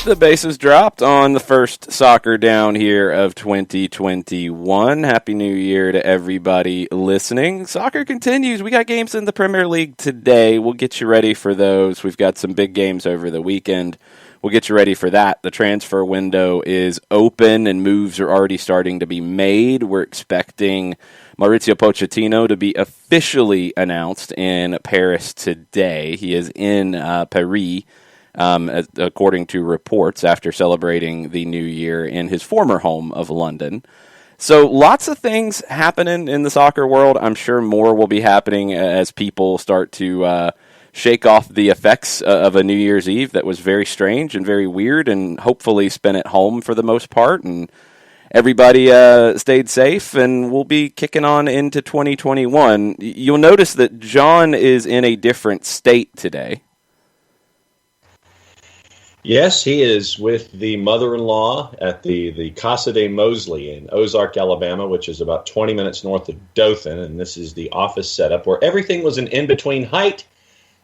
The bases dropped on the first soccer down here of 2021. Happy New Year to everybody listening. Soccer continues. We got games in the Premier League today. We'll get you ready for those. We've got some big games over the weekend. We'll get you ready for that. The transfer window is open and moves are already starting to be made. We're expecting Mauricio Pochettino to be officially announced in Paris today. He is in Paris. According to reports, after celebrating the new year in his former home of London. So lots of things happening in the soccer world. I'm sure more will be happening as people start to shake off the effects of a New Year's Eve that was very strange and very weird, and hopefully spent at home for the most part. And everybody stayed safe, and we'll be kicking on into 2021. You'll notice that John is in a different state today. Yes, he is with the mother-in-law at the Casa de Mosley in Ozark, Alabama, which is about 20 minutes north of Dothan. And this is the office setup where everything was an in-between height.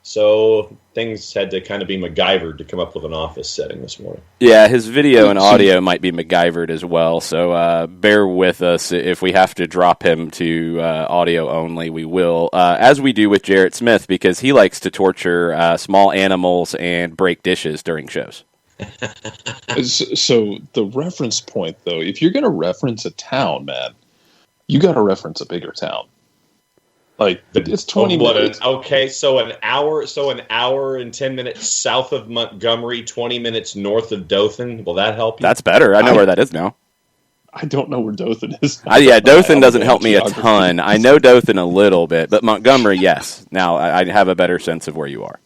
So things had to kind of be MacGyvered to come up with an office setting this morning. Yeah, his video and audio might be MacGyvered as well. So bear with us. If we have to drop him to audio only, we will, as we do with Jarrett Smith, because he likes to torture small animals and break dishes during shows. So the reference point, though, if you're going to reference a town, man, you got to reference a bigger town. Like, it's 20 minutes. So an hour and 10 minutes south of Montgomery, 20 minutes north of Dothan. Will that help you? That's better. I know where that is now. I don't know where Dothan is. Dothan doesn't help me a ton. I know Dothan a little bit, but Montgomery, yes. Now I have a better sense of where you are.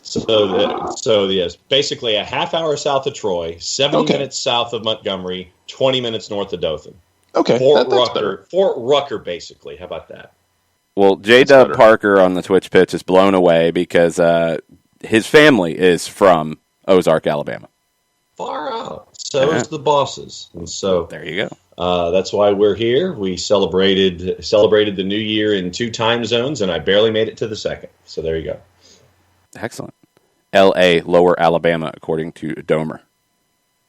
So yes, basically a half hour south of Troy, 70 minutes south of Montgomery, 20 minutes north of Dothan. Okay, Fort Rucker, basically. How about that? Well, J-Dub Parker on the Twitch pitch is blown away because his family is from Ozark, Alabama. Far out. So is the bosses. And so there you go. That's why we're here. We celebrated the new year in 2 time zones, and I barely made it to the second. So there you go. Excellent. L.A., Lower Alabama, according to Domer.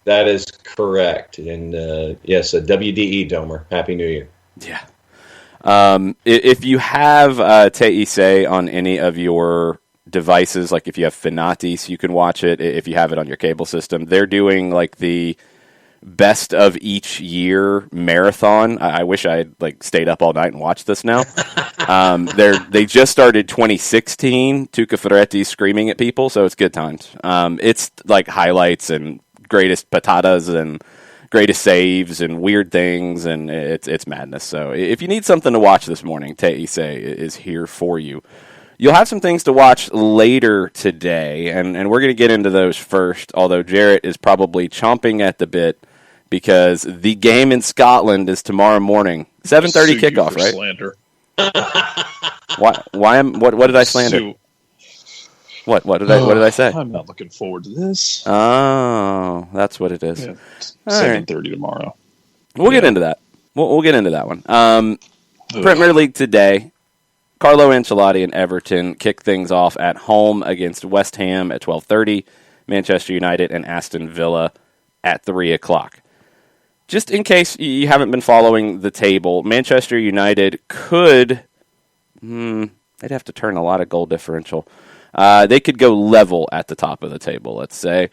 That is correct. And yes, a WDE Domer. Happy New Year. Yeah. If you have TIC on any of your devices, like if you have Finatis, you can watch it. If you have it on your cable system, they're doing like the best of each year marathon. I wish I had stayed up all night and watched this now. They just started 2016. Tuca Ferretti screaming at people, so it's good times. It's like highlights and greatest patatas and greatest saves and weird things, and it's madness. So if you need something to watch this morning, TIC is here for you. You'll have some things to watch later today, and we're going to get into those first, although Jarrett is probably chomping at the bit because the game in Scotland is tomorrow morning. 7:30 kickoff, right? Slander. What did I slander? What did I say? I'm not looking forward to this. Oh, that's what it is. Yeah, 7:30 tomorrow. We'll get into that. We'll get into that one. Premier League today. Carlo Ancelotti and Everton kick things off at home against West Ham at 12:30. Manchester United and Aston Villa at 3 o'clock. Just in case you haven't been following the table, Manchester United could... they'd have to turn a lot of goal differential. They could go level at the top of the table, let's say.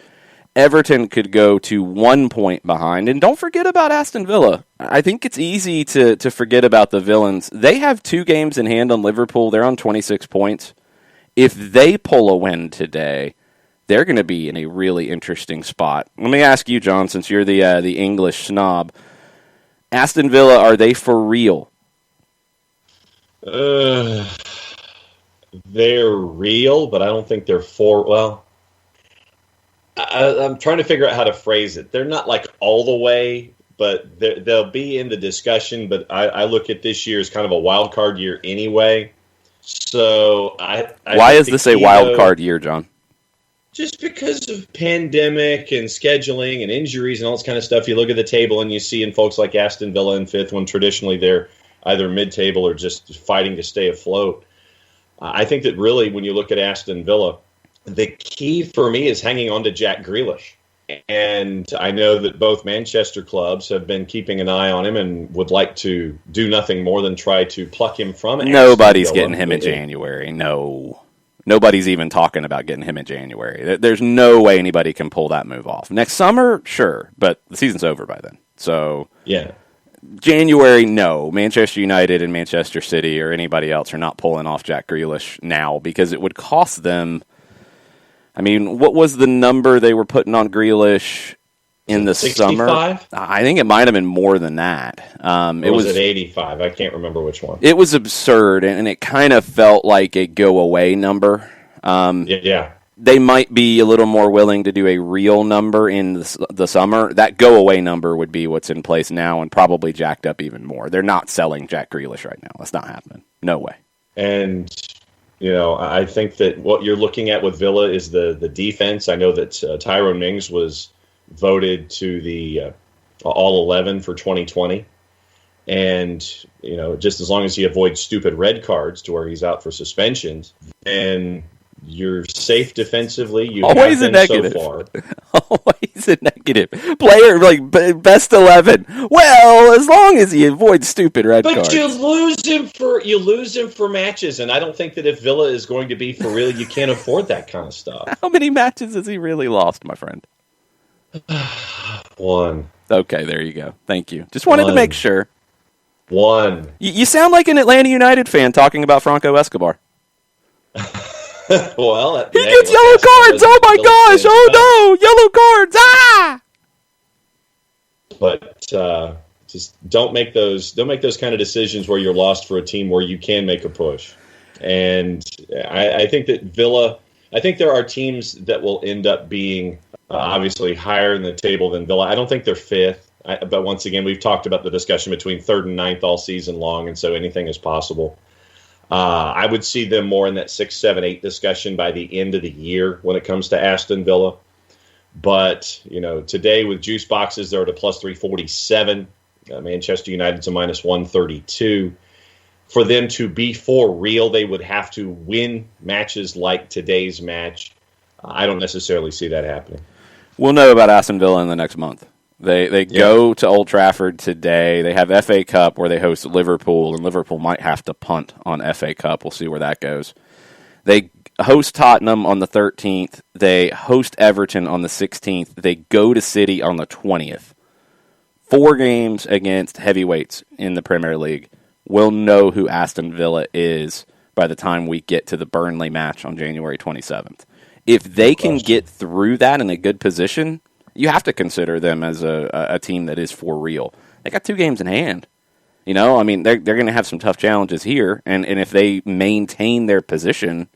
Everton could go to 1 point behind. And don't forget about Aston Villa. I think it's easy to forget about the Villains. They have 2 games in hand on Liverpool. They're on 26 points. If they pull a win today, they're going to be in a really interesting spot. Let me ask you, John, since you're the English snob. Aston Villa, are they for real? They're real, but I don't think they're I'm trying to figure out how to phrase it. They're not like all the way, but they'll be in the discussion. But I look at this year as kind of a wild card year anyway. So why is this a wild card year, John? Just because of pandemic and scheduling and injuries and all this kind of stuff. You look at the table and you see in folks like Aston Villa in 5th, when traditionally they're either mid-table or just fighting to stay afloat. I think that really when you look at Aston Villa, the key for me is hanging on to Jack Grealish. And I know that both Manchester clubs have been keeping an eye on him and would like to do nothing more than try to pluck him from Aston Nobody's Villa. getting him in January. No. Nobody's even talking about getting him in January. There's no way anybody can pull that move off. Next summer, sure, but the season's over by then. So, yeah. January, no. Manchester United and Manchester City or anybody else are not pulling off Jack Grealish now because it would cost them. I mean, what was the number they were putting on Grealish in the 65? summer? I think it might have been more than that. It was at 85. I can't remember which one. It was absurd, and it kind of felt like a go-away number. Yeah. They might be a little more willing to do a real number in the summer. That go-away number would be what's in place now and probably jacked up even more. They're not selling Jack Grealish right now. That's not happening. No way. And, I think that what you're looking at with Villa is the defense. I know that Tyrone Mings was voted to the All-11 for 2020. And, just as long as he avoids stupid red cards to where he's out for suspensions, then you're safe defensively. You always have a been negative. so far. Always a negative. Player, best 11. Well, as long as he avoids stupid red cards. But you lose him for matches, and I don't think that if Villa is going to be for real, you can't afford that kind of stuff. How many matches has he really lost, my friend? One. Okay, there you go. Thank you. Just wanted to make sure. One. You sound like an Atlanta United fan talking about Franco Escobar. Well, he gets yellow cards. Oh my gosh! Oh no! Yellow cards! Ah! But just don't make those kind of decisions where you're lost for a team where you can make a push. And I think that Villa. I think there are teams that will end up being obviously higher in the table than Villa. I don't think they're fifth. But once again, we've talked about the discussion between third and ninth all season long, and so anything is possible. I would see them more in that 6, 7, 8 discussion by the end of the year when it comes to Aston Villa. But, today with juice boxes, they're at a plus 347. Manchester United's a minus 132. For them to be for real, they would have to win matches like today's match. I don't necessarily see that happening. We'll know about Aston Villa in the next month. They go to Old Trafford today. They have FA Cup where they host Liverpool, and Liverpool might have to punt on FA Cup. We'll see where that goes. They host Tottenham on the 13th. They host Everton on the 16th. They go to City on the 20th. 4 games against heavyweights in the Premier League. We'll know who Aston Villa is by the time we get to the Burnley match on January 27th. If they can get through that in a good position, you have to consider them as a team that is for real. They got 2 games in hand. They're going to have some tough challenges here, and if they maintain their position,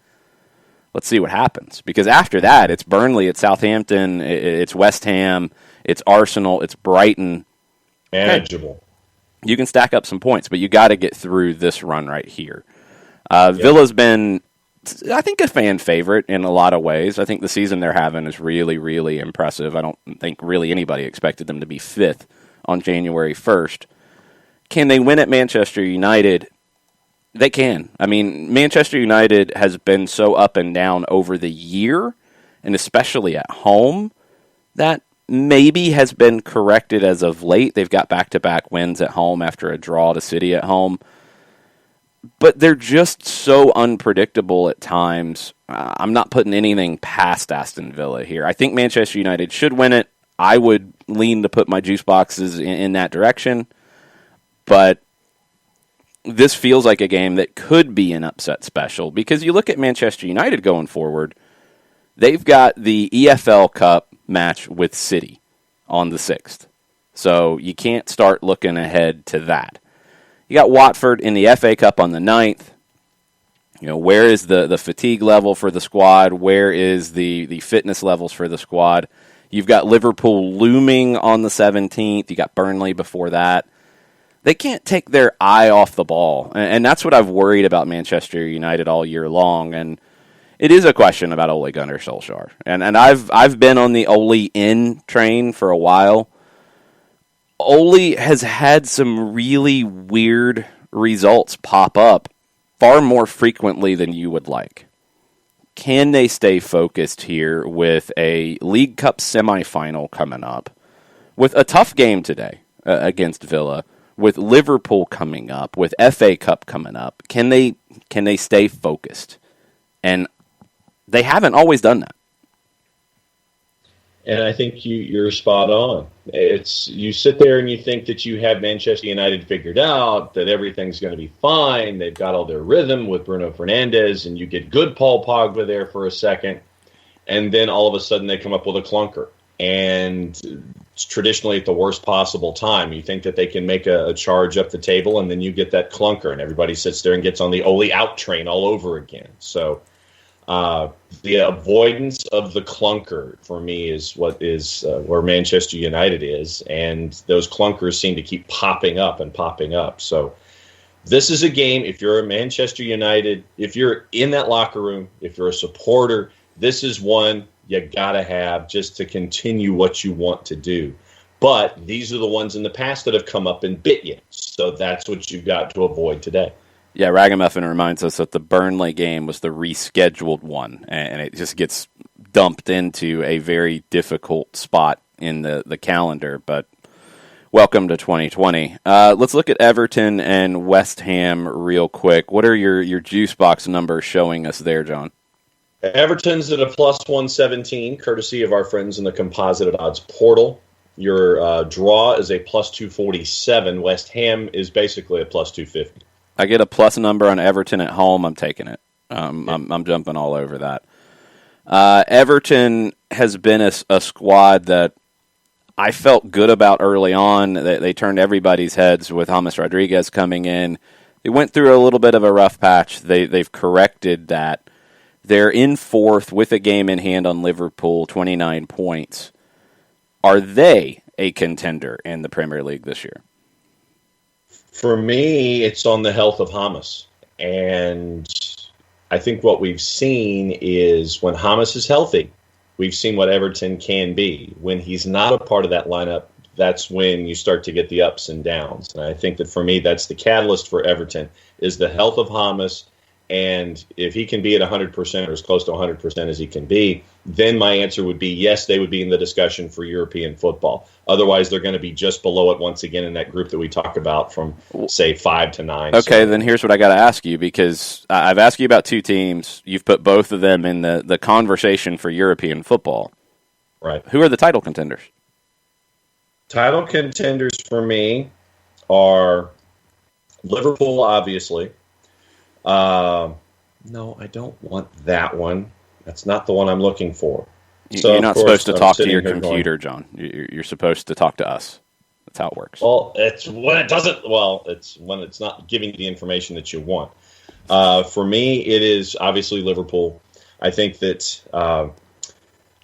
let's see what happens. Because after that, it's Burnley, it's Southampton, it's West Ham, it's Arsenal, it's Brighton. Manageable. You can stack up some points, but you got to get through this run right here. Villa's been, I think, a fan favorite in a lot of ways. I think the season they're having is really, really impressive. I don't think really anybody expected them to be 5th on January 1st. Can they win at Manchester United? They can. Manchester United has been so up and down over the year, and especially at home, that maybe has been corrected as of late. They've got back-to-back wins at home after a draw to City at home. But they're just so unpredictable at times. I'm not putting anything past Aston Villa here. I think Manchester United should win it. I would lean to put my juice boxes in that direction. But this feels like a game that could be an upset special. Because you look at Manchester United going forward, they've got the EFL Cup match with City on the 6th. So you can't start looking ahead to that. You got Watford in the FA Cup on the 9th. Where is the fatigue level for the squad? Where is the fitness levels for the squad? You've got Liverpool looming on the 17th. You got Burnley before that. They can't take their eye off the ball. And that's what I've worried about Manchester United all year long. And it is a question about Ole Gunnar Solskjaer. And I've been on the Ole in train for a while. Ole has had some really weird results pop up far more frequently than you would like. can they stay focused here with a League Cup semifinal coming up, with a tough game today against Villa, with Liverpool coming up, with FA Cup coming up? Can they stay focused? And they haven't always done that. And I think you're spot on. You sit there and you think that you have Manchester United figured out, that everything's going to be fine. They've got all their rhythm with Bruno Fernandes, and you get good Paul Pogba there for a second, and then all of a sudden they come up with a clunker. And it's traditionally at the worst possible time. You think that they can make a charge up the table, and then you get that clunker, and everybody sits there and gets on the Ole out train all over again. So the avoidance of the clunker for me is what is where Manchester United is, and those clunkers seem to keep popping up and popping up. So this is a game, if you're a Manchester United, if you're in that locker room, if you're a supporter, this is one you got to have just to continue what you want to do. But these are the ones in the past that have come up and bit you. So that's what you've got to avoid today. Yeah, Ragamuffin reminds us that the Burnley game was the rescheduled one, and it just gets dumped into a very difficult spot in the calendar. But welcome to 2020. Let's look at Everton and West Ham real quick. What are your juice box numbers showing us there, John? Everton's at a plus 117, courtesy of our friends in the Composite Odds portal. Your draw is a plus 247. West Ham is basically a plus 250. I get a plus number on Everton at home. I'm taking it. I'm jumping all over that. Everton has been a squad that I felt good about early on. They turned everybody's heads with James Rodriguez coming in. They went through a little bit of a rough patch. They've corrected that. They're in fourth with a game in hand on Liverpool, 29 points. Are they a contender in the Premier League this year? For me, it's on the health of James. And I think what we've seen is when James is healthy, we've seen what Everton can be. When he's not a part of that lineup, that's when you start to get the ups and downs. And I think that for me, that's the catalyst for Everton, is the health of James. And if he can be at 100% or as close to 100% as he can be, then my answer would be yes, they would be in the discussion for European football. Otherwise, they're going to be just below it once again in that group that we talk about from, say, 5 to 9. Okay, then here's what I got to ask you, because I've asked you about two teams. You've put both of them in the conversation for European football. Right. Who are the title contenders? Title contenders for me are Liverpool, obviously. No, I don't want that one. That's not the one I'm looking for. So you're not supposed to talk to your computer, John. You're supposed to talk to us. That's how it works. Well, it's when it doesn't. Well, it's when it's not giving you the information that you want. For me, it is obviously Liverpool. I think that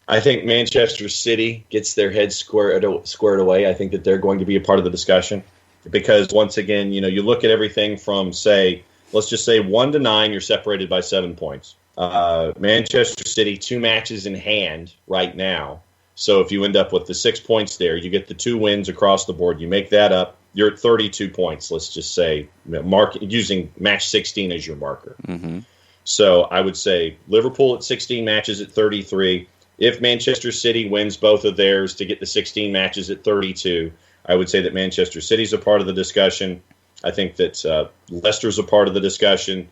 Manchester City gets their heads squared away. I think that they're going to be a part of the discussion because once again, you look at everything from let's just say 1 to 9, you're separated by 7 points. Manchester City, 2 matches in hand right now. So if you end up with the 6 points there, you get the 2 wins across the board. You make that up. You're at 32 points, let's just say, using match 16 as your marker. Mm-hmm. So I would say Liverpool at 16 matches at 33. If Manchester City wins both of theirs to get the 16 matches at 32, I would say that Manchester City's a part of the discussion. I think that Leicester's a part of the discussion.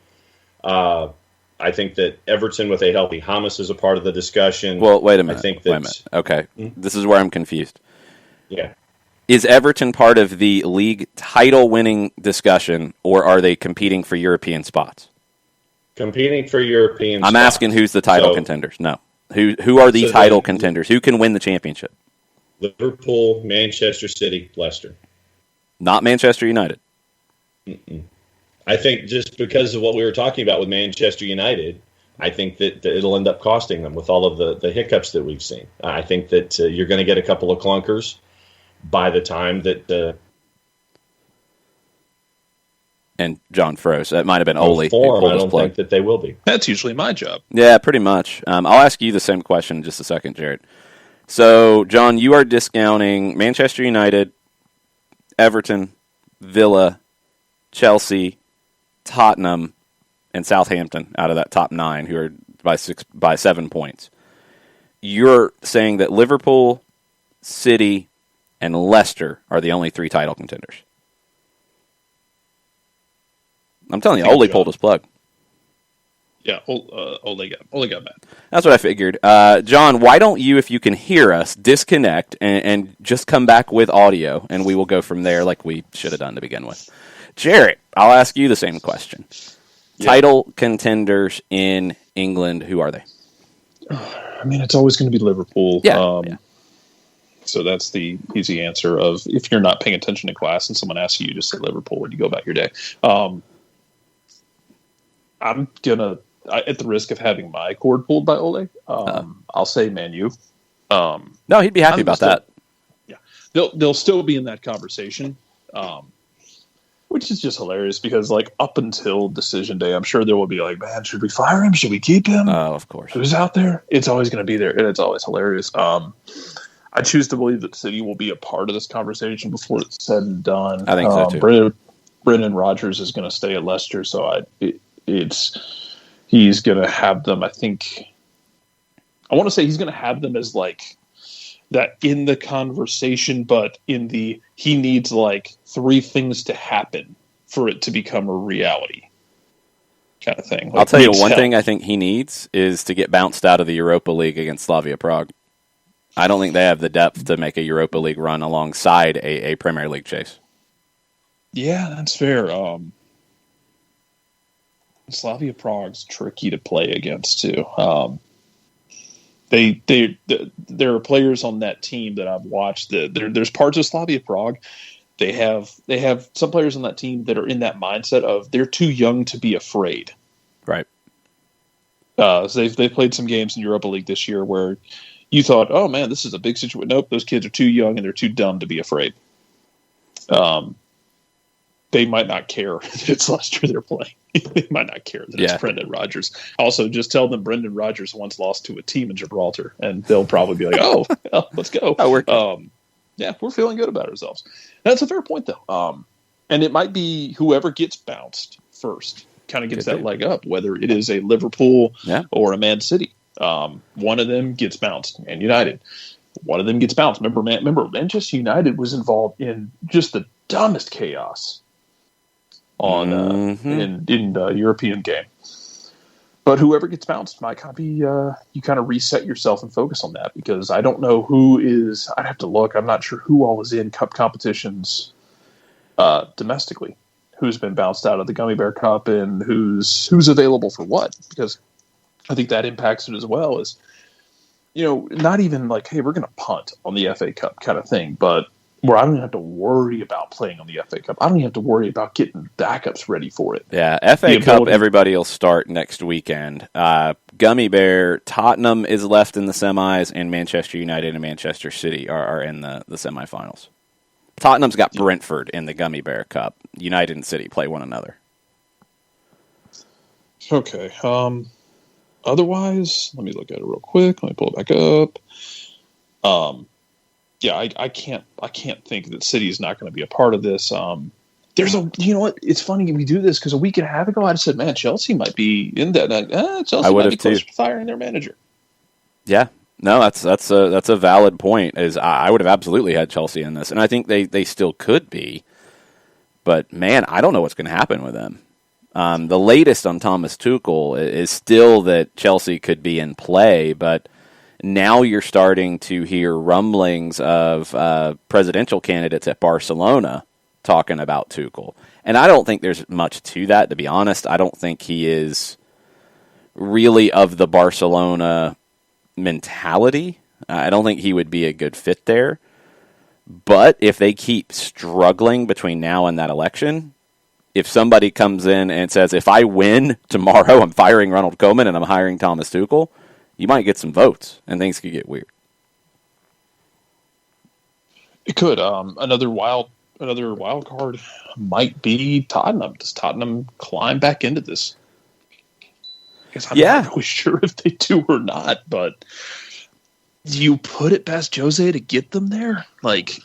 I think that Everton with a healthy James is a part of the discussion. Well, wait a minute. I think that, Okay, This is where I'm confused. Yeah. Is Everton part of the league title-winning discussion, or are they competing for European spots? Competing for European I'm spots. asking who's the title contenders. No. Who are the title contenders? Who can win the championship? Liverpool, Manchester City, Leicester. Not Manchester United. Mm-mm. I think just because of what we were talking about with Manchester United, I think that it'll end up costing them with all of the hiccups that we've seen. I think that you're going to get a couple of clunkers by the time that and John froze. That might have been Ole. I don't think that they will be. That's usually my job. Yeah, pretty much. I'll ask you the same question in just a second, Jared. So, John, you are discounting Manchester United, Everton, Villa, Chelsea, Tottenham, and Southampton out of that top 9, who are by 7 points. You're saying that Liverpool, City, and Leicester are the only 3 title contenders. I'm telling you, Ole pulled his plug. Yeah, Ole got mad. That's what I figured. John, why don't you, if you can hear us, disconnect and just come back with audio, and we will go from there like we should have done to begin with. Jarrett, I'll ask you the same question. Yeah. Title contenders in England, who are they? I mean, it's always going to be Liverpool. Yeah. So that's the easy answer of if you're not paying attention to class and someone asks you, just say Liverpool when you go about your day. I'm going to, at the risk of having my cord pulled by Ole, I'll say Man U. No, he'd be happy about that. Yeah. They'll still be in that conversation, which is just hilarious because, like, up until decision day, I'm sure there will be like, man, should we fire him? Should we keep him? Oh, of course. Who's out there? It's always going to be there, and it's always hilarious. I choose to believe that City will be a part of this conversation before it's said and done. I think so, too. Brendan Rodgers is going to stay at Leicester, so he's going to have them, I want to say he's going to have them as, like, that in the conversation, but he needs, like, 3 things to happen for it to become a reality kind of thing. Like, I'll tell you one thing I think he needs is to get bounced out of the Europa League against Slavia Prague. I don't think they have the depth to make a Europa League run alongside a Premier League chase. Yeah, that's fair. Slavia Prague's tricky to play against too. There are players on that team that I've watched. There's parts of Slavia Prague. They have some players on that team that are in that mindset of they're too young to be afraid. Right. So they've played some games in Europa League this year where you thought, oh man, this is a big situation. Nope, those kids are too young and they're too dumb to be afraid. They might not care that it's Leicester they're playing. They might not care that it's Brendan Rodgers. Also, just tell them Brendan Rodgers once lost to a team in Gibraltar, and they'll probably be like, "Oh, let's go." We're feeling good about ourselves. That's a fair point, though. And it might be whoever gets bounced first kind of gets that leg up, whether it is a Liverpool or a Man City. One of them gets bounced, and United. One of them gets bounced. Remember, Manchester United was involved in just the dumbest chaos on in the European game. But whoever gets bounced might kind of be you kind of reset yourself and focus on that, because I don't know who is. I'd have to look. I'm not sure who all is in cup competitions domestically. Who's been bounced out of the Gummy Bear Cup and who's available for what? Because I think that impacts it as well. As not even like, hey, we're going to punt on the FA Cup kind of thing, but where I don't even have to worry about playing on the FA Cup. I don't even have to worry about getting backups ready for it. Yeah, FA Cup, everybody will start next weekend. Gummy Bear, Tottenham is left in the semis, and Manchester United and Manchester City are in the semifinals. Tottenham's got Brentford in the Gummy Bear Cup. United and City play one another. Okay. Otherwise, let me look at it real quick. Let me pull it back up. I can't think that City is not going to be a part of this. There's what? It's funny we do this because a week and a half ago I said, man, Chelsea might be in that. Chelsea might be close to firing their manager. Yeah, no, that's a valid point. I would have absolutely had Chelsea in this, and I think they still could be. But man, I don't know what's going to happen with them. The latest on Thomas Tuchel is still that Chelsea could be in play, but now you're starting to hear rumblings of presidential candidates at Barcelona talking about Tuchel. And I don't think there's much to that, to be honest. I don't think he is really of the Barcelona mentality. I don't think he would be a good fit there. But if they keep struggling between now and that election, if somebody comes in and says, if I win tomorrow, I'm firing Ronald Koeman and I'm hiring Thomas Tuchel, you might get some votes, and things could get weird. It could. Another wild card might be Tottenham. Does Tottenham climb back into this? Because I'm not really sure if they do or not, but do you put it past Jose to get them there? Like,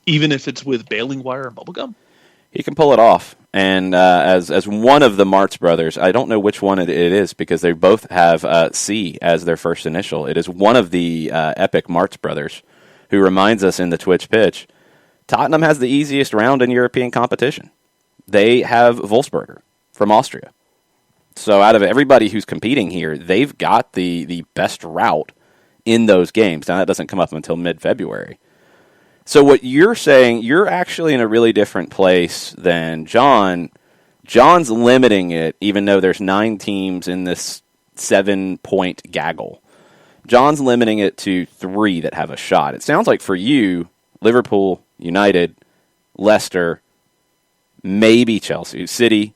even if it's with baling wire and bubblegum? He can pull it off. And as one of the Martz brothers, I don't know which one it is because they both have C as their first initial. It is one of the epic Martz brothers who reminds us in the Twitch pitch, Tottenham has the easiest round in European competition. They have Wolfsberger from Austria. So out of everybody who's competing here, they've got the best route in those games. Now, that doesn't come up until mid-February. So what you're saying, you're actually in a really different place than John. John's limiting it, even though there's 9 teams in this 7-point gaggle. John's limiting it to 3 that have a shot. It sounds like for you, Liverpool, United, Leicester, maybe Chelsea, City,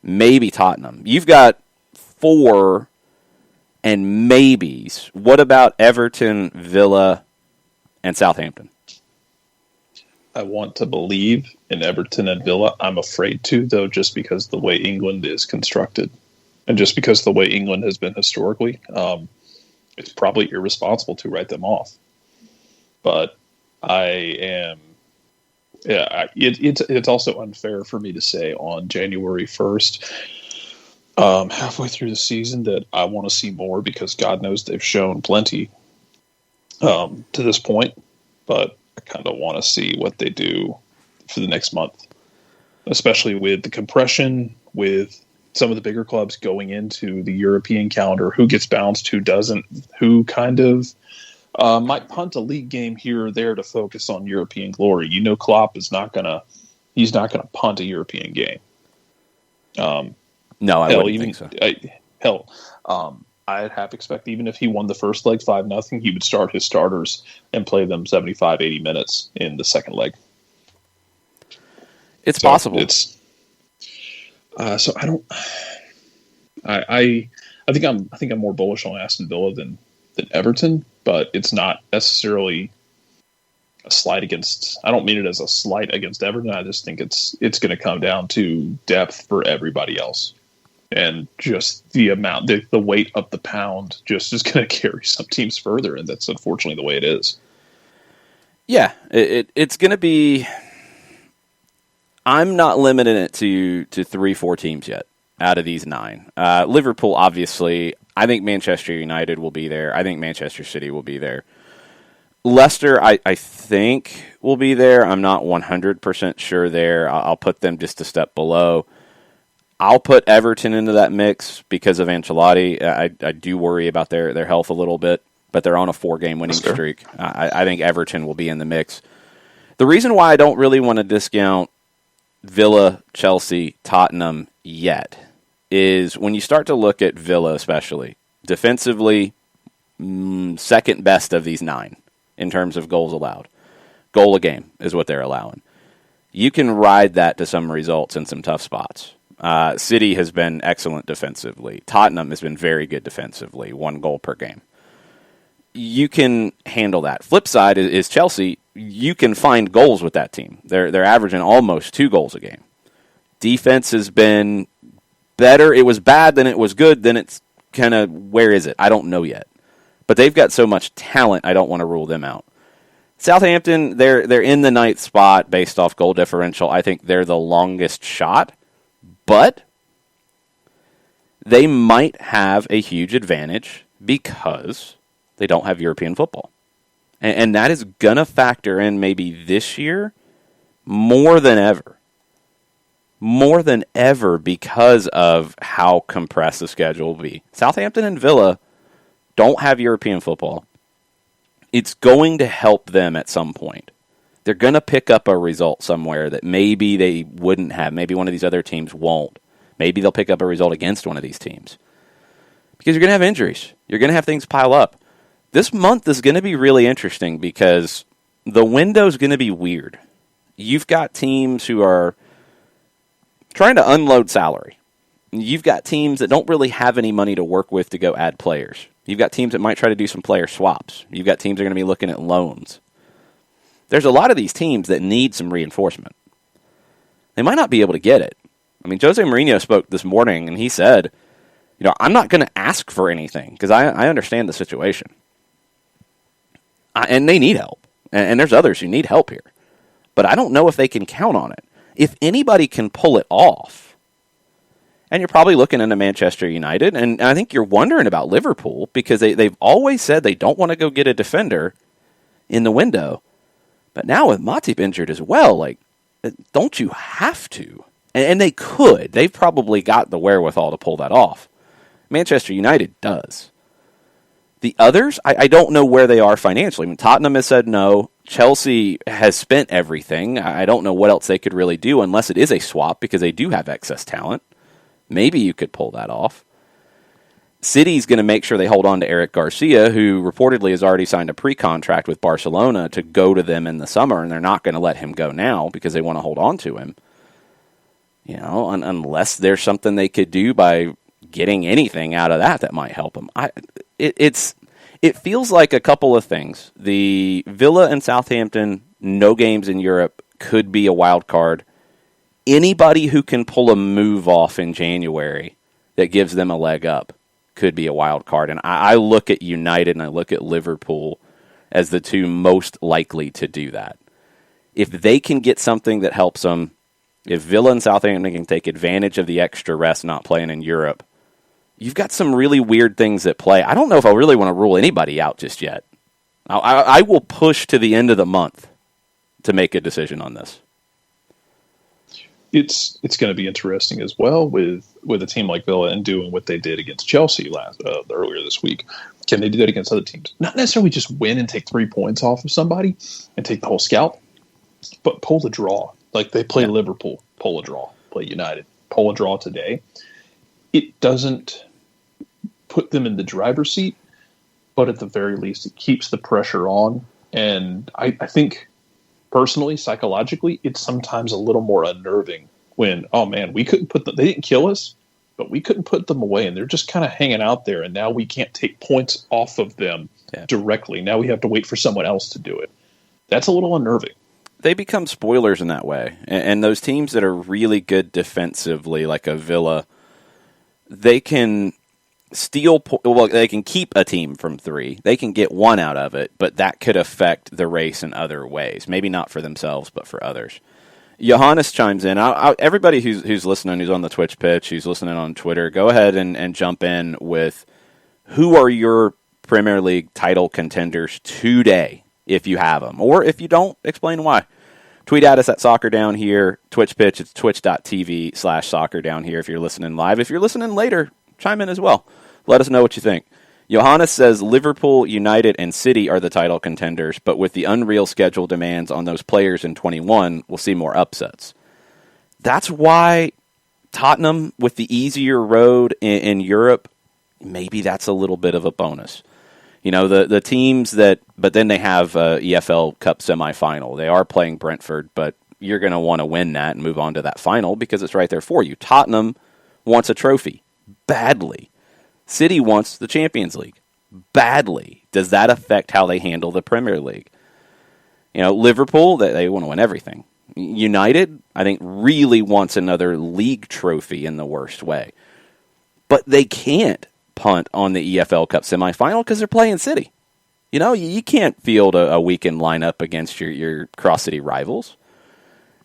maybe Tottenham. You've got 4 and maybes. What about Everton, Villa, and Southampton? I want to believe in Everton and Villa. I'm afraid to, though, just because the way England is constructed and just because the way England has been historically, it's probably irresponsible to write them off. But it's also unfair for me to say on January 1st, halfway through the season, that I want to see more because God knows they've shown plenty to this point. But I kind of want to see what they do for the next month, especially with the compression, with some of the bigger clubs going into the European calendar, who gets bounced, who doesn't, who kind of might punt a league game here or there to focus on European glory. You know, Klopp is not gonna punt a European game. No, I wouldn't think so. I'd half expect even if he won the first leg 5-0, he would start his starters and play them 75, 80 minutes in the second leg. It's possible. So I don't. I think I'm more bullish on Aston Villa than Everton, but it's not necessarily a slight against. I don't mean it as a slight against Everton. I just think it's going to come down to depth for everybody else, and just the amount, the weight of the pound, just is going to carry some teams further, and that's unfortunately the way it is. Yeah, it's going to be. I'm not limiting it to 3-4 teams yet out of these 9. Liverpool, obviously. I think Manchester United will be there. I think Manchester City will be there. Leicester, I think, will be there. I'm not 100% sure there. I'll put them just a step below. I'll put Everton into that mix because of Ancelotti. I do worry about their health a little bit, but they're on a 4-game winning streak. I think Everton will be in the mix. The reason why I don't really want to discount Villa, Chelsea, Tottenham yet is when you start to look at Villa especially, defensively, second best of these 9 in terms of goals allowed. Goal a game is what they're allowing. You can ride that to some results in some tough spots. City has been excellent defensively. Tottenham has been very good defensively, 1 goal per game. You can handle that. Flip side is Chelsea. You can find goals with that team. They're averaging almost 2 goals a game. Defense has been better. It was bad, then it was good, then it's kind of, where is it? I don't know yet. But they've got so much talent, I don't want to rule them out. Southampton, they're in the 9th spot based off goal differential. I think they're the longest shot, but they might have a huge advantage because they don't have European football. And that is going to factor in maybe this year more than ever. More than ever because of how compressed the schedule will be. Southampton and Villa don't have European football. It's going to help them at some point. They're going to pick up a result somewhere that maybe they wouldn't have. Maybe one of these other teams won't. Maybe they'll pick up a result against one of these teams. Because you're going to have injuries. You're going to have things pile up. This month is going to be really interesting because the window's going to be weird. You've got teams who are trying to unload salary. You've got teams that don't really have any money to work with to go add players. You've got teams that might try to do some player swaps. You've got teams that are going to be looking at loans. There's a lot of these teams that need some reinforcement. They might not be able to get it. I mean, Jose Mourinho spoke this morning, and he said, I'm not going to ask for anything because I understand the situation. And they need help. And there's others who need help here. But I don't know if they can count on it. If anybody can pull it off, and you're probably looking into Manchester United, and I think you're wondering about Liverpool because they've always said they don't want to go get a defender in the window. But now with Matip injured as well, like, don't you have to? And they could. They've probably got the wherewithal to pull that off. Manchester United does. The others, I don't know where they are financially. I mean, Tottenham has said no. Chelsea has spent everything. I don't know what else they could really do unless it is a swap because they do have excess talent. Maybe you could pull that off. City's going to make sure they hold on to Eric Garcia, who reportedly has already signed a pre-contract with Barcelona to go to them in the summer, and they're not going to let him go now because they want to hold on to him. You know, unless there's something they could do by getting anything out of that might help them. It feels like a couple of things. The Villa and Southampton, no games in Europe, could be a wild card. Anybody who can pull a move off in January that gives them a leg up could be a wild card. And I look at United and I look at Liverpool as the two most likely to do that. If they can get something that helps them, if Villa and Southampton can take advantage of the extra rest not playing in Europe, you've got some really weird things at play. I don't know if I really want to rule anybody out just yet. I will push to the end of the month to make a decision on this. It's going to be interesting as well with a team like Villa and doing what they did against Chelsea earlier this week. Can they do that against other teams? Not necessarily just win and take 3 points off of somebody and take the whole scalp, but pull the draw. Like they play Liverpool, pull a draw. Play United, pull a draw today. It doesn't put them in the driver's seat, but at the very least, it keeps the pressure on. And I think, personally, psychologically, it's sometimes a little more unnerving when, oh man, we couldn't put them, they didn't kill us, but we couldn't put them away, and they're just kind of hanging out there, and now we can't take points off of them directly. Now we have to wait for someone else to do it. That's a little unnerving. They become spoilers in that way. And those teams that are really good defensively, like a Villa, they can they can keep a team from 3. They can get 1 out of it, but that could affect the race in other ways. Maybe not for themselves, but for others. Johannes chimes in. Everybody who's listening, who's on the Twitch pitch, who's listening on Twitter, go ahead and jump in with who are your Premier League title contenders today, if you have them. Or if you don't, explain why. Tweet at us at Soccer Down Here. Twitch pitch, it's twitch.tv/Soccer Down Here if you're listening live. If you're listening later, chime in as well. Let us know what you think. Johannes says Liverpool, United, and City are the title contenders, but with the unreal schedule demands on those players in 21, we'll see more upsets. That's why Tottenham, with the easier road in Europe, maybe that's a little bit of a bonus. You know, the teams but then they have EFL Cup semifinal. They are playing Brentford, but you're going to want to win that and move on to that final because it's right there for you. Tottenham wants a trophy badly. City wants the Champions League badly. Does that affect how they handle the Premier League? You know, Liverpool, they want to win everything. United, I think, really wants another league trophy in the worst way. But they can't punt on the EFL Cup semifinal because they're playing City. You know, you can't field a weekend lineup against your cross-city rivals.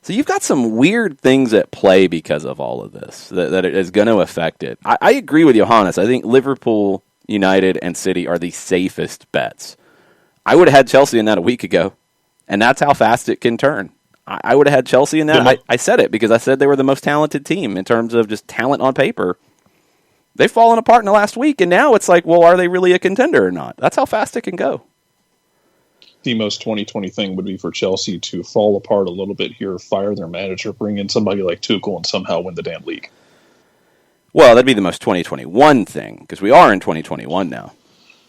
So you've got some weird things at play because of all of this that it is going to affect it. I agree with Johannes. I think Liverpool, United, and City are the safest bets. I would have had Chelsea in that a week ago, and that's how fast it can turn. I would have had Chelsea in that. I said it because I said they were the most talented team in terms of just talent on paper. They've fallen apart in the last week, and now it's like, well, are they really a contender or not? That's how fast it can go. The most 2020 thing would be for Chelsea to fall apart a little bit here, fire their manager, bring in somebody like Tuchel, and somehow win the damn league. Well, that'd be the most 2021 thing, because we are in 2021 now.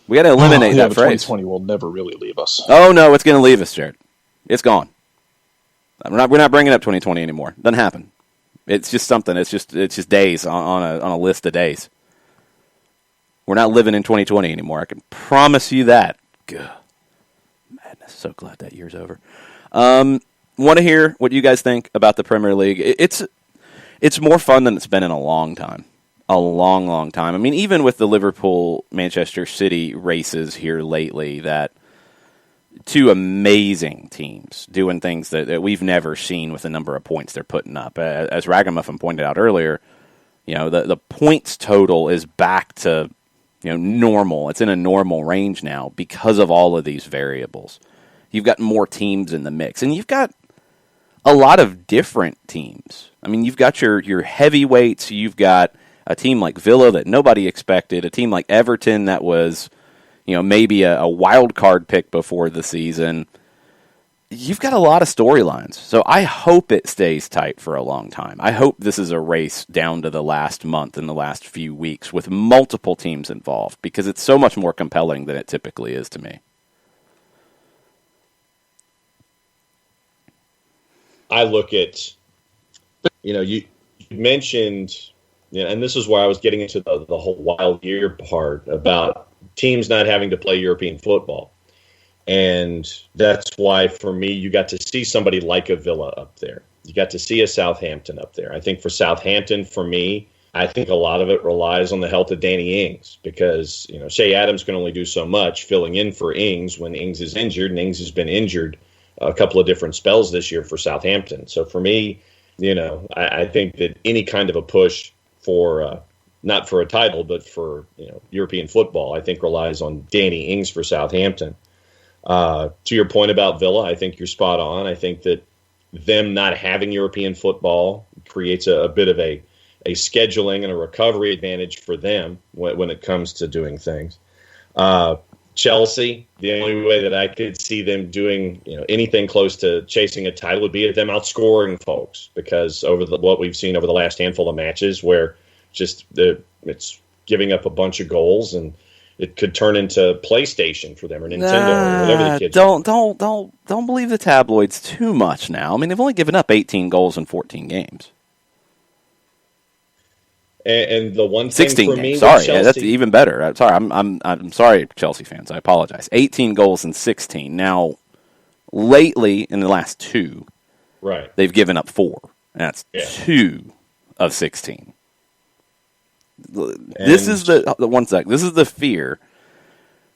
We got to eliminate that phrase. 2020 will never really leave us. Oh, no, it's going to leave us, Jared. It's gone. We're not bringing up 2020 anymore. Doesn't happen. It's just something. It's just days on a list of days. We're not living in 2020 anymore. I can promise you that. Gah. Madness. So glad that year's over. Want to hear what you guys think about the Premier League. It's more fun than it's been in a long time. A long, long time. I mean, even with the Liverpool-Manchester City races here lately, that two amazing teams doing things that we've never seen with the number of points they're putting up. As Ragamuffin pointed out earlier, the points total is back to normal. It's in a normal range now because of all of these variables. You've got more teams in the mix, and you've got a lot of different teams. I mean, you've got your heavyweights. You've got a team like Villa that nobody expected, a team like Everton that was maybe a wild card pick before the season. You've got a lot of storylines. So I hope it stays tight for a long time. I hope this is a race down to the last month and the last few weeks with multiple teams involved, because it's so much more compelling than it typically is to me. I look at, you mentioned, and this is where I was getting into the whole wild year part about teams not having to play European football. And that's why, for me, you got to see somebody like a Villa up there. You got to see a Southampton up there. I think for Southampton, for me, I think a lot of it relies on the health of Danny Ings, because, Shea Adams can only do so much filling in for Ings when Ings is injured, and Ings has been injured a couple of different spells this year for Southampton. So for me, I think that any kind of a push for not for a title, but for European football, I think relies on Danny Ings for Southampton. To your point about Villa, I think you're spot on. I think that them not having European football creates a bit of a scheduling and a recovery advantage for them when it comes to doing things. Chelsea, the only way that I could see them doing anything close to chasing a title would be them outscoring folks, because what we've seen over the last handful of matches, where it's giving up a bunch of goals, and it could turn into PlayStation for them or Nintendo or whatever the kids. Don't believe the tabloids too much now. I mean, they've only given up 18 goals in 14 games. And the one thing 16 for me, games. Sorry, Chelsea, that's even better. I'm sorry, Chelsea fans. I apologize. 18 goals in 16. Now, lately in the last two, right, they've given up 4. And that's 2 of 16. This is the one sec. This is the fear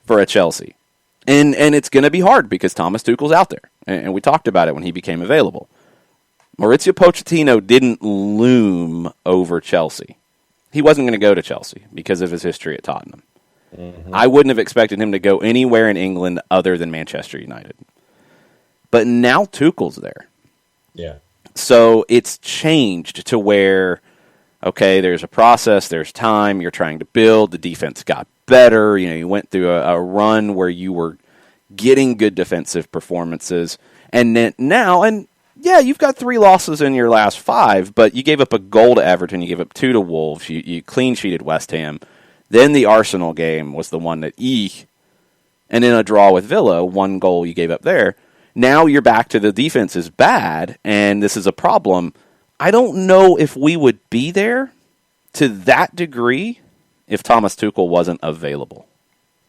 for a Chelsea, and it's going to be hard because Thomas Tuchel's out there, and we talked about it when he became available. Mauricio Pochettino didn't loom over Chelsea. He wasn't going to go to Chelsea because of his history at Tottenham. Mm-hmm. I wouldn't have expected him to go anywhere in England other than Manchester United. But now Tuchel's there. Yeah. So it's changed to where, okay, there's a process, there's time, you're trying to build, the defense got better, you went through a run where you were getting good defensive performances, and then now, you've got 3 losses in your last 5, but you gave up a goal to Everton, you gave up 2 to Wolves, you clean-sheeted West Ham, then the Arsenal game was the one that and then a draw with Villa, 1 goal you gave up there. Now you're back to the defense is bad, and this is a problem. I don't know if we would be there to that degree if Thomas Tuchel wasn't available.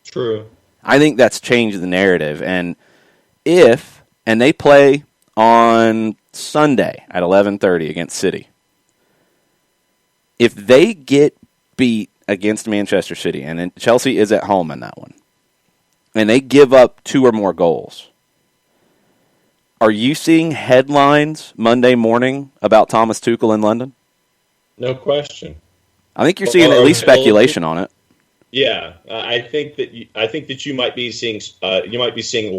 True. I think that's changed the narrative. And they play on Sunday at 11:30 against City. If they get beat against Manchester City, and Chelsea is at home in that one, and they give up 2 or more goals, are you seeing headlines Monday morning about Thomas Tuchel in London? No question. I think you're seeing at least speculation on it. Yeah, I think that you might be seeing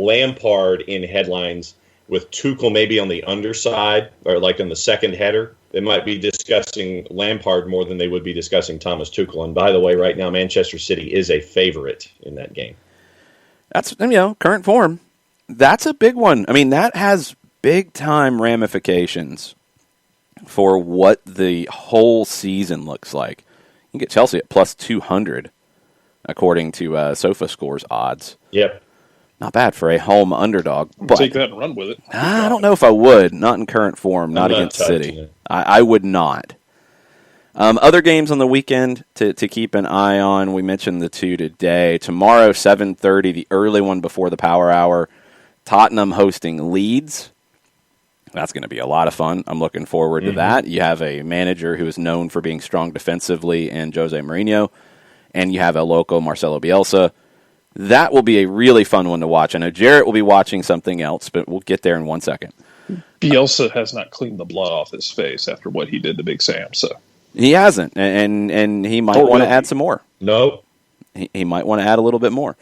Lampard in headlines with Tuchel maybe on the underside or like in the second header. They might be discussing Lampard more than they would be discussing Thomas Tuchel. And by the way, right now Manchester City is a favorite in that game. That's current form. That's a big one. I mean, that has big-time ramifications for what the whole season looks like. You can get Chelsea at plus 200, according to SofaScore's odds. Yep. Not bad for a home underdog. But take that and run with it. I don't know if I would. Not in current form. Not against City. I would not. Other games on the weekend to keep an eye on. We mentioned the 2 today. Tomorrow, 7:30, the early one before the Power Hour. Tottenham hosting Leeds. That's going to be a lot of fun. I'm looking forward to that. You have a manager who is known for being strong defensively in Jose Mourinho, and you have a local Marcelo Bielsa That will be a really fun one to watch. I know Jarrett will be watching something else, but we'll get there in 1 second. Bielsa has not cleaned the blood off his face after what he did to Big Sam, so he hasn't, and he might want to add some more. No, he might want to add a little bit more.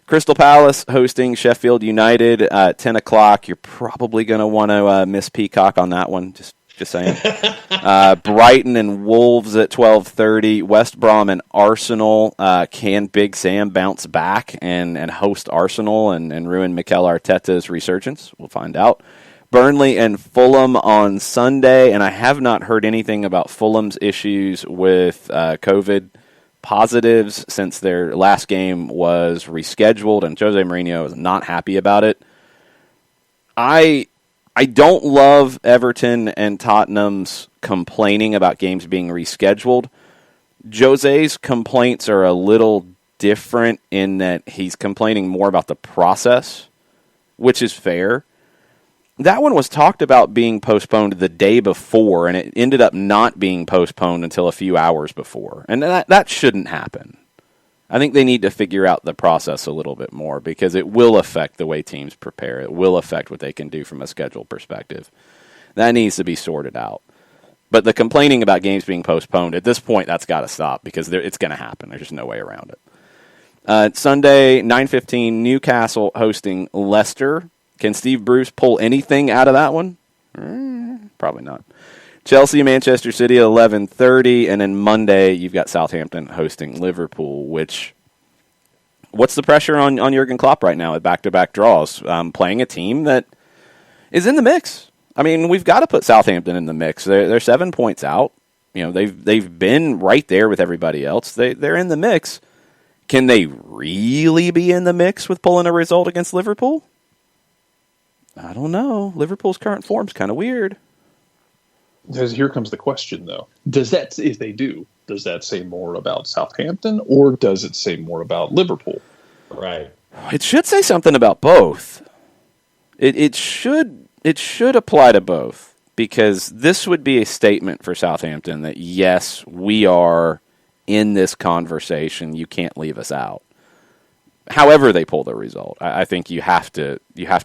Crystal Palace hosting Sheffield United at 10 o'clock. You're probably going to want to miss Peacock on that one. Just saying. Brighton and Wolves at 12:30. West Brom and Arsenal. Can Big Sam bounce back and host Arsenal and ruin Mikel Arteta's resurgence? We'll find out. Burnley and Fulham on Sunday, and I have not heard anything about Fulham's issues with COVID positives since their last game was rescheduled, and Jose Mourinho is not happy about it. I don't love Everton and Tottenham's complaining about games being rescheduled. Jose's complaints are a little different in that he's complaining more about the process, which is fair. That one was talked about being postponed the day before, and it ended up not being postponed until a few hours before. And that shouldn't happen. I think they need to figure out the process a little bit more because it will affect the way teams prepare. It will affect what they can do from a schedule perspective. That needs to be sorted out. But the complaining about games being postponed, at this point, that's got to stop because it's going to happen. There's just no way around it. Sunday, 9:15, Newcastle hosting Leicester. Can Steve Bruce pull anything out of that one? Probably not. Chelsea, Manchester City at 11:30, and then Monday you've got Southampton hosting Liverpool. What's the pressure on Jurgen Klopp right now at back-to-back draws? Playing a team that is in the mix. I mean, we've got to put Southampton in the mix. They're 7 points out. You know, they've been right there with everybody else. They're in the mix. Can they really be in the mix with pulling a result against Liverpool? I don't know. Liverpool's current form's kind of weird. Here comes the question, though. If they do, does that say more about Southampton or does it say more about Liverpool? Right. It should say something about both. It should apply to both because this would be a statement for Southampton that, yes, we are in this conversation. You can't leave us out. However they pull the result, I think you have to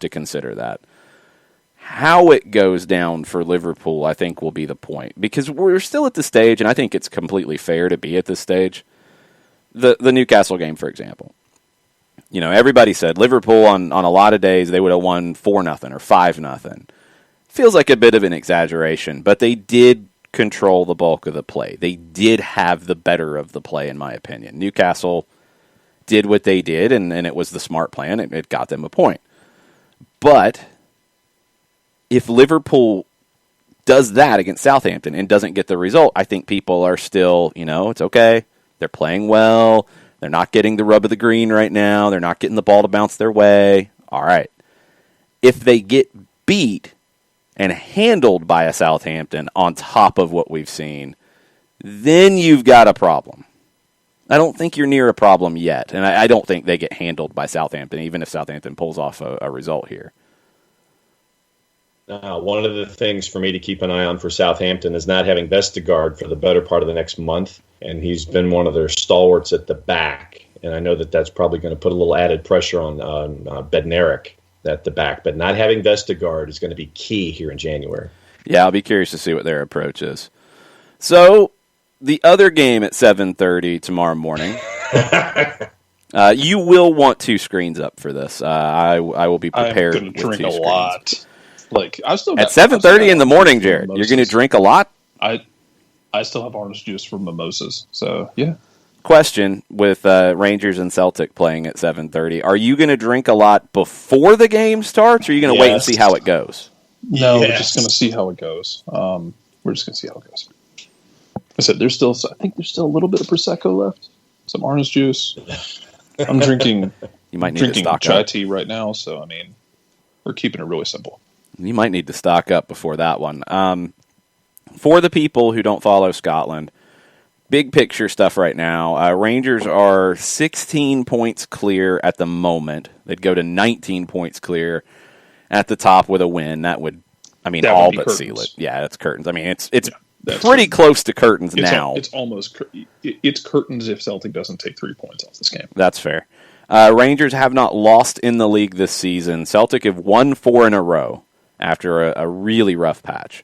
consider that. How it goes down for Liverpool, I think, will be the point. Because we're still at the stage, and I think it's completely fair to be at this stage. The Newcastle game, for example. You know, everybody said Liverpool on a lot of days, they would have won 4-0 or 5-0. Feels like a bit of an exaggeration, but they did control the bulk of the play. They did have the better of the play, in my opinion. Newcastle did what they did, and it was the smart plan. It got them a point. But if Liverpool does that against Southampton and doesn't get the result, I think people are still, it's okay. They're playing well. They're not getting the rub of the green right now. They're not getting the ball to bounce their way. All right. If they get beat and handled by a Southampton on top of what we've seen, then you've got a problem. I don't think you're near a problem yet, and I don't think they get handled by Southampton, even if Southampton pulls off a result here. One of the things for me to keep an eye on for Southampton is not having Vestergaard for the better part of the next month, and he's been one of their stalwarts at the back, and I know that's probably going to put a little added pressure on Bednarik at the back, but not having Vestergaard is going to be key here in January. Yeah, I'll be curious to see what their approach is. So, the other game at 7:30 tomorrow morning. You will want 2 screens up for this. I will be prepared. I'm going to drink a lot. I still at 7:30 in the morning, Jared. You're going to drink a lot. I still have orange juice from mimosas. So yeah. Question with Rangers and Celtic playing at 7:30. Are you going to drink a lot before the game starts, or are you going to wait and see how it goes? No, we're just going to see how it goes. We're just going to see how it goes. I said I think there's still a little bit of Prosecco left. Some orange juice. I'm drinking. You might need to stock chai up. tea right now, so I mean, we're keeping it really simple. You might need to stock up before that one. For the people who don't follow Scotland, big picture stuff right now. Rangers are 16 points clear at the moment. They'd go to 19 points clear at the top with a win. That would all but curtains. Seal it. Yeah, it's curtains. I mean, it's pretty close to curtains now. It's almost it's curtains if Celtic doesn't take 3 points off this game. That's fair. Rangers have not lost in the league this season. Celtic have won 4 in a row after a really rough patch.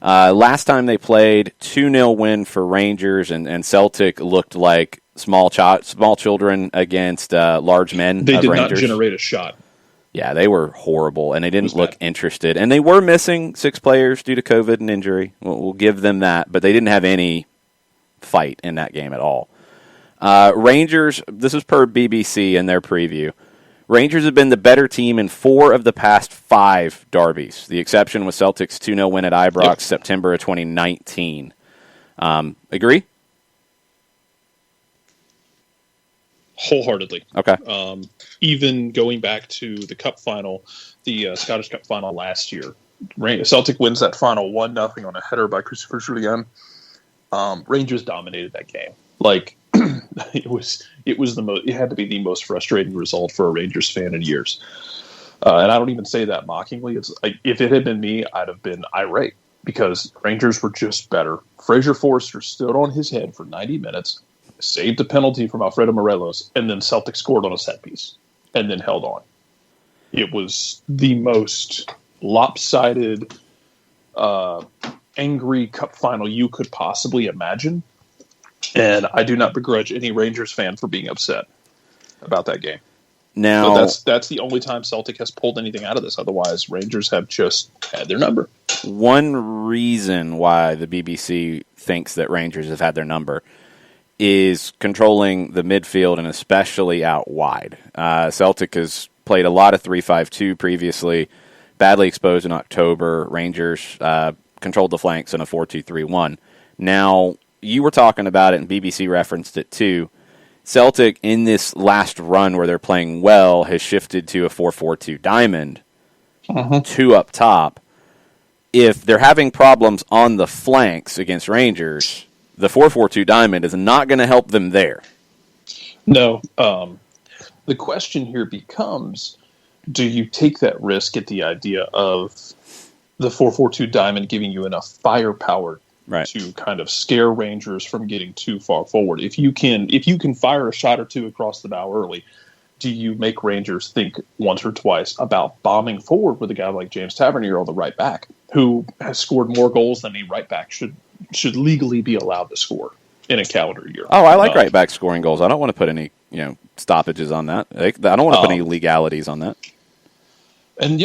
Last time they played, 2-0 win for Rangers, and Celtic looked like small children against large men. They did Rangers. Not generate a shot. Yeah, they were horrible, and they didn't look interested. And they were missing 6 players due to COVID and injury. We'll give them that, but they didn't have any fight in that game at all. Rangers, this is per BBC in their preview. Rangers have been the better team in 4 of the past 5 derbies. The exception was Celtic's 2-0 win at Ibrox, September of 2019. Agree? Wholeheartedly. Okay. Even going back to the Cup final, the Scottish Cup final last year, Celtic wins that final 1-0 on a header by Christopher Julian. Rangers dominated that game. Like it had to be the most frustrating result for a Rangers fan in years. And I don't even say that mockingly. It's like, if it had been me, I'd have been irate because Rangers were just better. Fraser Forster stood on his head for 90 minutes, saved a penalty from Alfredo Morelos, and then Celtic scored on a set piece and then held on. It was the most lopsided, angry cup final you could possibly imagine. And I do not begrudge any Rangers fan for being upset about that game. Now, but that's the only time Celtic has pulled anything out of this. Otherwise, Rangers have just had their number. One reason why the BBC thinks that Rangers have had their number is controlling the midfield and especially out wide. Celtic has played a lot of 3-5-2 previously, badly exposed in October. Rangers controlled the flanks in a 4-2-3-1. Now, you were talking about it, and BBC referenced it too. Celtic, in this last run where they're playing well, has shifted to a 4-4-2 diamond, 2 up top. If they're having problems on the flanks against Rangers, the 4-4-2 diamond is not going to help them there. No. The question here becomes, do you take that risk at the idea of the 4-4-2 diamond giving you enough firepower to kind of scare Rangers from getting too far forward? If you can fire a shot or two across the bow early, do you make Rangers think once or twice about bombing forward with a guy like James Tavernier on the right back, who has scored more goals than a right back should legally be allowed to score in a calendar year? Oh, I like right back scoring goals. I don't want to put any stoppages on that. I don't want to put any legalities on that. And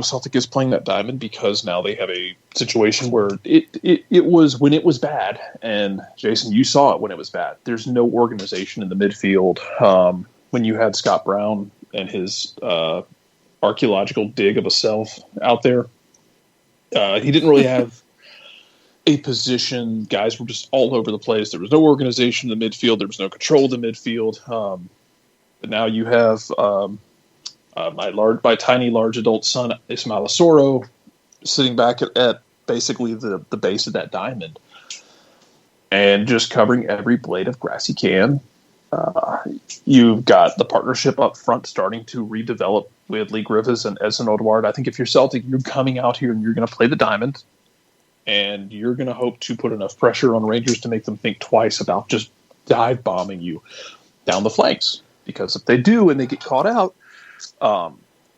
Celtic is playing that diamond because now they have a situation where it was when it was bad, and Jason, you saw it when it was bad. There's no organization in the midfield. When you had Scott Brown and his archaeological dig of a self out there, he didn't really have a position. Guys were just all over the place. There was no organization in the midfield. There was no control of the midfield. But now you have my tiny large adult son Ismail Asoro sitting back at basically the base of that diamond and just covering every blade of grass he can. You've got the partnership up front starting to redevelop with Lee Griffiths and Edson Odward. I think if you're Celtic, you're coming out here and you're going to play the diamond, and you're going to hope to put enough pressure on Rangers to make them think twice about just dive bombing you down the flanks. Because if they do and they get caught out,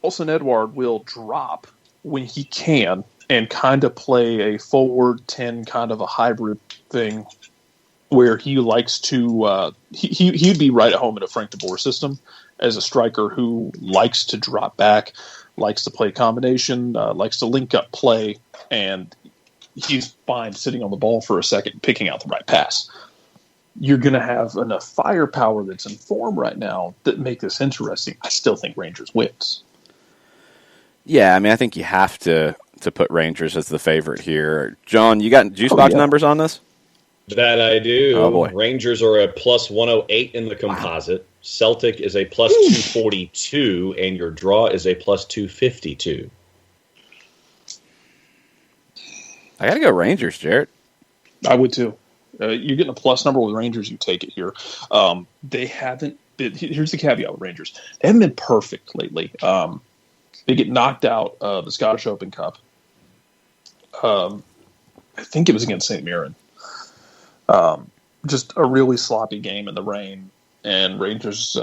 Olsen Edward will drop when he can and kind of play a forward 10 kind of a hybrid thing where he likes to he'd be right at home in a Frank de Boer system as a striker who likes to drop back, likes to play combination, likes to link up play, and he's fine sitting on the ball for a second picking out the right pass. You're going to have enough firepower that's in form right now that make this interesting. I still think Rangers wins. Yeah, I mean, I think you have to put Rangers as the favorite here. John, you got juice box numbers on this? That I do. Oh, boy. Rangers are a plus 108 in the composite. Wow. Celtic is a plus 242, and your draw is a plus 252. I got to go Rangers, Jarrett. I would too. You're getting a plus number with Rangers. You take it here. They haven't been. Here's the caveat with Rangers. They haven't been perfect lately. They get knocked out of the Scottish Open Cup. I think it was against St. Mirren. Just a really sloppy game in the rain, and Rangers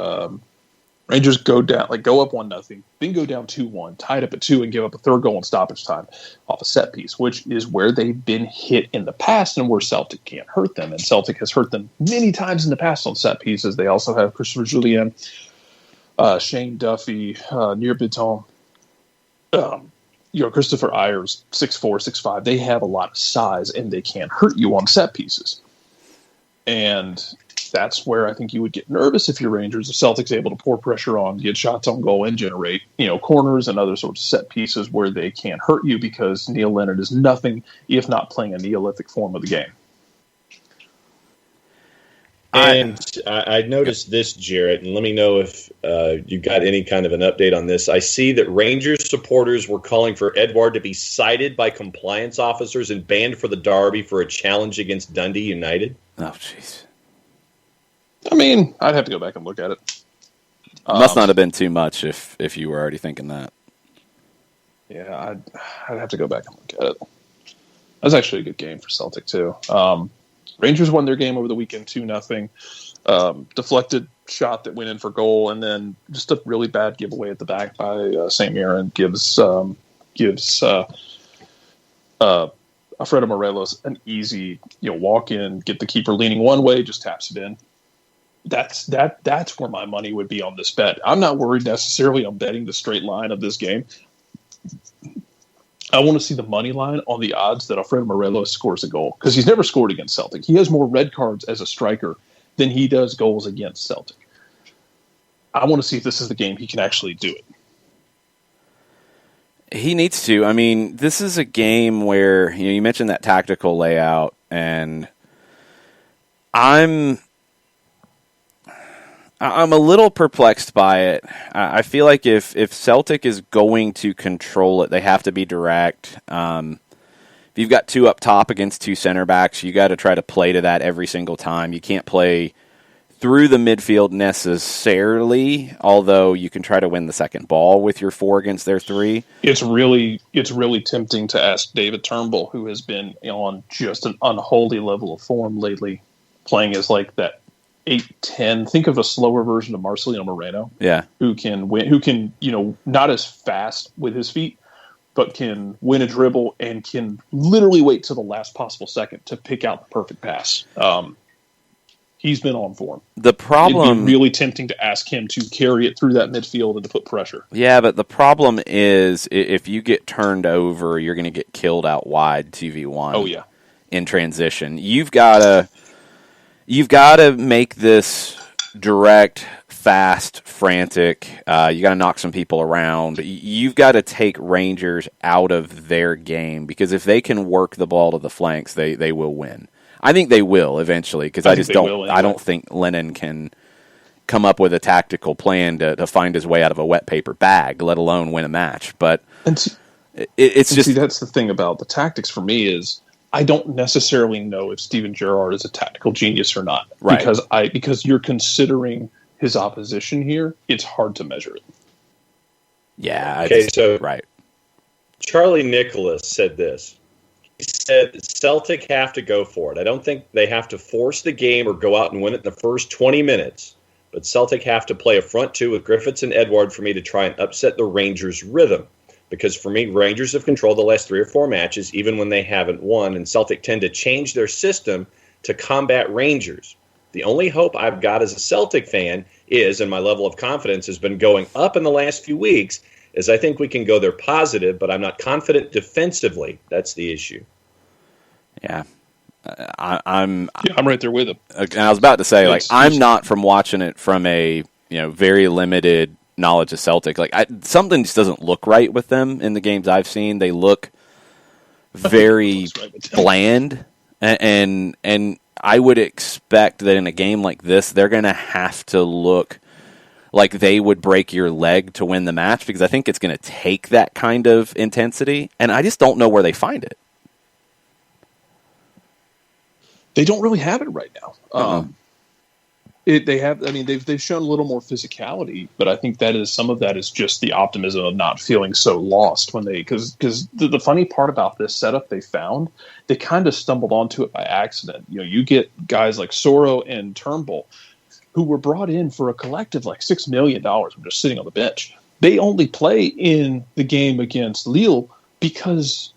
Rangers go up 1-0, then go down 2-1, tied up at 2, and give up a third goal in stoppage time off a set piece, which is where they've been hit in the past and where Celtic can't hurt them. And Celtic has hurt them many times in the past on set pieces. They also have Christopher Jullien, Shane Duffy, Nir Bitton, Christopher Ayers, 6'4", 6'5". They have a lot of size, and they can't hurt you on set pieces. And that's where I think you would get nervous if you're Rangers. If Celtic's able to pour pressure on, get shots on goal, and generate corners and other sorts of set pieces where they can't hurt you, because Neil Lennon is nothing if not playing a Neolithic form of the game. And I noticed this, Jarrett, and let me know if you got any kind of an update on this. I see that Rangers supporters were calling for Edouard to be cited by compliance officers and banned for the derby for a challenge against Dundee United. Oh, jeez. I mean, I'd have to go back and look at it. Must not have been too much if you were already thinking that. Yeah, I'd have to go back and look at it. That was actually a good game for Celtic, too. Rangers won their game over the weekend 2-0. Deflected shot that went in for goal, and then just a really bad giveaway at the back by St. Mirren gives Alfredo Morelos an easy walk in, get the keeper leaning one way, just taps it in. That's where my money would be on this bet. I'm not worried necessarily on betting the straight line of this game. I want to see the money line on the odds that Alfredo Morelos scores a goal, because he's never scored against Celtic. He has more red cards as a striker than he does goals against Celtic. I want to see if this is the game he can actually do it. He needs to. I mean, this is a game where you mentioned that tactical layout, and I'm a little perplexed by it. I feel like if Celtic is going to control it, they have to be direct. If you've got two up top against two center backs, you got to try to play to that every single time. You can't play through the midfield necessarily, although you can try to win the second ball with your 4 against their 3. It's really tempting to ask David Turnbull, who has been on just an unholy level of form lately, playing as like that 8-10. Think of a slower version of Marcelino Moreno. Yeah. Who can win, not as fast with his feet, but can win a dribble and can literally wait till the last possible second to pick out the perfect pass. He's been on form. The problem... It'd be really tempting to ask him to carry it through that midfield and to put pressure. Yeah, but the problem is if you get turned over, you're going to get killed out wide 2v1. Oh, yeah. In transition. You've got to make this direct, fast, frantic. You got to knock some people around. You've got to take Rangers out of their game, because if they can work the ball to the flanks, they will win. I think they will eventually, because I don't think Lennon can come up with a tactical plan to find his way out of a wet paper bag, let alone win a match. But that's the thing about the tactics for me is I don't necessarily know if Steven Gerrard is a tactical genius or not. Right. Because you're considering his opposition here, it's hard to measure it. Yeah. Right. Charlie Nicholas said this. He said Celtic have to go for it. I don't think they have to force the game or go out and win it in the first 20 minutes, but Celtic have to play a front two with Griffiths and Edouard for me to try and upset the Rangers' rhythm. Because for me, Rangers have controlled the last 3 or 4 matches, even when they haven't won, and Celtic tend to change their system to combat Rangers. The only hope I've got as a Celtic fan is, and my level of confidence has been going up in the last few weeks, is I think we can go there positive, but I'm not confident defensively. That's the issue. Yeah. I'm right there with him. And I was about to say, I'm not from watching it from a very limited knowledge of Celtic. Something just doesn't look right with them in the games I've seen. They look very bland, and I would expect that in a game like this, they're going to have to look like they would break your leg to win the match, because I think it's going to take that kind of intensity, and I just don't know where they find it. They don't really have it right now. They've shown a little more physicality, but I think some of that is just the optimism of not feeling so lost because the funny part about this setup they found, they kind of stumbled onto it by accident. You get guys like Soro and Turnbull who were brought in for a collective like $6 million, were just sitting on the bench. They only play in the game against Lille because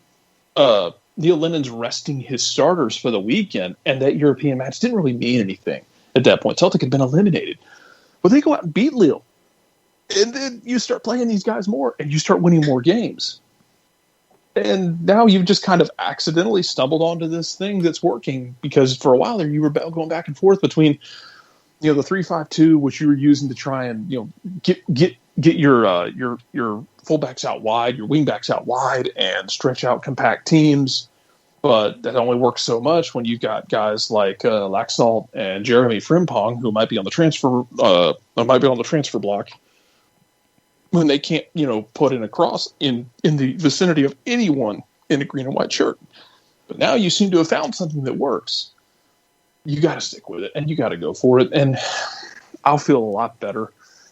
Neil Lennon's resting his starters for the weekend, and that European match didn't really mean anything at that point. Celtic had been eliminated. But they go out and beat Lille. And then you start playing these guys more, and you start winning more games. And now you've just kind of accidentally stumbled onto this thing that's working, because for a while there you were going back and forth between, the 3-5-2, which you were using to try and get your fullbacks out wide, your wingbacks out wide, and stretch out compact teams. But that only works so much when you've got guys like Laxalt and Jeremy Frimpong, who might be on the transfer block, when they can't, put in a cross in the vicinity of anyone in a green and white shirt. But now you seem to have found something that works. You got to stick with it, and you got to go for it. And I'll feel a lot better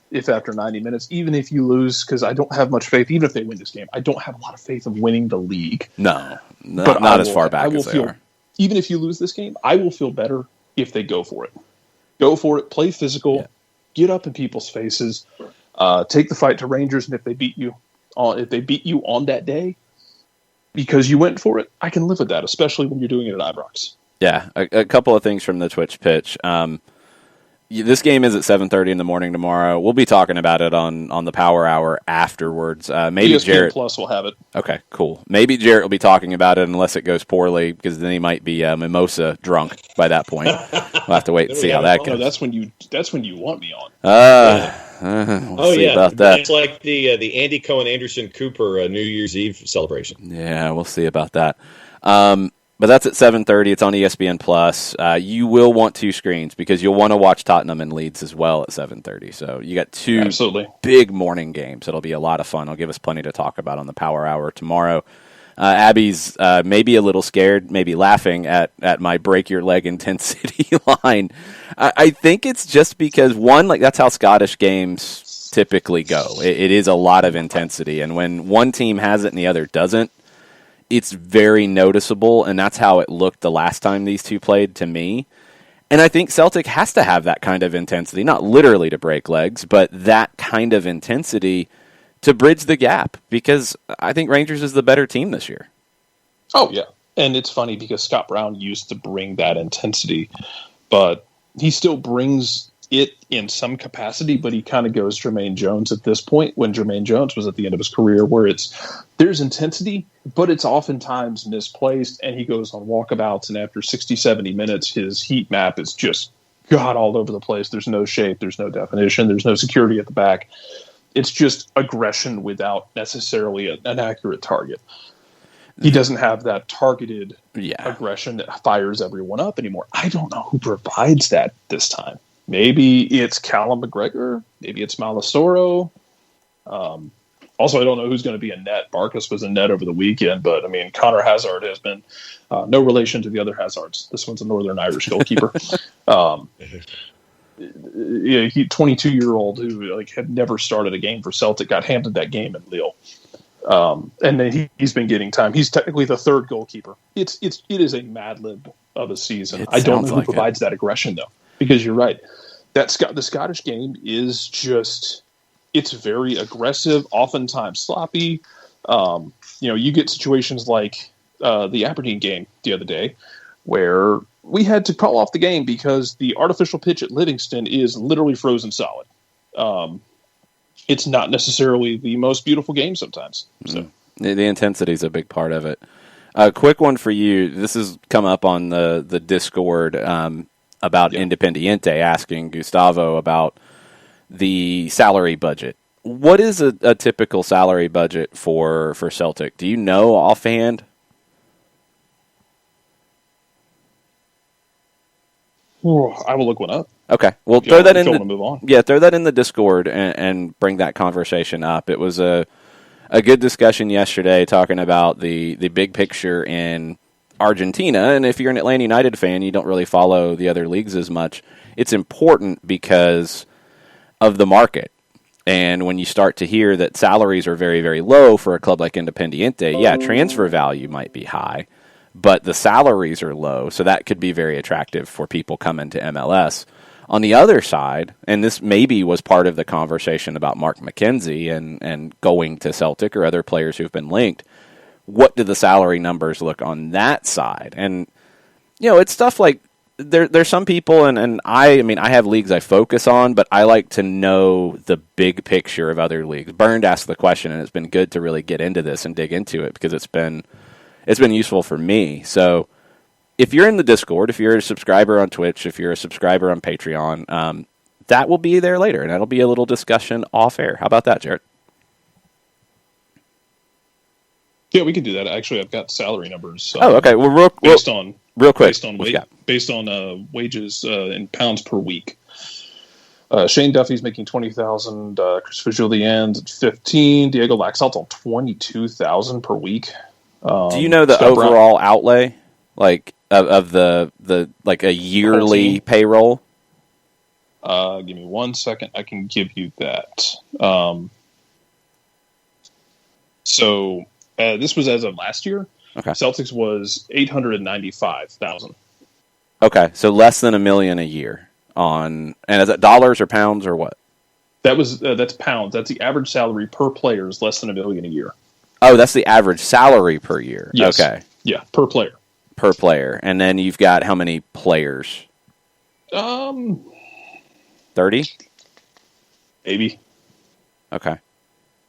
if after 90 minutes, even if you lose, because I don't have much faith, even if they win this game, I don't have a lot of faith of winning the league. No, not as far back as they are. Even if you lose this game, I will feel better if they go for it. Go for it, play physical, get up in people's faces, take the fight to Rangers, and if they beat you on that day because you went for it, I can live with that, especially when you're doing it at Ibrox. Yeah, a couple of things from the Twitch pitch. This game is at 7:30 in the morning tomorrow. We'll be talking about it on the Power Hour afterwards. Maybe ESPN Jarrett Plus will have it. Okay, cool. Maybe Jarrett will be talking about it unless it goes poorly, because then he might be mimosa drunk by that point. We'll have to wait and see how that goes. No, that's when you want me on. We'll see about that. It's like the Andy Cohen Anderson Cooper New Year's Eve celebration. Yeah, we'll see about that. But that's at 7:30. It's on ESPN Plus. You will want two screens because you'll want to watch Tottenham and Leeds as well at 7:30. So you got two big morning games. It'll be a lot of fun. It'll give us plenty to talk about on the Power Hour tomorrow. Abby's maybe a little scared, maybe laughing at my break your leg intensity line. I think it's just because, one, that's how Scottish games typically go. It is a lot of intensity, and when one team has it and the other doesn't, it's very noticeable, and that's how it looked the last time these two played to me. And I think Celtic has to have that kind of intensity, not literally to break legs, but that kind of intensity to bridge the gap, because I think Rangers is the better team this year. Oh, yeah. And it's funny because Scott Brown used to bring that intensity, but he still brings it in some capacity, but he kind of goes Jermaine Jones at this point, when Jermaine Jones was at the end of his career, where there's intensity, but it's oftentimes misplaced, and he goes on walkabouts, and after 60, 70 minutes, his heat map is just all over the place. There's no shape, there's no definition, there's no security at the back. It's just aggression without necessarily an accurate target. He doesn't have that targeted aggression that fires everyone up anymore. I don't know who provides that this time. Maybe it's Callum McGregor. Maybe it's Malasoro. Also, I don't know who's going to be in net. Barkas was in net over the weekend, but, Connor Hazard has been no relation to the other Hazards. This one's a Northern Irish goalkeeper. He 22-year-old who had never started a game for Celtic, got handed that game in Lille. And then he's been getting time. He's technically the third goalkeeper. It is a Mad Lib of a season. I don't know who provides that aggression, though. Because you're right. The Scottish game is it's very aggressive, oftentimes sloppy. You get situations like the Aberdeen game the other day, where we had to call off the game because the artificial pitch at Livingston is literally frozen solid. It's not necessarily the most beautiful game sometimes. So. The intensity is a big part of it. A quick one for you. This has come up on the Discord about Independiente, asking Gustavo about the salary budget. What is a typical salary budget for Celtic? Do you know offhand? I will look one up. Okay, well, throw that in. Move on. Yeah, throw that in the Discord and bring that conversation up. It was a good discussion yesterday, talking about the big picture in Argentina. And if you're an Atlanta United fan, you don't really follow the other leagues as much. It's important because of the market. And when you start to hear that salaries are very, very low for a club like Independiente, transfer value might be high, but the salaries are low, so that could be very attractive for people coming to MLS. On the other side, and this maybe was part of the conversation about Mark McKenzie and going to Celtic or other players who've been linked, what do the salary numbers look on that side? And, it's stuff like there's some people, and I have leagues I focus on, but I like to know the big picture of other leagues. Bernd asked the question, and it's been good to really get into this and dig into it because it's been useful for me. So if you're in the Discord, if you're a subscriber on Twitch, if you're a subscriber on Patreon, that will be there later, and that'll be a little discussion off air. How about that, Jared? Yeah, we could do that. Actually, I've got salary numbers. Okay. Well, real quick, based on wages in pounds per week. Shane Duffy's making 20,000. Christopher Julien's at 15. Diego Laxalt's on 22,000 per week. Do you know the overall outlay, like of the like a yearly payroll? Give me 1 second. I can give you that. So this was as of last year. Okay. Celtics was 895,000. Okay, so less than $1 million a year and is that dollars or pounds or what? That's pounds. That's the average salary per player is less than $1 million a year. Oh, that's the average salary per year. Yes. Okay. Yeah, per player. Per player. And then you've got how many players? 30? Maybe. Okay.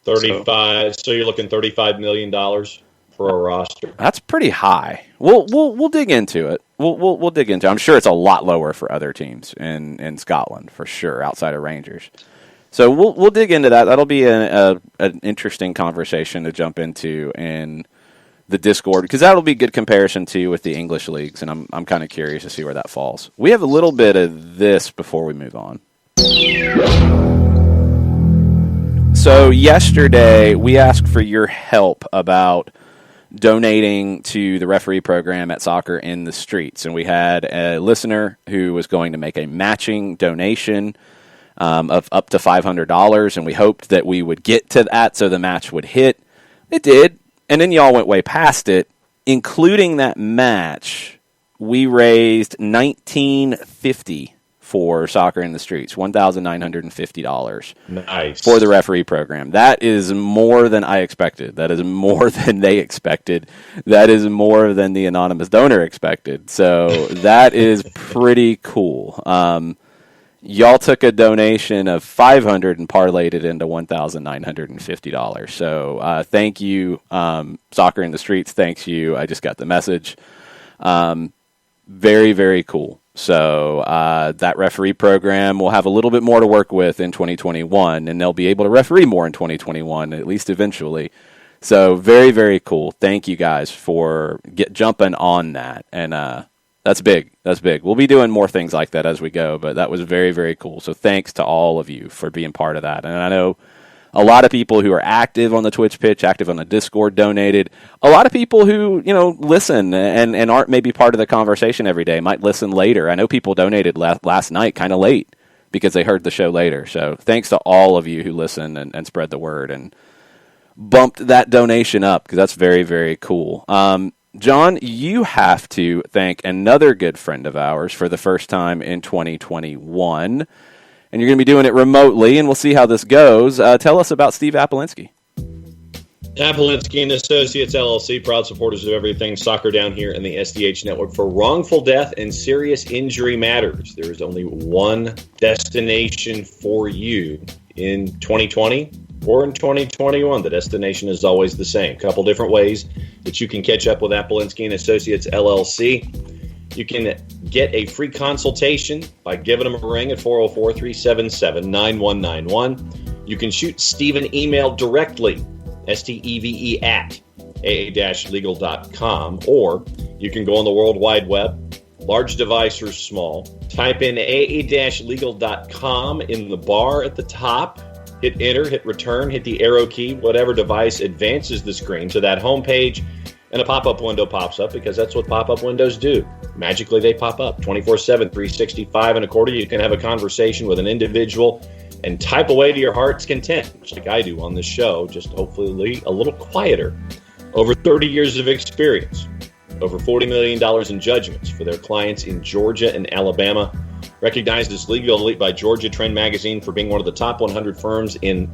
35. So you're looking $35 million for a roster. That's pretty high. We'll dig into it. We'll dig into it. I'm sure it's a lot lower for other teams in Scotland for sure, outside of Rangers. So we'll dig into that. That'll be an interesting conversation to jump into in the Discord, because that'll be good comparison too with the English leagues, and I'm kind of curious to see where that falls. We have a little bit of this before we move on. So yesterday we asked for your help about donating to the referee program at Soccer in the Streets, and we had a listener who was going to make a matching donation of up to $500, and we hoped that we would get to that so the match would hit. It did, and then y'all went way past it. Including that match, we raised $1,950 for Soccer in the Streets, $1,950 nice for the referee program. That is more than I expected. That is more than they expected. That is more than the anonymous donor expected. So that is pretty cool. Y'all took a donation of $500 and parlayed it into $1,950. So thank you, Soccer in the Streets. Thanks you. I just got the message. Very, very cool. So that referee program will have a little bit more to work with in 2021, and they'll be able to referee more in 2021, at least eventually. So very, very cool. Thank you guys for jumping on that. And that's big. That's big. We'll be doing more things like that as we go, but that was very, very cool. So thanks to all of you for being part of that. And I know a lot of people who are active on the Twitch pitch, active on the Discord donated. A lot of people who, listen and aren't maybe part of the conversation every day might listen later. I know people donated last night kind of late because they heard the show later. So thanks to all of you who listen and spread the word and bumped that donation up, because that's very, very cool. John, you have to thank another good friend of ours for the first time in 2021, and you're going to be doing it remotely, and we'll see how this goes. Tell us about Steve Apolinsky. Apolinsky & Associates, LLC, proud supporters of everything soccer down here in the SDH network for wrongful death and serious injury matters. There is only one destination for you in 2020 or in 2021. The destination is always the same. A couple different ways that you can catch up with Apolinsky & Associates, LLC. You can get a free consultation by giving them a ring at 404-377-9191. You can shoot Steve an email directly, steve at aa-legal.com, or you can go on the World Wide Web, large device or small, type in aa-legal.com in the bar at the top, hit enter, hit return, hit the arrow key, whatever device advances the screen to that home page, and a pop-up window pops up, because that's what pop-up windows do. Magically, they pop up 24/7, 365 and a quarter. You can have a conversation with an individual and type away to your heart's content, just like I do on this show, just hopefully a little quieter. Over 30 years of experience, over $40 million in judgments for their clients in Georgia and Alabama. Recognized as legal elite by Georgia Trend Magazine for being one of the top 100 firms in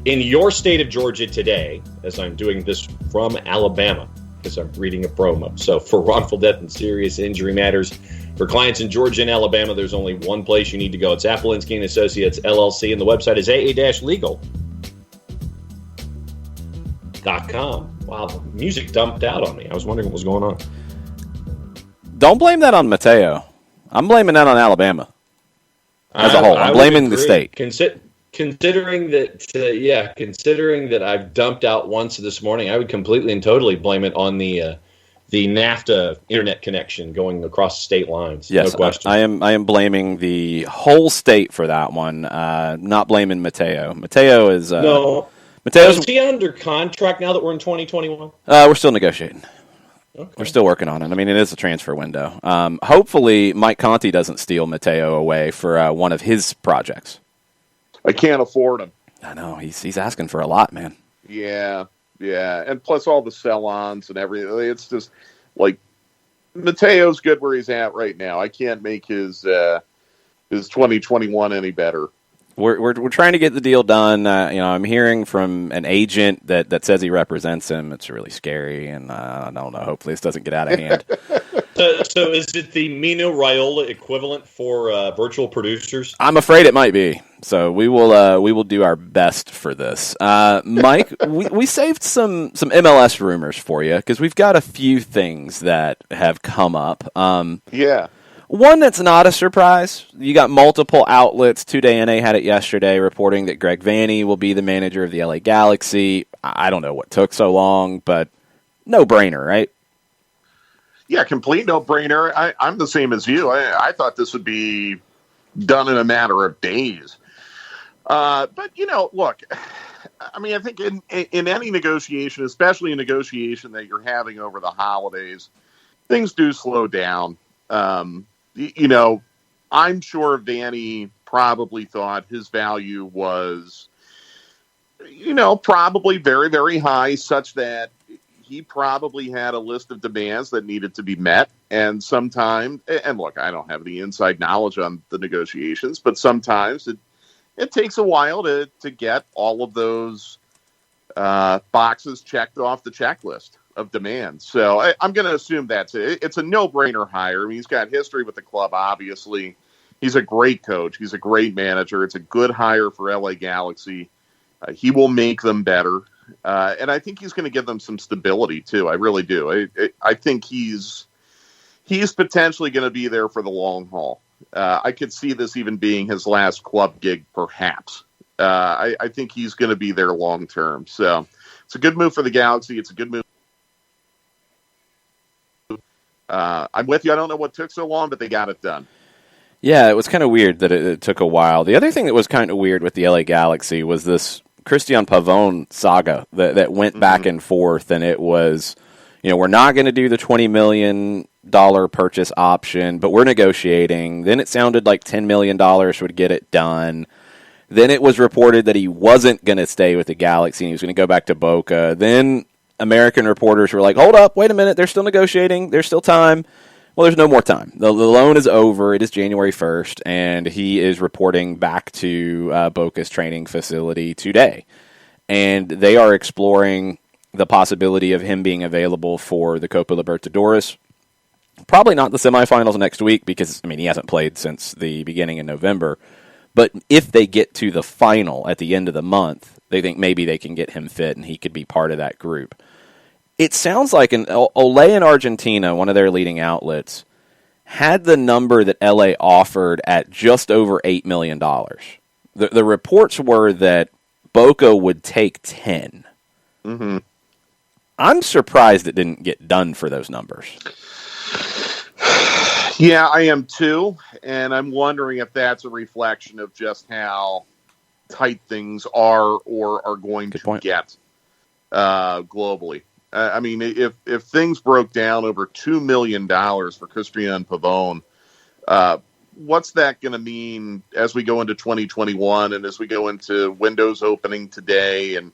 in your state of Georgia today, as I'm doing this from Alabama, because I'm reading a promo. So for wrongful death and serious injury matters, for clients in Georgia and Alabama, there's only one place you need to go. It's Appolinsky & Associates, LLC, and the website is aa-legal.com. Wow, the music dumped out on me. I was wondering what was going on. Don't blame that on Mateo. I'm blaming that on Alabama as a whole. I'm blaming the state. Considering that I've dumped out once this morning, I would completely and totally blame it on the NAFTA internet connection going across state lines. Yes, no question. I am blaming the whole state for that one. Not blaming Mateo. Mateo is no. Mateo's, is he under contract now that we're in 2021? We're still negotiating. Okay. We're still working on it. I mean, it is a transfer window. Hopefully, Mike Conti doesn't steal Mateo away for one of his projects. I can't afford him. I know. He's asking for a lot, man. Yeah. And plus all the sell-ons and everything. It's just like Mateo's good where he's at right now. I can't make his 2021 any better. We're trying to get the deal done. I'm hearing from an agent that says he represents him. It's really scary, and I don't know. Hopefully, this doesn't get out of hand. So is it the Mino Raiola equivalent for virtual producers? I'm afraid it might be. So we will do our best for this. Mike, we saved some MLS rumors for you because we've got a few things that have come up. Yeah. One that's not a surprise. You got multiple outlets. Today NA had it yesterday reporting that Greg Vanni will be the manager of the LA Galaxy. I don't know what took so long, but no-brainer, right? Yeah, complete no-brainer. I'm the same as you. I thought this would be done in a matter of days. But, look, I mean, I think in any negotiation, especially a negotiation that you're having over the holidays, things do slow down. I'm sure Vanni probably thought his value was, probably very, very high, such that he probably had a list of demands that needed to be met. And sometimes, and look, I don't have the inside knowledge on the negotiations, but sometimes it takes a while to get all of those boxes checked off the checklist of demands. So I'm going to assume that's it. It's a no-brainer hire. I mean, he's got history with the club, obviously. He's a great coach. He's a great manager. It's a good hire for LA Galaxy. He will make them better. And I think he's going to give them some stability, too. I really do. I think he's potentially going to be there for the long haul. I could see this even being his last club gig, perhaps. I think he's going to be there long term. So it's a good move for the Galaxy. It's a good move. I'm with you. I don't know what took so long, but they got it done. Yeah, it was kind of weird that it took a while. The other thing that was kind of weird with the LA Galaxy was this Christian Pavón saga that went back and forth, and it was, we're not going to do the $20 million purchase option, but we're negotiating. Then it sounded like $10 million would get it done. Then it was reported that he wasn't going to stay with the Galaxy, and he was going to go back to Boca. Then American reporters were like, hold up, wait a minute, they're still negotiating, there's still time. Well, there's no more time. The loan is over, it is January 1st, and he is reporting back to Boca's training facility today. And they are exploring the possibility of him being available for the Copa Libertadores. Probably not the semifinals next week because, he hasn't played since the beginning of November. But if they get to the final at the end of the month, they think maybe they can get him fit and he could be part of that group. It sounds like Ole in Argentina, one of their leading outlets, had the number that LA offered at just over $8 million. The reports were that Boca would take 10. Mm-hmm. I'm surprised it didn't get done for those numbers. Yeah, I am too, and I'm wondering if that's a reflection of just how tight things are or are going to get globally. If things broke down over $2 million for Christian Pavón, what's that going to mean as we go into 2021 and as we go into windows opening today and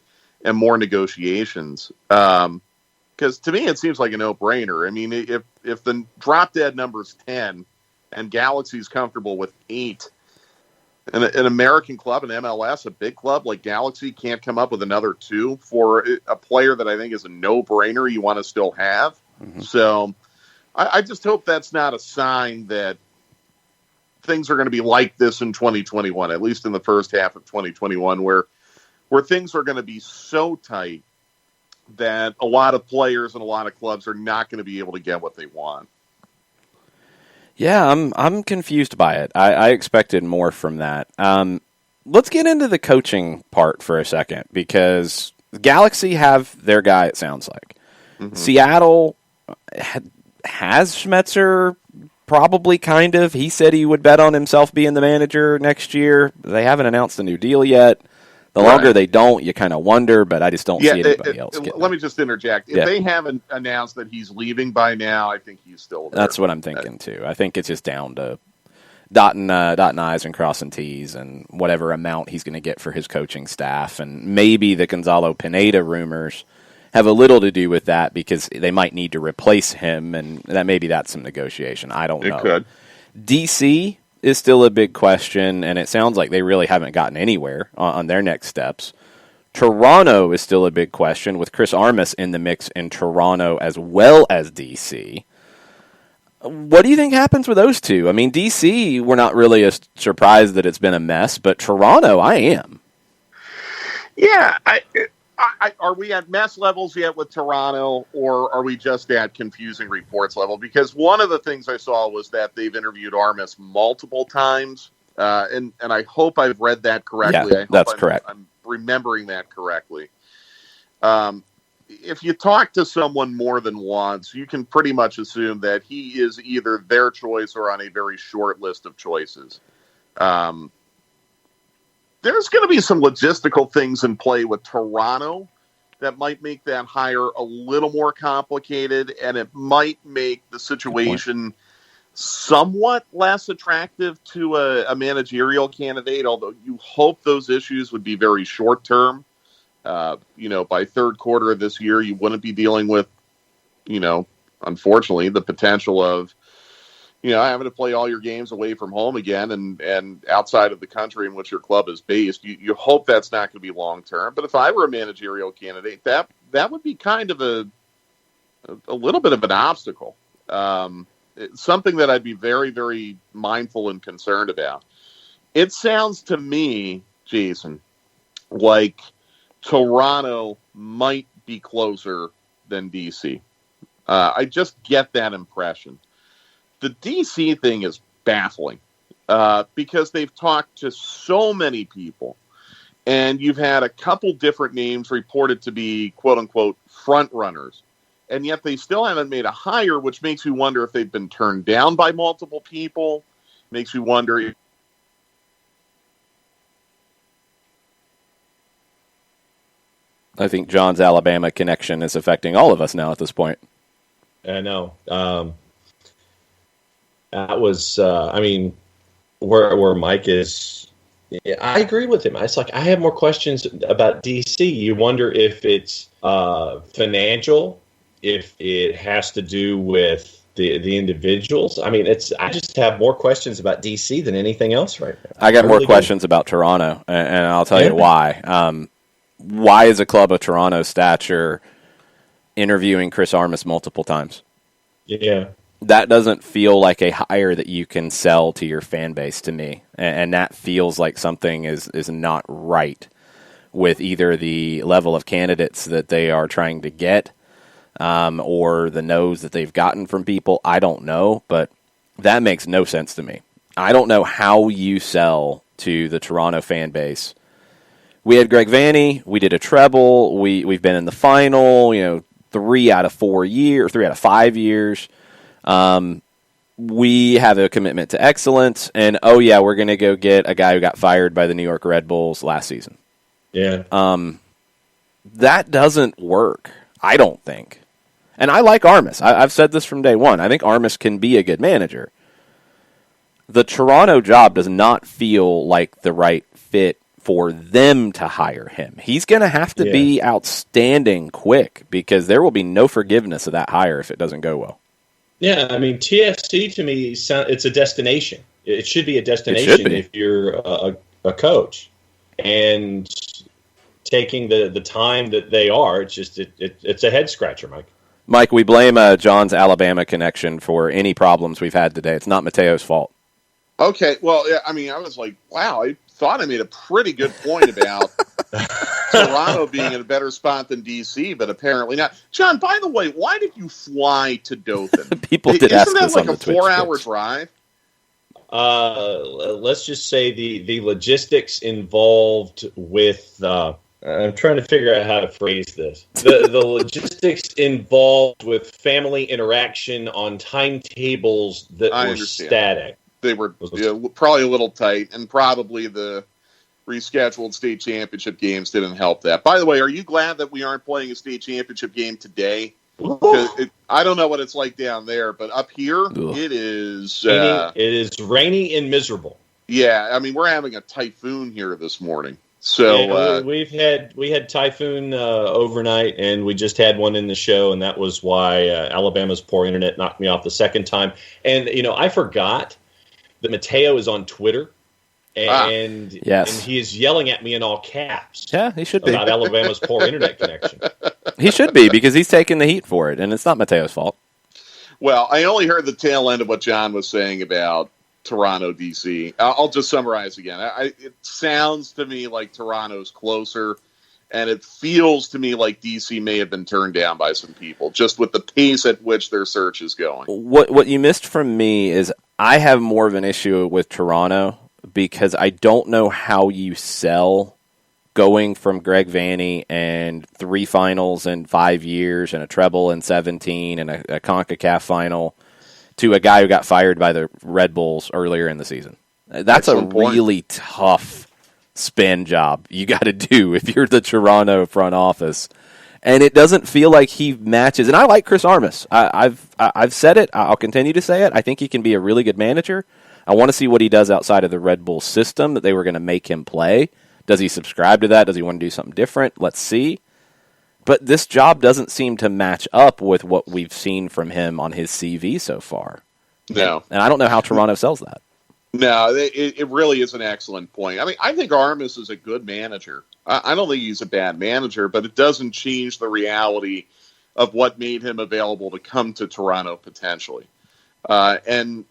more negotiations? Because to me, it seems like a no-brainer. If the drop-dead number is 10 and Galaxy's comfortable with 8. An American club, an MLS, a big club like Galaxy can't come up with another 2 for a player that I think is a no-brainer you want to still have. Mm-hmm. So I just hope that's not a sign that things are going to be like this in 2021, at least in the first half of 2021, where things are going to be so tight that a lot of players and a lot of clubs are not going to be able to get what they want. Yeah, I'm confused by it. I expected more from that. Let's get into the coaching part for a second, because Galaxy have their guy, it sounds like. Mm-hmm. Seattle has Schmetzer, probably, kind of. He said he would bet on himself being the manager next year. They haven't announced a new deal yet. The longer they don't, you kind of wonder, but I just don't see anybody else getting Let me just interject. If they haven't announced that he's leaving by now, I think he's still there. That's what I'm thinking, too. I think it's just down to dotting I's and crossing T's and whatever amount he's going to get for his coaching staff. And maybe the Gonzalo Pineda rumors have a little to do with that, because they might need to replace him, and maybe that's some negotiation. I don't know. It could. DC is still a big question, and it sounds like they really haven't gotten anywhere on their next steps. Toronto is still a big question, with Chris Armas in the mix in Toronto as well as DC. What do you think happens with those two? I mean, DC, we're not really surprised that it's been a mess, but Toronto, I am. Yeah, are we at mess levels yet with Toronto, or are we just at confusing reports level? Because one of the things I saw was that they've interviewed Armas multiple times, and I hope I've read that correctly. Yeah, that's correct. I'm remembering that correctly. If you talk to someone more than once, you can pretty much assume that he is either their choice or on a very short list of choices. There's going to be some logistical things in play with Toronto that might make that hire a little more complicated, and it might make the situation somewhat less attractive to a managerial candidate, although you hope those issues would be very short-term. By third quarter of this year, you wouldn't be dealing with, unfortunately, the potential of, having to play all your games away from home again and outside of the country in which your club is based. You hope that's not going to be long term. But if I were a managerial candidate, that would be kind of a little bit of an obstacle. It's something that I'd be very, very mindful and concerned about. It sounds to me, Jason, like Toronto might be closer than DC. I just get that impression. The DC thing is baffling because they've talked to so many people, and you've had a couple different names reported to be quote-unquote front runners, and yet they still haven't made a hire, which makes you wonder if they've been turned down by multiple people. Makes you wonder. I think John's Alabama connection is affecting all of us now at this point. I know. That was, where Mike is. Yeah, I agree with him. It's like I have more questions about DC. You wonder if it's financial, if it has to do with the individuals. I just have more questions about DC than anything else right now. I got more questions about Toronto, and I'll tell you why. Why is a club of Toronto stature interviewing Chris Armas multiple times? Yeah. That doesn't feel like a hire that you can sell to your fan base to me. And that feels like something is not right with either the level of candidates that they are trying to get or the no's that they've gotten from people. I don't know, but that makes no sense to me. I don't know how you sell to the Toronto fan base. We had Greg Vanni. We did a treble. We've been in the final, 3 out of 5 years. We have a commitment to excellence, and we're going to go get a guy who got fired by the New York Red Bulls last season. Yeah. That doesn't work, I don't think. And I like Armas. I've said this from day one. I think Armas can be a good manager. The Toronto job does not feel like the right fit for them to hire him. He's going to have to be outstanding quick, because there will be no forgiveness of that hire if it doesn't go well. Yeah, I mean, TFC to me, it's a destination. It should be a destination if you're a coach. And taking the time that they are, it's a head scratcher, Mike. Mike, we blame John's Alabama connection for any problems we've had today. It's not Mateo's fault. Okay, well, I mean, I was like, wow, I thought I made a pretty good point about Toronto being in a better spot than D.C., but apparently not. John, by the way, why did you fly to Dothan? People did ask Isn't that this like on a the Twitch 4-hour drive? Let's just say the logistics involved with I'm trying to figure out how to phrase this. The logistics involved with family interaction on timetables that were static. They were probably a little tight, and probably the rescheduled state championship games didn't help that. By the way, are you glad that we aren't playing a state championship game today? I don't know what it's like down there, but up here, it is rainy and miserable. Yeah, I mean, we're having a typhoon here this morning. So we had typhoon overnight, and we just had one in the show, and that was why Alabama's poor internet knocked me off the second time. And I forgot that Mateo is on Twitter, and he is yelling at me in all caps. Yeah, he should be about Alabama's poor internet connection. He should be, because he's taking the heat for it, and it's not Mateo's fault. Well, I only heard the tail end of what John was saying about Toronto, D.C. I'll just summarize again. It sounds to me like Toronto's closer, and it feels to me like D.C. may have been turned down by some people, just with the pace at which their search is going. What you missed from me is I have more of an issue with Toronto, because I don't know how you sell going from Greg Vanni and 3 finals in 5 years and a treble in 17 and a CONCACAF final to a guy who got fired by the Red Bulls earlier in the season. That's a really tough spin job you got to do if you're the Toronto front office. And it doesn't feel like he matches. And I like Chris Armas. I've said it. I'll continue to say it. I think he can be a really good manager. I want to see what he does outside of the Red Bull system that they were going to make him play. Does he subscribe to that? Does he want to do something different? Let's see. But this job doesn't seem to match up with what we've seen from him on his CV so far. No. And I don't know how Toronto sells that. No, it really is an excellent point. I mean, I think Armas is a good manager. I don't think he's a bad manager, but it doesn't change the reality of what made him available to come to Toronto potentially. And,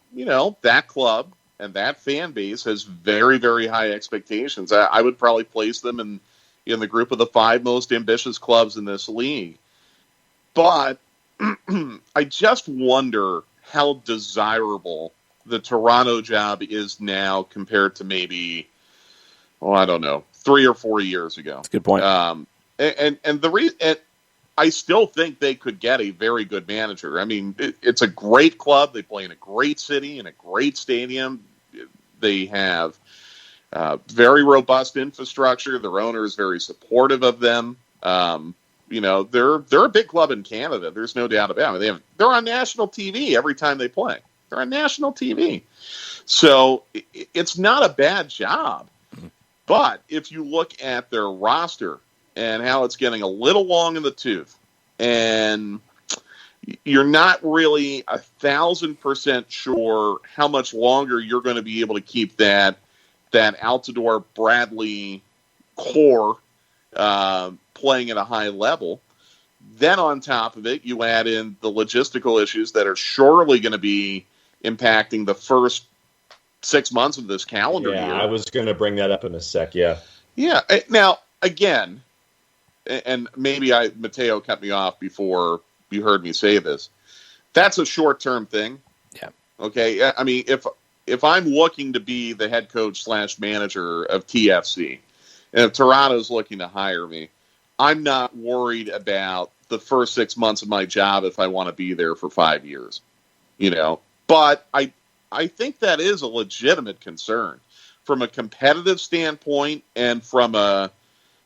that club and that fan base has very, very high expectations. I would probably place them in the group of the 5 most ambitious clubs in this league. But I just wonder how desirable the Toronto job is now compared to maybe, 3 or 4 years ago. That's a good point. And the reason, I still think they could get a very good manager. I mean, it's a great club. They play in a great city, in a great stadium. They have very robust infrastructure. Their owner is very supportive of them. They're a big club in Canada. There's no doubt about it. They're on national TV every time they play. They're on national TV. So it's not a bad job. But if you look at their roster and how it's getting a little long in the tooth, and you're not really 1,000% sure how much longer you're going to be able to keep that Altidore Bradley core playing at a high level. Then on top of it, you add in the logistical issues that are surely going to be impacting the first 6 months of this calendar year. Yeah, I was going to bring that up in a sec, yeah. Yeah, now, again, and maybe Mateo cut me off before you heard me say this, that's a short-term thing. Yeah. Okay, I mean, if I'm looking to be the head coach / manager of TFC, and if Toronto's looking to hire me, I'm not worried about the first 6 months of my job if I want to be there for 5 years. But I think that is a legitimate concern from a competitive standpoint and from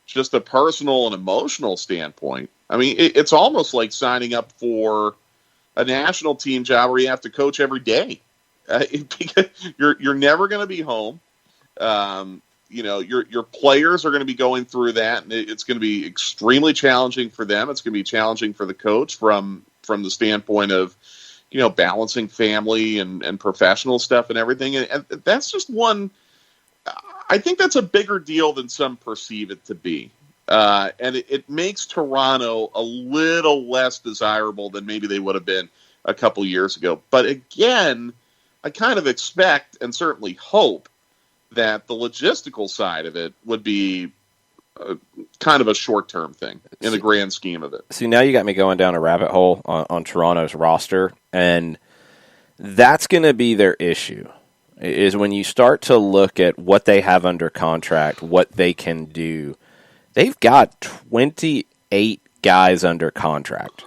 just a personal and emotional standpoint. I mean, it's almost like signing up for a national team job where you have to coach every day. Because you're never going to be home. Your players are going to be going through that, and it's going to be extremely challenging for them. It's going to be challenging for the coach from the standpoint of, balancing family and professional stuff and everything. And that's just one. I think that's a bigger deal than some perceive it to be. And it makes Toronto a little less desirable than maybe they would have been a couple years ago. But again, I kind of expect and certainly hope that the logistical side of it would be kind of a short-term thing in the grand scheme of it. See, now you got me going down a rabbit hole on Toronto's roster, and that's going to be their issue, is when you start to look at what they have under contract, what they can do. They've got 28 guys under contract.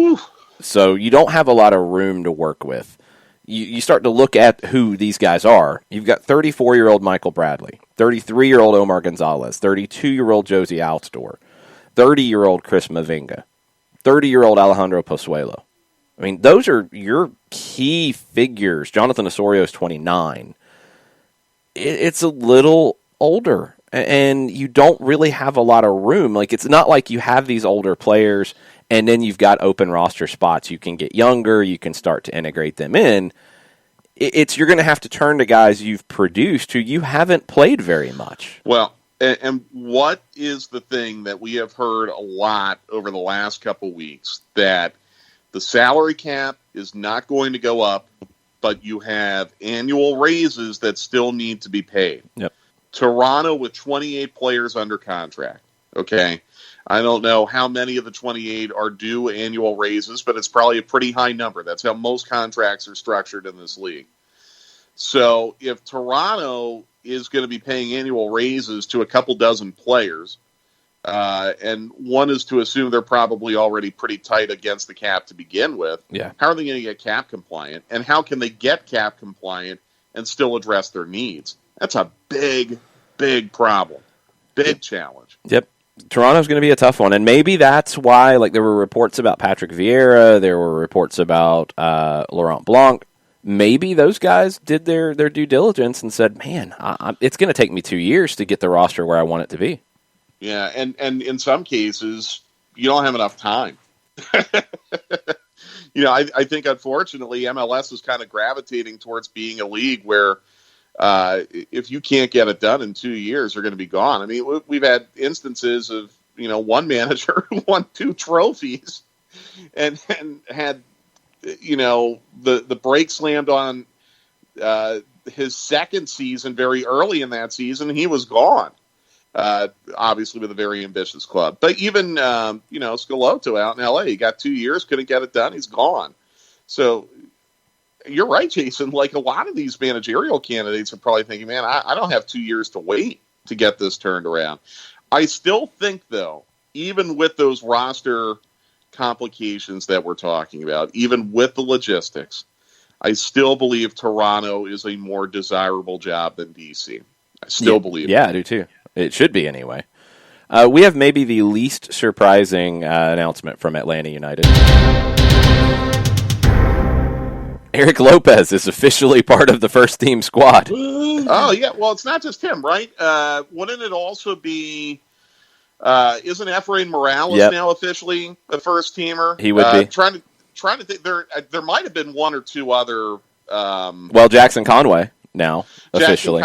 Oof. So you don't have a lot of room to work with. You start to look at who these guys are. You've got 34-year-old Michael Bradley, 33-year-old Omar Gonzalez, 32-year-old Josie Altidore, 30-year-old Chris Mavinga, 30-year-old Alejandro Pozuelo. I mean, those are your key figures. Jonathan Osorio is 29. It's a little older, and you don't really have a lot of room. Like, it's not like you have these older players and then you've got open roster spots. You can get younger. You can start to integrate them in. You're going to have to turn to guys you've produced who you haven't played very much. Well, and what is the thing that we have heard a lot over the last couple weeks? That the salary cap is not going to go up, but you have annual raises that still need to be paid. Yep. Toronto with 28 players under contract. Okay. I don't know how many of the 28 are due annual raises, but it's probably a pretty high number. That's how most contracts are structured in this league. So if Toronto is going to be paying annual raises to a couple dozen players, and one is to assume they're probably already pretty tight against the cap to begin with, how are they going to get cap compliant? And how can they get cap compliant and still address their needs? That's a big, big problem. Big challenge. Yep. Toronto's going to be a tough one, and maybe that's why, like, there were reports about Patrick Vieira, there were reports about Laurent Blanc. Maybe those guys did their due diligence and said, man, it's going to take me 2 years to get the roster where I want it to be. Yeah, and in some cases, you don't have enough time. I think, unfortunately, MLS is kind of gravitating towards being a league where if you can't get it done in 2 years, you're going to be gone. I mean, we've had instances of, one manager who won 2 trophies and had, the brake slammed on his second season very early in that season. He was gone, obviously with a very ambitious club. But even, Scalotto out in L.A., he got 2 years, couldn't get it done. He's gone. So you're right, Jason. Like, a lot of these managerial candidates are probably thinking, man, I don't have 2 years to wait to get this turned around. I still think, though, even with those roster complications that we're talking about, even with the logistics, I still believe Toronto is a more desirable job than DC. I still believe I do too. It should be anyway. We have maybe the least surprising announcement from Atlanta United. Eric Lopez is officially part of the first team squad. Oh, yeah. Well, it's not just him, right? Wouldn't it also be, isn't Efrain Morales now officially a first teamer? He would be. Trying to think, there might have been one or two other. Jackson Conway now officially.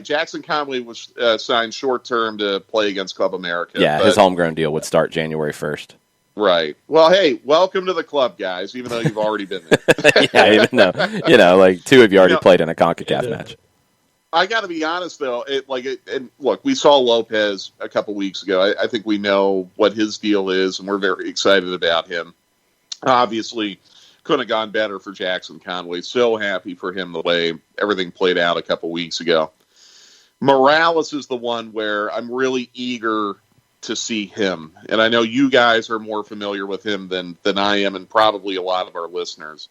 Jackson Conway was signed short term to play against Club America. Yeah, his homegrown deal would start January 1st. Right. Well, hey, welcome to the club, guys, even though you've already been there. Yeah, even though, like 2 of you already played in a CONCACAF match. I got to be honest, though. And look, we saw Lopez a couple weeks ago. I think we know what his deal is, and we're very excited about him. Obviously, couldn't have gone better for Jackson Conway. So happy for him the way everything played out a couple weeks ago. Morales is the one where I'm really eager to see him. And I know you guys are more familiar with him than I am, and probably a lot of our listeners.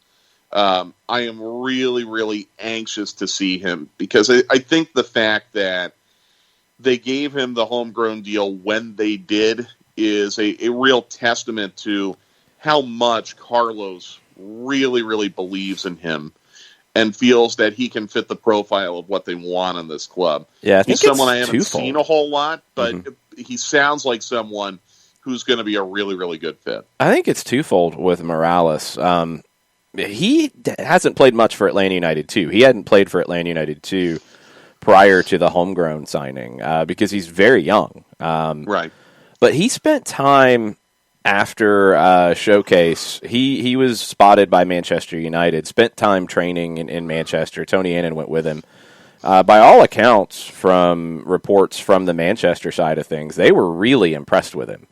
I am really, really anxious to see him because I think the fact that they gave him the homegrown deal when they did is a real testament to how much Carlos really, really believes in him and feels that he can fit the profile of what they want in this club. Yeah, I think he's someone I haven't seen a whole lot, but he sounds like someone who's going to be a really, really good fit. I think it's twofold with Morales. he hasn't played much for Atlanta United 2. He hadn't played for Atlanta United 2 prior to the homegrown signing because he's very young. Right. But he spent time after Showcase. He was spotted by Manchester United, spent time training in Manchester. Tony Annan went with him. By all accounts, from reports from the Manchester side of things, they were really impressed with him.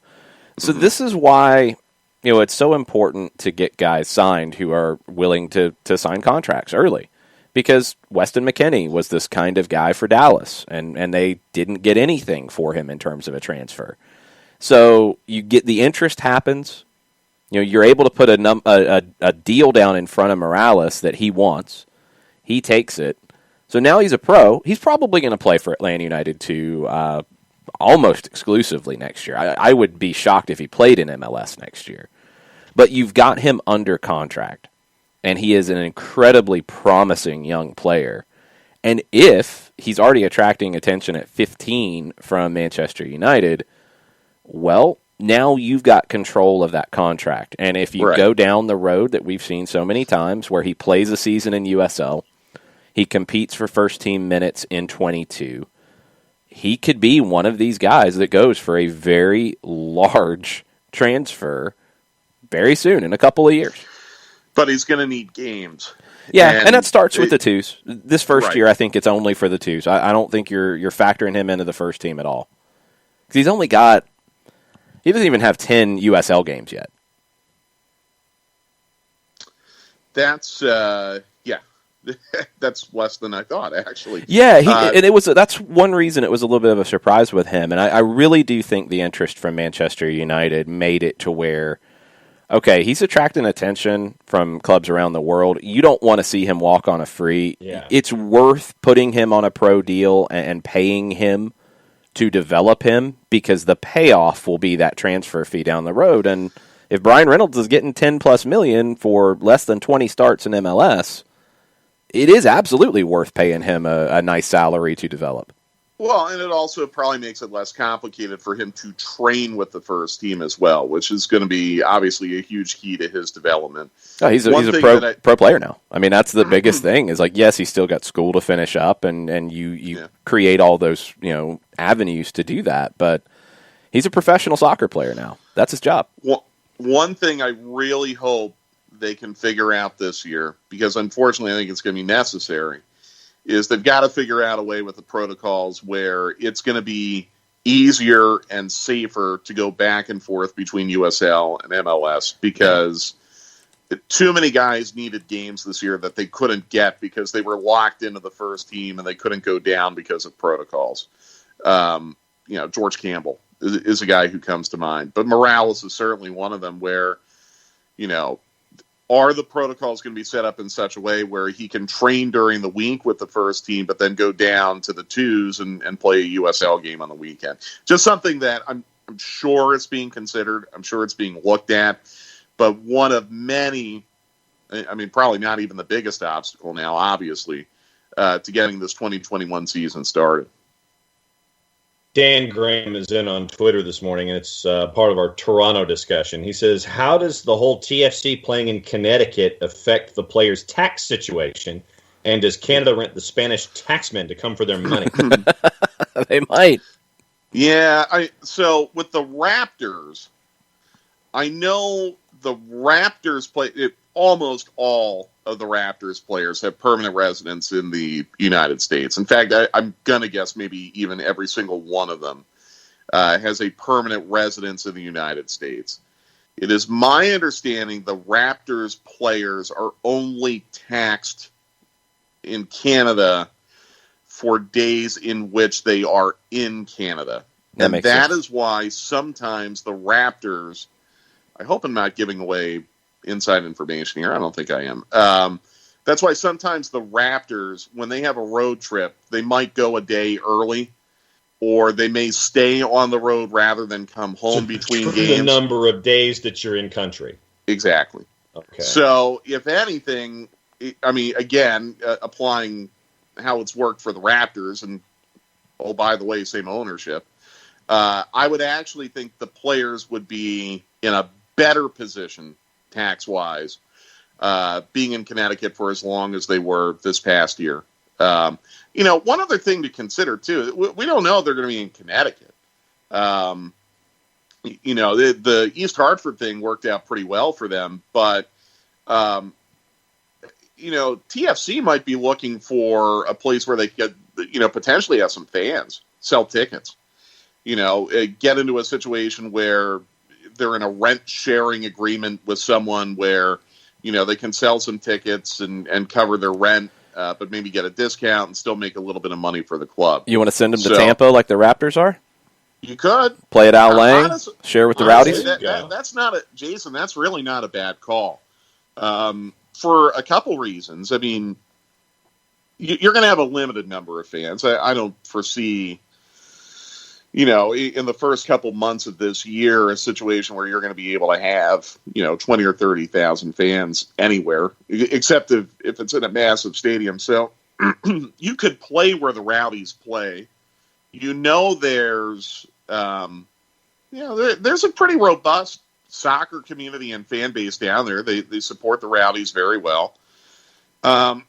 So this is why it's so important to get guys signed who are willing to sign contracts early. Because Weston McKennie was this kind of guy for Dallas, and they didn't get anything for him in terms of a transfer. So you get the interest happens. You're able to put a deal down in front of Morales that he wants. He takes it. So now he's a pro. He's probably going to play for Atlanta United 2 almost exclusively next year. I would be shocked if he played in MLS next year. But you've got him under contract. And he is an incredibly promising young player. And if he's already attracting attention at 15 from Manchester United, well, now you've got control of that contract. And if you go down the road that we've seen so many times where he plays a season in USL, he competes for first-team minutes in 22, he could be one of these guys that goes for a very large transfer very soon, in a couple of years. But he's going to need games. Yeah, and that starts with the twos. This first year, I think it's only for the twos. I don't think you're factoring him into the first team at all. Because he doesn't even have 10 USL games yet. That's, that's less than I thought, actually. Yeah, that's one reason it was a little bit of a surprise with him. And I really do think the interest from Manchester United made it to where, okay, he's attracting attention from clubs around the world. You don't want to see him walk on a free. Yeah. It's worth putting him on a pro deal and paying him to develop him because the payoff will be that transfer fee down the road. And if Brian Reynolds is getting 10+ million for less than 20 starts in MLS, it is absolutely worth paying him a nice salary to develop. Well, and it also probably makes it less complicated for him to train with the first team as well, which is going to be obviously a huge key to his development. Oh, he's a pro player now. I mean, that's the biggest thing is yes, he's still got school to finish up and you create all those, avenues to do that, but he's a professional soccer player now. That's his job. One thing I really hope they can figure out this year, because unfortunately I think it's going to be necessary, is they've got to figure out a way with the protocols where it's going to be easier and safer to go back and forth between USL and MLS because too many guys needed games this year that they couldn't get because they were locked into the first team and they couldn't go down because of protocols. George Campbell is a guy who comes to mind, but Morales is certainly one of them where, are the protocols going to be set up in such a way where he can train during the week with the first team, but then go down to the twos and play a USL game on the weekend? Just something that I'm sure it's being considered. I'm sure it's being looked at, but one of many, probably not even the biggest obstacle now, obviously, to getting this 2021 season started. Dan Graham is in on Twitter this morning, and it's part of our Toronto discussion. He says, how does the whole TFC playing in Connecticut affect the players' tax situation? And does Canada rent the Spanish taxmen to come for their money? They might. Yeah, so with the Raptors, I know the Raptors play... almost all of the Raptors players have permanent residence in the United States. In fact, I'm going to guess maybe even every single one of them has a permanent residence in the United States. It is my understanding the Raptors players are only taxed in Canada for days in which they are in Canada. And that is why sometimes the Raptors, I hope I'm not giving away inside information here. I don't think I am. That's why sometimes the Raptors, when they have a road trip, they might go a day early, or they may stay on the road rather than come home between games. The number of days that you're in country. Exactly. Okay. So, if anything, again, applying how it's worked for the Raptors, and oh, by the way, same ownership, I would actually think the players would be in a better position tax-wise being in Connecticut for as long as they were this past year. One other thing to consider, too, we don't know if they're going to be in Connecticut. The East Hartford thing worked out pretty well for them, but, TFC might be looking for a place where they could, potentially have some fans, sell tickets, get into a situation where they're in a rent-sharing agreement with someone where, they can sell some tickets and cover their rent, but maybe get a discount and still make a little bit of money for the club. You want to send them to Tampa like the Raptors are? You could. Play at Al Lang, share with the Rowdies? That's Jason, that's really not a bad call. For a couple reasons. I mean, you're going to have a limited number of fans. I don't foresee, in the first couple months of this year, a situation where you're going to be able to have, 20 or 30,000 fans anywhere, except if it's in a massive stadium. So you could play where the Rowdies play. There's a pretty robust soccer community and fan base down there. They support the Rowdies very well. And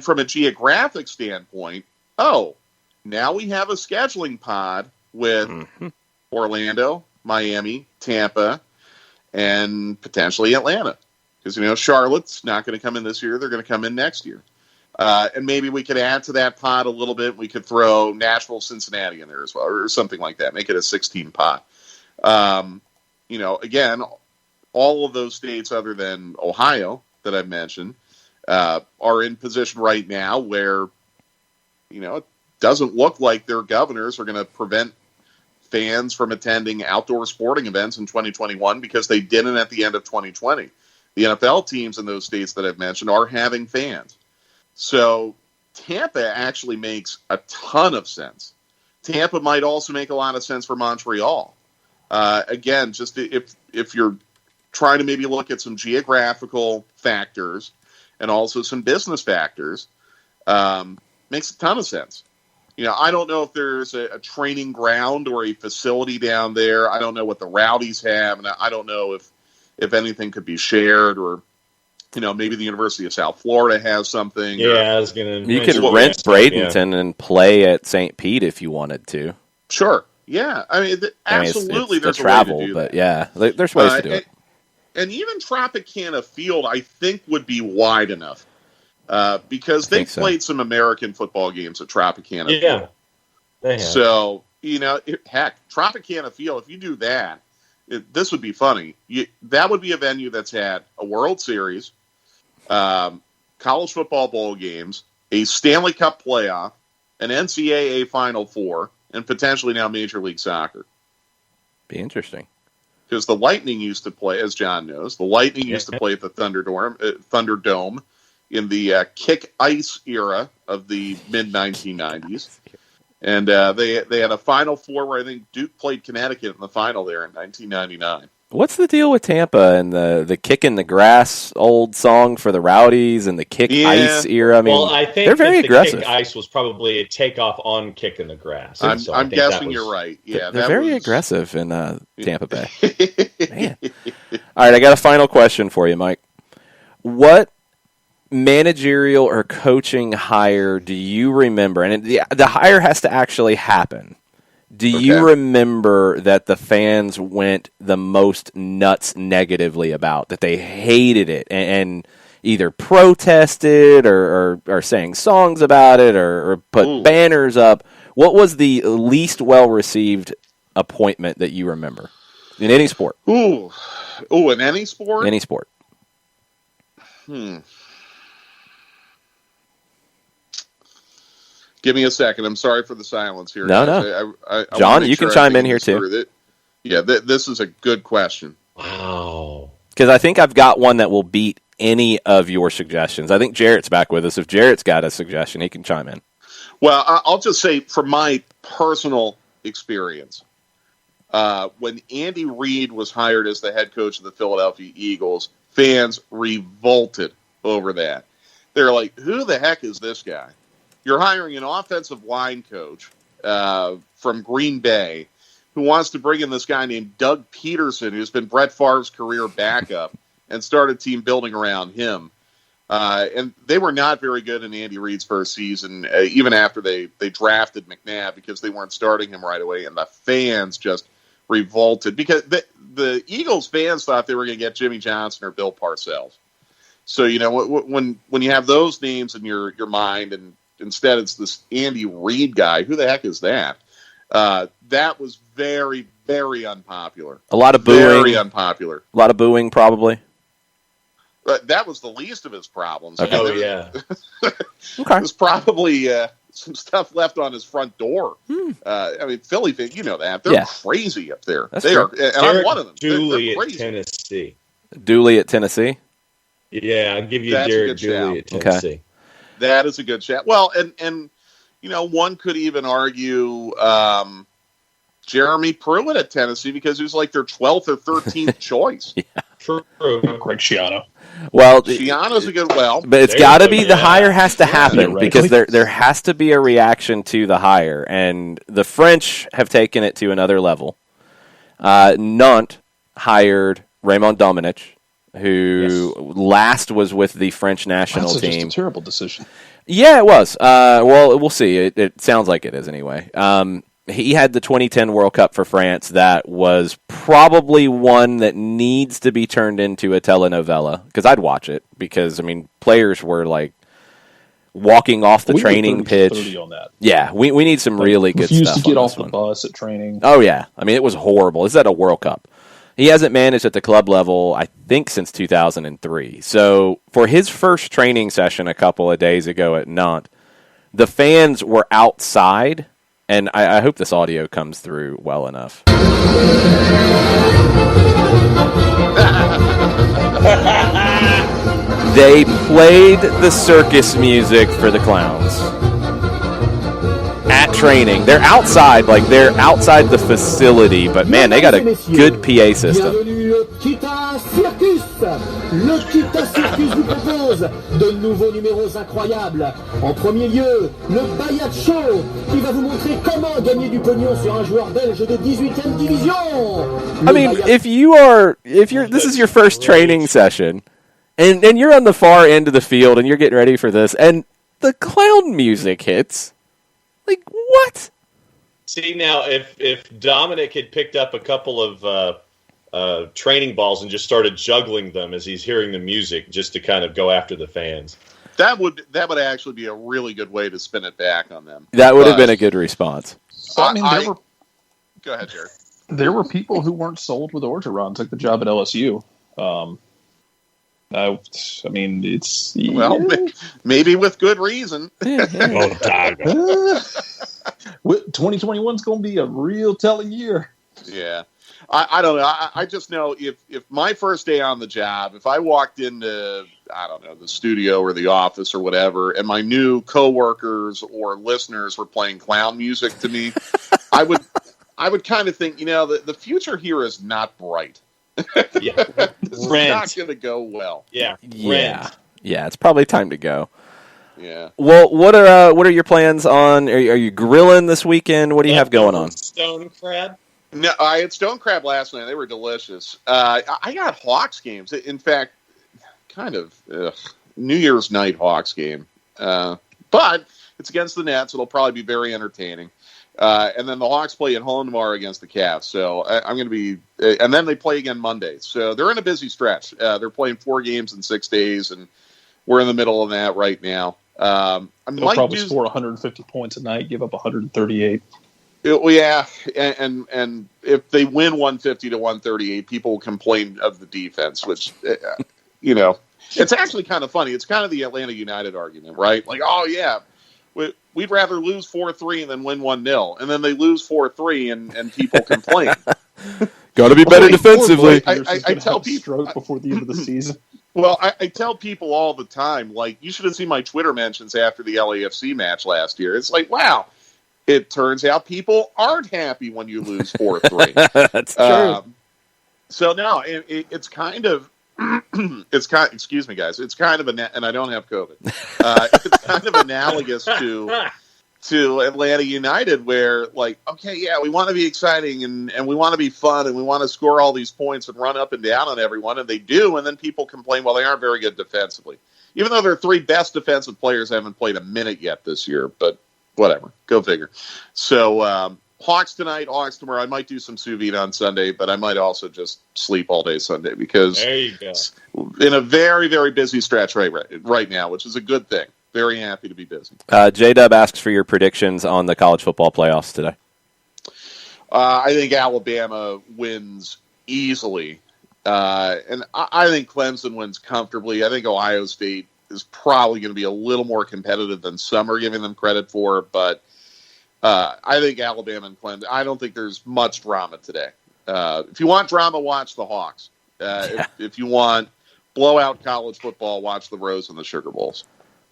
from a geographic standpoint, now we have a scheduling pod with Orlando, Miami, Tampa, and potentially Atlanta. Because, Charlotte's not going to come in this year. They're going to come in next year. And maybe we could add to that pod a little bit. We could throw Nashville, Cincinnati in there as well, or something like that. Make it a 16 pod. Again, all of those states other than Ohio that I've mentioned are in position right now where, it doesn't look like their governors are going to prevent fans from attending outdoor sporting events in 2021 because they didn't at the end of 2020. The NFL teams in those states that I've mentioned are having fans. So Tampa actually makes a ton of sense. Tampa might also make a lot of sense for Montreal. Again, just if you're trying to maybe look at some geographical factors and also some business factors, makes a ton of sense. I don't know if there's a training ground or a facility down there. I don't know what the Rowdies have, and I don't know if anything could be shared or, maybe the University of South Florida has something. Yeah, I was going to... You could rent Bradenton and play at St. Pete if you wanted to. Sure. Yeah. I mean, absolutely it's there's travel, a way to do but that. Yeah, there's ways to do it. And even Tropicana Field, I think, would be wide enough because they've played some American football games at Tropicana Field. Yeah, they have. So, heck, Tropicana Field, if you do that, this would be funny. That would be a venue that's had a World Series, college football bowl games, a Stanley Cup playoff, an NCAA Final Four, and potentially now Major League Soccer. Be interesting. Because the Lightning used to play, as John knows, the Lightning used to play at the Thunderdome in the kick ice era of the mid-1990s. And they had a Final Four where I think Duke played Connecticut in the final there in 1999. What's the deal with Tampa and the kick in the grass old song for the Rowdies and the kick ice era? I mean, I think they're very aggressive. Kick ice was probably a takeoff on kick in the grass. I'm guessing you're right. Yeah, they're very aggressive in Tampa Bay. Man. All right, I got a final question for you, Mike. What managerial or coaching hire do you remember? And the hire has to actually happen. Do you remember that the fans went the most nuts negatively about, that they hated it and either protested or sang songs about it or put banners up? What was the least well-received appointment that you remember in any sport? In any sport? Any sport. Give me a second. I'm sorry for the silence here. No. John, you can chime in here too. This is a good question. Wow. Because I think I've got one that will beat any of your suggestions. I think Jarrett's back with us. If Jarrett's got a suggestion, he can chime in. Well, I'll just say from my personal experience, when Andy Reid was hired as the head coach of the Philadelphia Eagles, fans revolted over that. They're like, who the heck is this guy? You're hiring an offensive line coach from Green Bay who wants to bring in this guy named Doug Peterson, who's been Brett Favre's career backup, and start a team building around him. And they were not very good in Andy Reid's first season, even after they drafted McNabb, because they weren't starting him right away, and the fans just revolted because the Eagles fans thought they were going to get Jimmy Johnson or Bill Parcells. So, when you have those names in your mind, and instead it's this Andy Reid guy, who the heck is that? That was very, very unpopular. A lot of booing. Very unpopular. A lot of booing, probably. But that was the least of his problems. Okay. Oh, yeah. Okay. There's probably some stuff left on his front door. Philly fans, you know that. They're crazy up there. That's they true. are, and I'm one of them. Dooley they're at crazy. Tennessee. Dooley at Tennessee? Yeah, I'll give you That's Derek Dooley at Tennessee. Okay. That is a good chat. Well, and one could even argue Jeremy Pruitt at Tennessee, because he was like their 12th or 13th choice. Yeah. True. Greg Schiano. Well, Schiano's a good but it's got to be the hire has to happen because there has to be a reaction to the hire, and the French have taken it to another level. Nantes hired Raymond Domenech, who last was with the French national team. Just a terrible decision. Yeah, it was. Well, we'll see. It sounds like it is anyway. He had the 2010 World Cup for France. That was probably one that needs to be turned into a telenovela, because I'd watch it, because, players were like walking off the training pitch. 30 on that. Yeah, we need some really good stuff. Refused to get off the one. bus at training. Oh, yeah. It was horrible. This is at a World Cup. He hasn't managed at the club level, I think, since 2003. So for his first training session a couple of days ago at Nantes, the fans were outside, and I hope this audio comes through well enough. They played the circus music for the clowns at training. They're outside, they're outside the facility, but man, they got a good PA system. Le Kita Circus vous propose de nouveaux numéros incroyables. En premier lieu, le Bayat Show, qui va vous montrer comment gagner du pognon sur un joueur belge de 18e division. This is your first training session, and you're on the far end of the field, and you're getting ready for this, and the clown music hits. What? See, now, if Dominic had picked up a couple of training balls and just started juggling them as he's hearing the music, just to kind of go after the fans, that would actually be a really good way to spin it back on them. That would have been a good response. Go ahead, Jared. There were people who weren't sold with Orgeron, took the job at LSU. It's... Well, maybe with good reason. 2021 is going to be a real telling year. Yeah. I don't know. I just know if my first day on the job, if I walked into, the studio or the office or whatever, and my new coworkers or listeners were playing clown music to me, I would kind of think, the future here is not bright. Yeah. It's not going to go well. Yeah. Yeah. Yeah, it's probably time to go. Yeah. Well, what are your plans on? Are you grilling this weekend? What do you have going on? Stone crab. No, I had stone crab last night. They were delicious. I got Hawks games. In fact, kind of New Year's night Hawks game. But it's against the Nets. It'll probably be very entertaining. And then the Hawks play at home tomorrow against the Cavs. So I'm going to be, and then they play again Monday. So they're in a busy stretch. They're playing 4 games in 6 days, and we're in the middle of that right now. They'll probably score 150 points a night, give up 138. Yeah, and if they win 150 to 138, people will complain of the defense, which, it's actually kind of funny. It's kind of the Atlanta United argument, right? Like, oh, yeah, we'd rather lose 4-3 than win 1-0. And then they lose 4-3 and people complain. Got to be better defensively. I tell people stroke before the end of the season. Well, I tell people all the time, like, you should have seen my Twitter mentions after the LAFC match last year. It's like, wow. It turns out people aren't happy when you lose 4-3. That's true. So no, it's kind of, excuse me, guys. It's kind of and I don't have COVID. It's kind of analogous to to Atlanta United where, like, okay, yeah, we want to be exciting and we want to be fun and we want to score all these points and run up and down on everyone, and they do, and then people complain, well, they aren't very good defensively. Even though their three best defensive players haven't played a minute yet this year, but whatever. Go figure. So, Hawks tonight, Hawks tomorrow. I might do some sous vide on Sunday, but I might also just sleep all day Sunday because there you go. In a very, very busy stretch right now, which is a good thing. Very happy to be busy. J-Dub asks for your predictions on the college football playoffs today. I think Alabama wins easily. And I think Clemson wins comfortably. I think Ohio State is probably going to be a little more competitive than some are giving them credit for. But I think Alabama and Clemson, I don't think there's much drama today. If you want drama, watch the Hawks. If you want blowout college football, watch the Rose and the Sugar Bowls.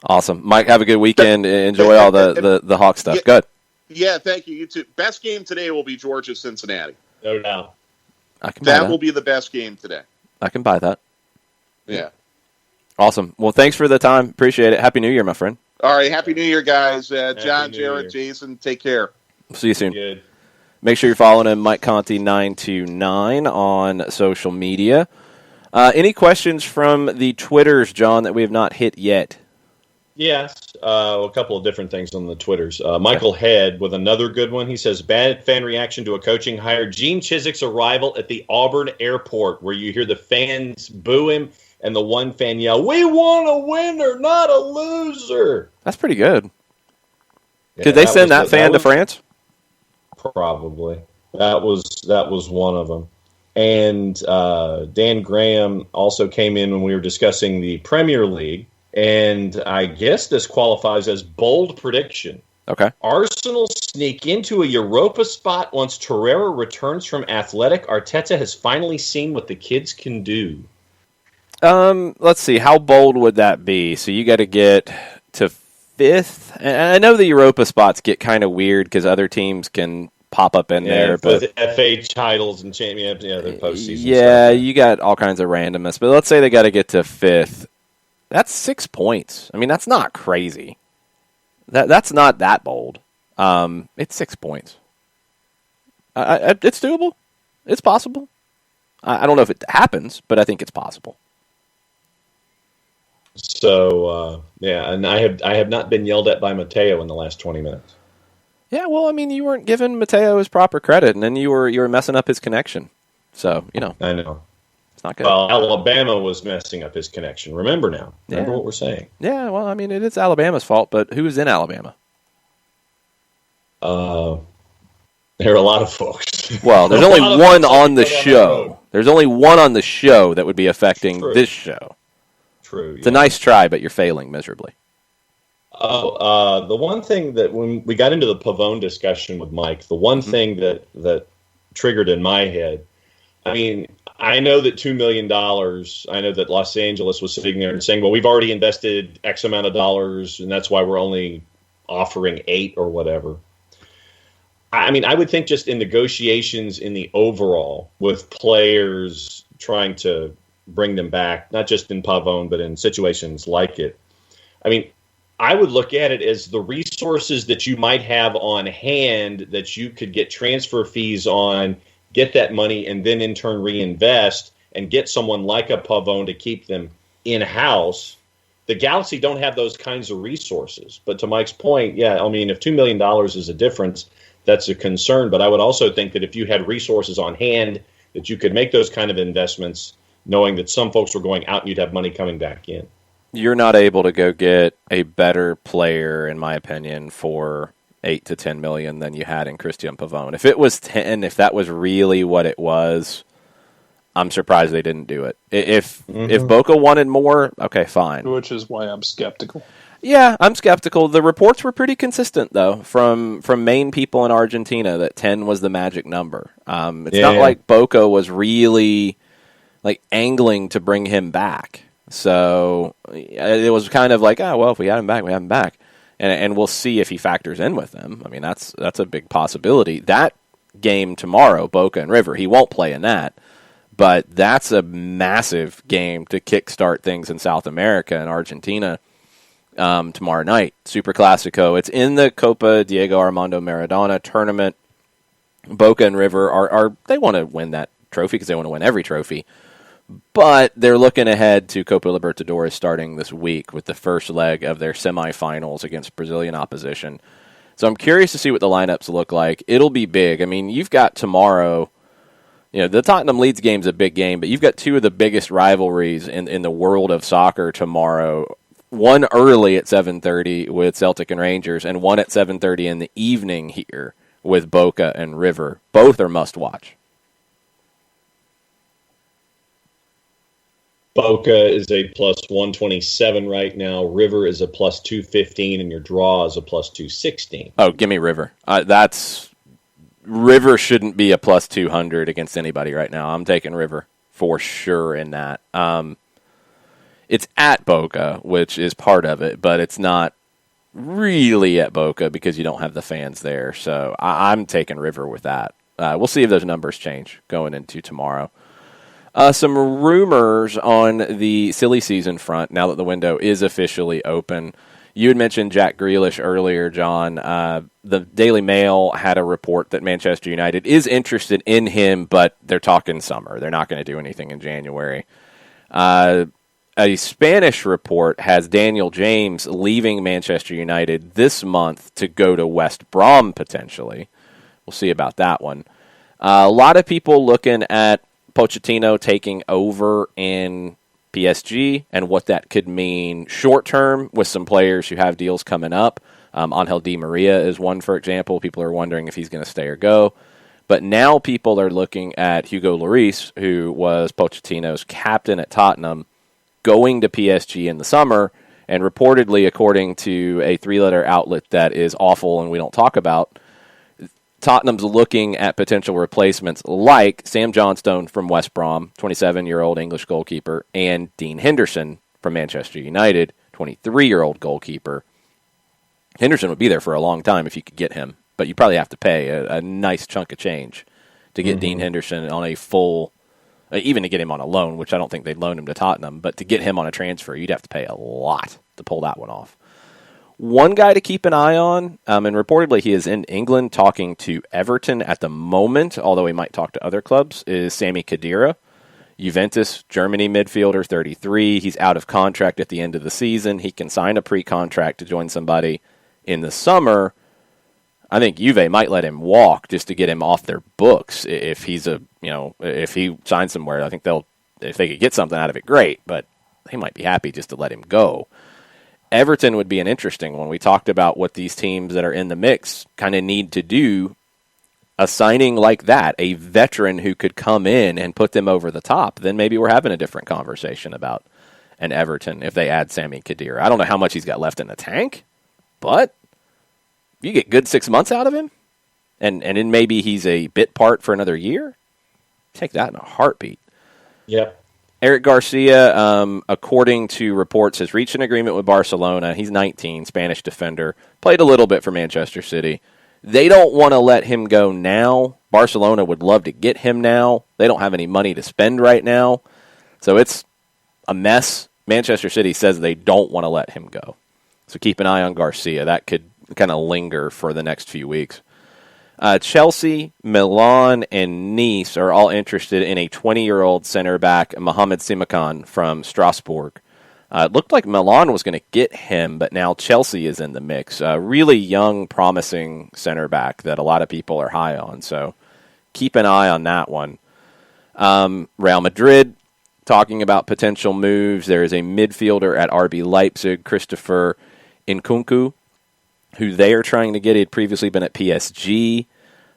Awesome. Mike, have a good weekend. Enjoy all the Hawk stuff. Yeah, good. Yeah, thank you. You too. Best game today will be Georgia-Cincinnati. No doubt. That will be the best game today. I can buy that. Yeah. Awesome. Well, thanks for the time. Appreciate it. Happy New Year, my friend. All right. Happy New Year, guys. John, Jared, Jason, take care. See you soon. Good. Make sure you're following him, Mike Conti 929 on social media. Any questions from the Twitters, John, that we have not hit yet? Yes, a couple of different things on the Twitters. Michael Head with another good one. He says, bad fan reaction to a coaching hire. Gene Chiswick's arrival at the Auburn airport, where you hear the fans boo him and the one fan yell, "We want a winner, not a loser." That's pretty good. Yeah, Did they send that fan to France? Probably. That was one of them. And Dan Graham also came in when we were discussing the Premier League. And I guess this qualifies as bold prediction. Okay. Arsenal sneak into a Europa spot once Torreira returns from Athletic. Arteta has finally seen what the kids can do. Let's see. How bold would that be? So you got to get to fifth. And I know the Europa spots get kind of weird because other teams can pop up in there. But FA titles and champions, the postseason. Yeah, stuff. you got all kinds of randomness. But let's say they got to get to fifth. That's 6 points. I mean, that's not crazy. That's not that bold. It's 6 points. It's doable. It's possible. I don't know if it happens, but I think it's possible. So, and I have not been yelled at by Mateo in the last 20 minutes. Yeah, well, I mean, you weren't giving Mateo his proper credit, and then you were messing up his connection. So, I know. It's not good. Well, Alabama was messing up his connection. Remember now. Remember what we're saying. Yeah, well, I mean, it is Alabama's fault, but who is in Alabama? There are a lot of folks. Well, there's only one on the show. There's only one on the show that would be affecting this show. True. It's a nice try, but you're failing miserably. The one thing that when we got into the Pavone discussion with Mike, the one thing that triggered in my head, I mean, I know that $2 million, I know that Los Angeles was sitting there and saying, well, we've already invested X amount of dollars, and that's why we're only offering 8 or whatever. I mean, I would think just in negotiations in the overall with players trying to bring them back, not just in Pavone, but in situations like it. I mean, I would look at it as the resources that you might have on hand that you could get transfer fees on, get that money, and then in turn reinvest and get someone like a Pavone to keep them in-house. The Galaxy don't have those kinds of resources. But to Mike's point, yeah, I mean, if $2 million is a difference, that's a concern. But I would also think that if you had resources on hand that you could make those kind of investments, knowing that some folks were going out and you'd have money coming back in. You're not able to go get a better player, in my opinion, for 8 to 10 million than you had in Christian Pavone. If it was 10, if that was really what it was, I'm surprised they didn't do it. If Boca wanted more, okay, fine. Which is why I'm skeptical. Yeah, I'm skeptical. The reports were pretty consistent, though, from main people in Argentina that 10 was the magic number. It's not like Boca was really angling to bring him back. So it was kind of like, oh, well, if we had him back, we have him back. And we'll see if he factors in with them. I mean, that's a big possibility. That game tomorrow, Boca and River, he won't play in that. But that's a massive game to kickstart things in South America and Argentina. tomorrow night. Super Classico. It's in the Copa Diego Armando Maradona tournament. Boca and River they want to win that trophy because they want to win every trophy. But they're looking ahead to Copa Libertadores starting this week with the first leg of their semifinals against Brazilian opposition. So I'm curious to see what the lineups look like. It'll be big. I mean, you've got tomorrow, the Tottenham Leeds game's a big game, but you've got two of the biggest rivalries in the world of soccer tomorrow. One early at 7:30 with Celtic and Rangers, and one at 7:30 in the evening here with Boca and River. Both are must-watch. Boca is a plus 127 right now. River is a plus 215, and your draw is a plus 216. Oh, give me River. River shouldn't be a plus 200 against anybody right now. I'm taking River for sure in that. It's at Boca, which is part of it, but it's not really at Boca because you don't have the fans there. So I'm taking River with that. We'll see if those numbers change going into tomorrow. Some rumors on the silly season front now that the window is officially open. You had mentioned Jack Grealish earlier, John. The Daily Mail had a report that Manchester United is interested in him, but they're talking summer. They're not going to do anything in January. A Spanish report has Daniel James leaving Manchester United this month to go to West Brom, potentially. We'll see about that one. A lot of people looking at Pochettino taking over in PSG and what that could mean short term with some players who have deals coming up. Angel Di Maria is one, for example. People are wondering if he's going to stay or go. But now people are looking at Hugo Lloris, who was Pochettino's captain at Tottenham, going to PSG in the summer. And reportedly, according to a three-letter outlet that is awful and we don't talk about, Tottenham's looking at potential replacements like Sam Johnstone from West Brom, 27-year-old English goalkeeper, and Dean Henderson from Manchester United, 23-year-old goalkeeper. Henderson would be there for a long time if you could get him, but you probably have to pay a nice chunk of change to get Dean Henderson on a full, even to get him on a loan, which I don't think they'd loan him to Tottenham, but to get him on a transfer, you'd have to pay a lot to pull that one off. One guy to keep an eye on, and reportedly he is in England talking to Everton at the moment, although he might talk to other clubs, is Sami Khedira. Juventus, Germany midfielder, 33. He's out of contract at the end of the season. He can sign a pre-contract to join somebody in the summer. I think Juve might let him walk just to get him off their books if he's if he signs somewhere. I think if they could get something out of it, great, but they might be happy just to let him go. Everton would be an interesting one. We talked about what these teams that are in the mix kind of need to do. A signing like that, a veteran who could come in and put them over the top, then maybe we're having a different conversation about an Everton if they add Sami Khedira. I don't know how much he's got left in the tank, but you get good 6 months out of him, and then maybe he's a bit part for another year. Take that in a heartbeat. Yeah. Eric Garcia, according to reports, has reached an agreement with Barcelona. He's 19, Spanish defender. Played a little bit for Manchester City. They don't want to let him go now. Barcelona would love to get him now. They don't have any money to spend right now. So it's a mess. Manchester City says they don't want to let him go. So keep an eye on Garcia. That could kind of linger for the next few weeks. Chelsea, Milan, and Nice are all interested in a 20-year-old center back, Mohamed Simakan from Strasbourg. It looked like Milan was going to get him, but now Chelsea is in the mix. Really young, promising center back that a lot of people are high on, so keep an eye on that one. Real Madrid, talking about potential moves. There is a midfielder at RB Leipzig, Christopher Nkunku, who they are trying to get. He had previously been at PSG.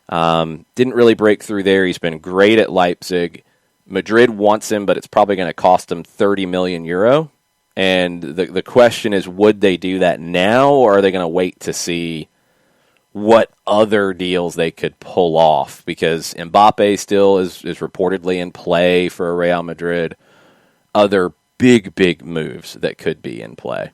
Didn't really break through there. He's been great at Leipzig. Madrid wants him, but it's probably going to cost them 30 million euro. And the question is, would they do that now, or are they going to wait to see what other deals they could pull off? Because Mbappe still is reportedly in play for Real Madrid. Other big moves that could be in play.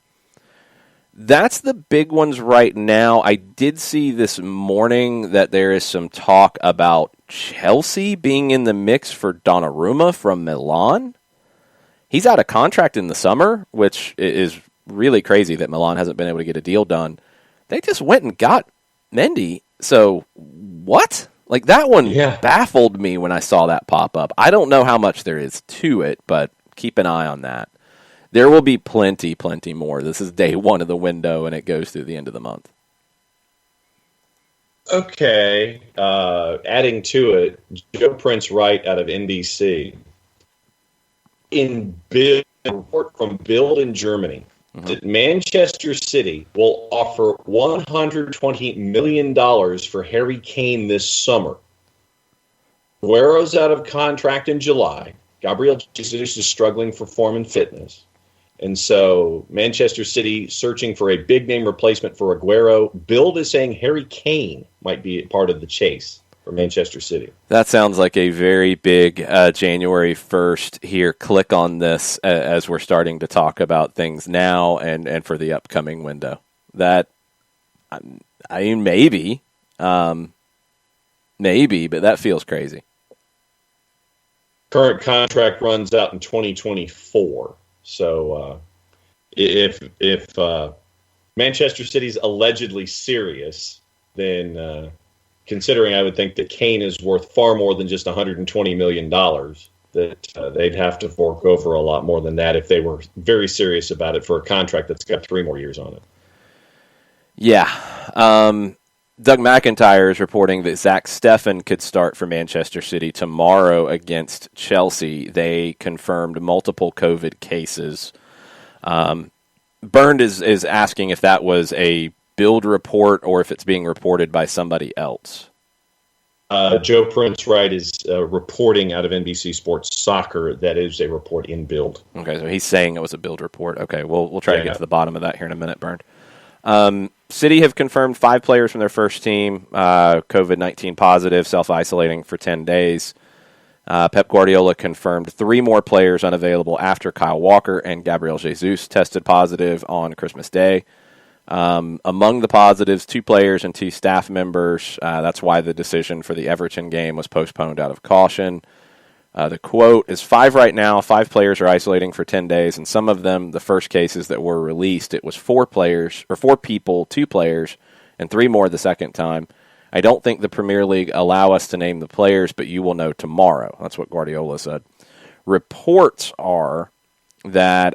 That's the big ones right now. I did see this morning that there is some talk about Chelsea being in the mix for Donnarumma from Milan. He's out of contract in the summer, which is really crazy that Milan hasn't been able to get a deal done. They just went and got Mendy. So what? Like, that one baffled me when I saw that pop up. I don't know how much there is to it, but keep an eye on that. There will be plenty more. This is day one of the window, and it goes through the end of the month. Okay. Adding to it, Joe Prince Wright out of NBC. A report from Bild in Germany that Manchester City will offer $120 million for Harry Kane this summer. Aguero's out of contract in July. Gabriel Jesus is struggling for form and fitness. And so Manchester City searching for a big-name replacement for Aguero. Bild is saying Harry Kane might be part of the chase for Manchester City. That sounds like a very big January 1st here. Click on this as we're starting to talk about things now and for the upcoming window. That, I mean, maybe, but that feels crazy. Current contract runs out in 2024. So if Manchester City's allegedly serious, then considering I would think that Kane is worth far more than just $120 million, that they'd have to fork over a lot more than that if they were very serious about it for a contract that's got 3 more years on it. Yeah. Doug McIntyre is reporting that Zach Steffen could start for Manchester City tomorrow against Chelsea. They confirmed multiple COVID cases. Bernd is asking if that was a Bild report or if it's being reported by somebody else. Joe Prince Wright is reporting out of NBC Sports Soccer. That is a report in Bild. Okay, so he's saying it was a Bild report. Okay, we'll try to get to the bottom of that here in a minute, Bernd. City have confirmed 5 players from their first team, COVID-19 positive, self-isolating for 10 days. Pep Guardiola confirmed 3 more players unavailable after Kyle Walker and Gabriel Jesus tested positive on Christmas Day. Among the positives, 2 players and 2 staff members. That's why the decision for the Everton game was postponed out of caution. The quote is 5 right now. 5 players are isolating for 10 days, and some of them, the first cases that were released, it was 4 people, 2 players, and 3 more the second time. I don't think the Premier League allow us to name the players, but you will know tomorrow. That's what Guardiola said. Reports are that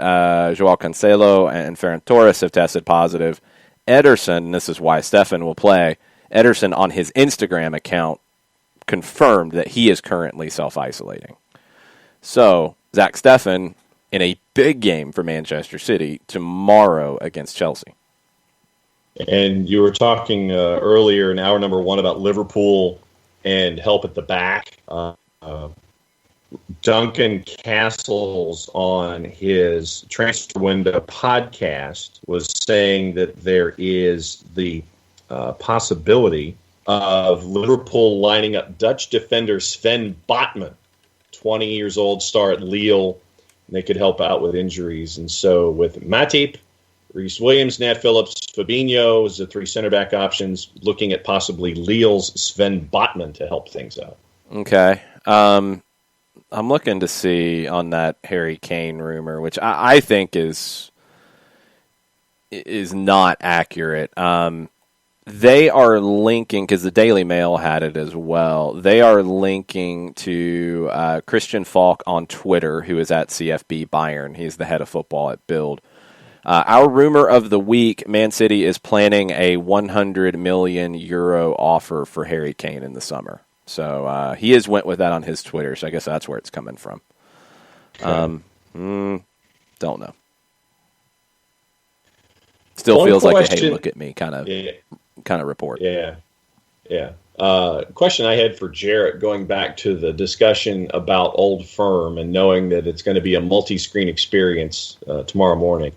Joao Cancelo and Ferran Torres have tested positive. Ederson, and this is why Steffen will play, Ederson on his Instagram account confirmed that he is currently self-isolating. So, Zach Steffen in a big game for Manchester City tomorrow against Chelsea. And you were talking earlier in hour number 1 about Liverpool and help at the back. Duncan Castles on his transfer window podcast was saying that there is the possibility of Liverpool lining up Dutch defender Sven Botman, 20 years old, star at Lille. They could help out with injuries. And so with Matip, Reece Williams, Nat Phillips, Fabinho as the 3 center back options, looking at possibly Lille's Sven Botman to help things out. Okay. I'm looking to see on that Harry Kane rumor, which I think is not accurate. They are linking, because the Daily Mail had it as well, they are linking to Christian Falk on Twitter, who is at CFB Bayern. He's the head of football at Bild. Our rumor of the week, Man City is planning a €100 million offer for Harry Kane in the summer. So he has went with that on his Twitter, so I guess that's where it's coming from. Okay. Don't know. Still feels like a hey, look at me kind of report. Yeah. Question I had for Jarrett, going back to the discussion about Old Firm and knowing that it's going to be a multi-screen experience tomorrow morning.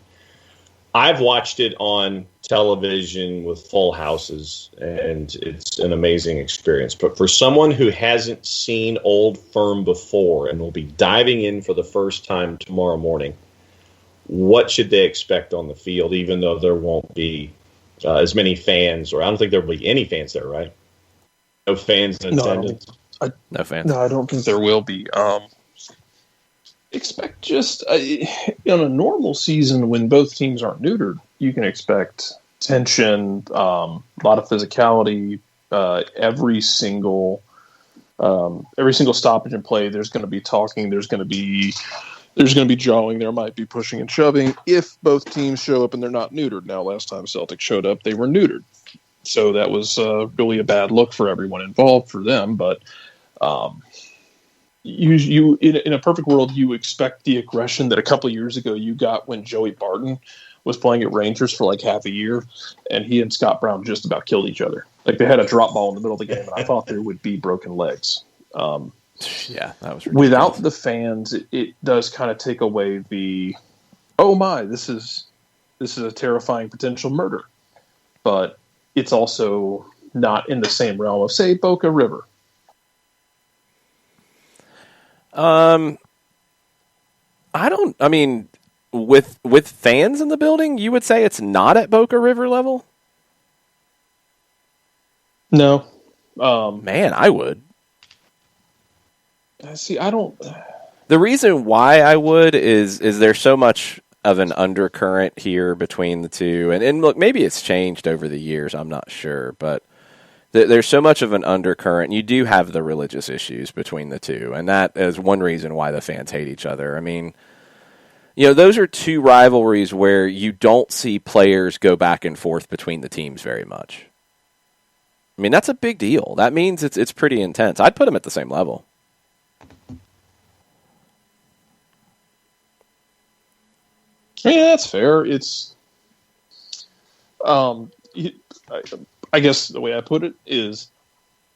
I've watched it on television with full houses, and it's an amazing experience. But for someone who hasn't seen Old Firm before and will be diving in for the first time tomorrow morning, what should they expect on the field, even though there won't be as many fans, or I don't think there will be any fans there, right? No fans in attendance? No fans. No, I don't think there will be. Expect just in a normal season when both teams aren't neutered, you can expect tension, a lot of physicality. Every single stoppage in play, there's going to be talking. There's going to be jawing. There might be pushing and shoving if both teams show up and they're not neutered. Now, last time Celtic showed up, they were neutered, so that was really a bad look for everyone involved, for them. But you in a perfect world, you expect the aggression that a couple of years ago you got when Joey Barton was playing at Rangers for like half a year, and he and Scott Brown just about killed each other. Like, they had a drop ball in the middle of the game, and I thought there would be broken legs. Yeah, that was ridiculous. Without the fans, it does kind of take away the, oh my, this is a terrifying potential murder. But it's also not in the same realm of, say, Boca River. With fans in the building, you would say it's not at Boca River level? No. Man, I would. See, I don't. The reason why I would is there's so much of an undercurrent here between the two, and look, maybe it's changed over the years. I'm not sure, but there's so much of an undercurrent. You do have the religious issues between the two, and that is one reason why the fans hate each other. I mean, those are two rivalries where you don't see players go back and forth between the teams very much. I mean, that's a big deal. That means it's pretty intense. I'd put them at the same level. Yeah, that's fair. It's, I guess the way I put it is,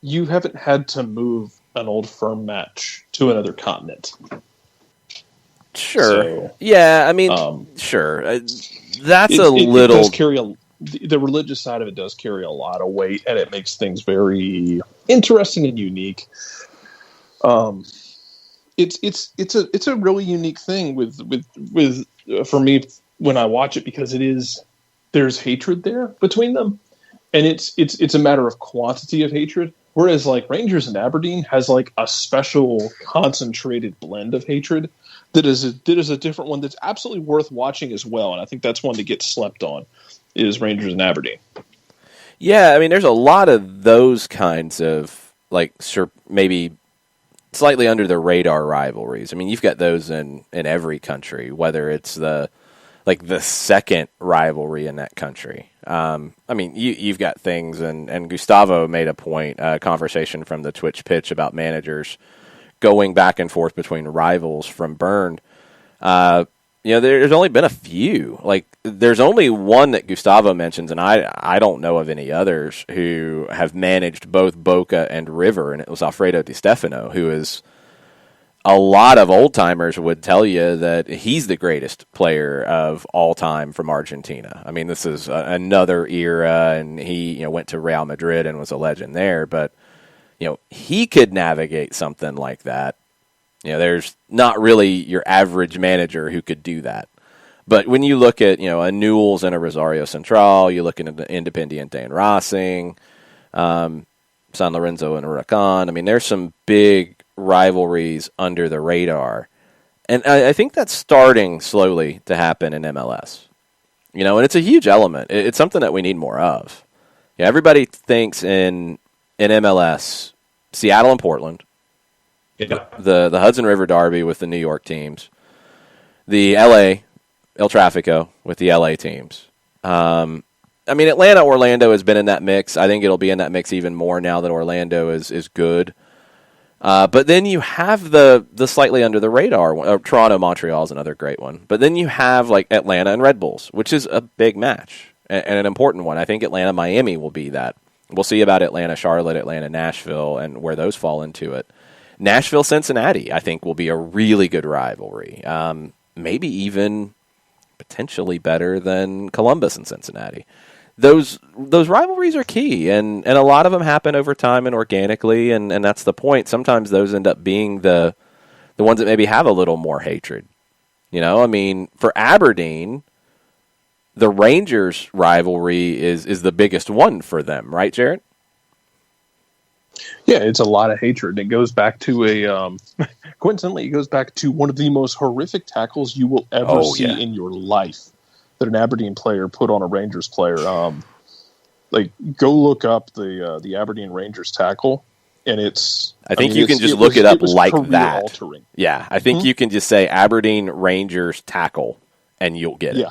you haven't had to move an Old Firm match to another continent. Sure. So, yeah, I mean, sure. That's a little. It does carry the religious side of it does carry a lot of weight, and it makes things very interesting and unique. It's a really unique thing with for me when I watch it, because there's hatred there between them, and it's a matter of quantity of hatred. Whereas like Rangers and Aberdeen has like a special concentrated blend of hatred that is a different one that's absolutely worth watching as well. And I think that's one that gets slept on, is Rangers and Aberdeen. Yeah, I mean, there's a lot of those kinds of like maybe slightly under the radar rivalries. I mean, you've got those in every country, whether it's the second rivalry in that country. I mean, you've got things, and Gustavo made a point, a conversation from the Twitch pitch about managers going back and forth between rivals from Burned. There's only been a few. Like, there's only one that Gustavo mentions, and I don't know of any others who have managed both Boca and River, and it was Alfredo Di Stefano, who is, a lot of old-timers would tell you that he's the greatest player of all time from Argentina. I mean, this is another era, and he went to Real Madrid and was a legend there, but he could navigate something like that. There's not really your average manager who could do that. But when you look at, a Newell's and a Rosario Central, you look at an Independiente and Racing, San Lorenzo and Huracan. I mean, there's some big rivalries under the radar. And I think that's starting slowly to happen in MLS. And it's a huge element. It's something that we need more of. Everybody thinks in MLS, Seattle and Portland, the Hudson River Derby with the New York teams, the LA, El Tráfico with the LA teams. I mean, Atlanta, Orlando has been in that mix. I think it'll be in that mix even more now that Orlando is good. But then you have the slightly under the radar. Toronto, Montreal is another great one. But then you have like Atlanta and Red Bulls, which is a big match and an important one. I think Atlanta, Miami will be that. We'll see about Atlanta, Charlotte, Atlanta, Nashville, and where those fall into it. Nashville, Cincinnati, I think, will be a really good rivalry. Maybe even potentially better than Columbus and Cincinnati. Those rivalries are key, and a lot of them happen over time and organically, and that's the point. Sometimes those end up being the ones that maybe have a little more hatred. I mean, for Aberdeen, the Rangers rivalry is the biggest one for them, right, Jared? Yeah, it's a lot of hatred. It goes back to coincidentally, it goes back to one of the most horrific tackles you will ever see in your life that an Aberdeen player put on a Rangers player. Go look up the Aberdeen Rangers tackle, and it's. I think you can just look it up like that. Altering. Yeah, I think you can just say Aberdeen Rangers tackle, and you'll get it. Yeah.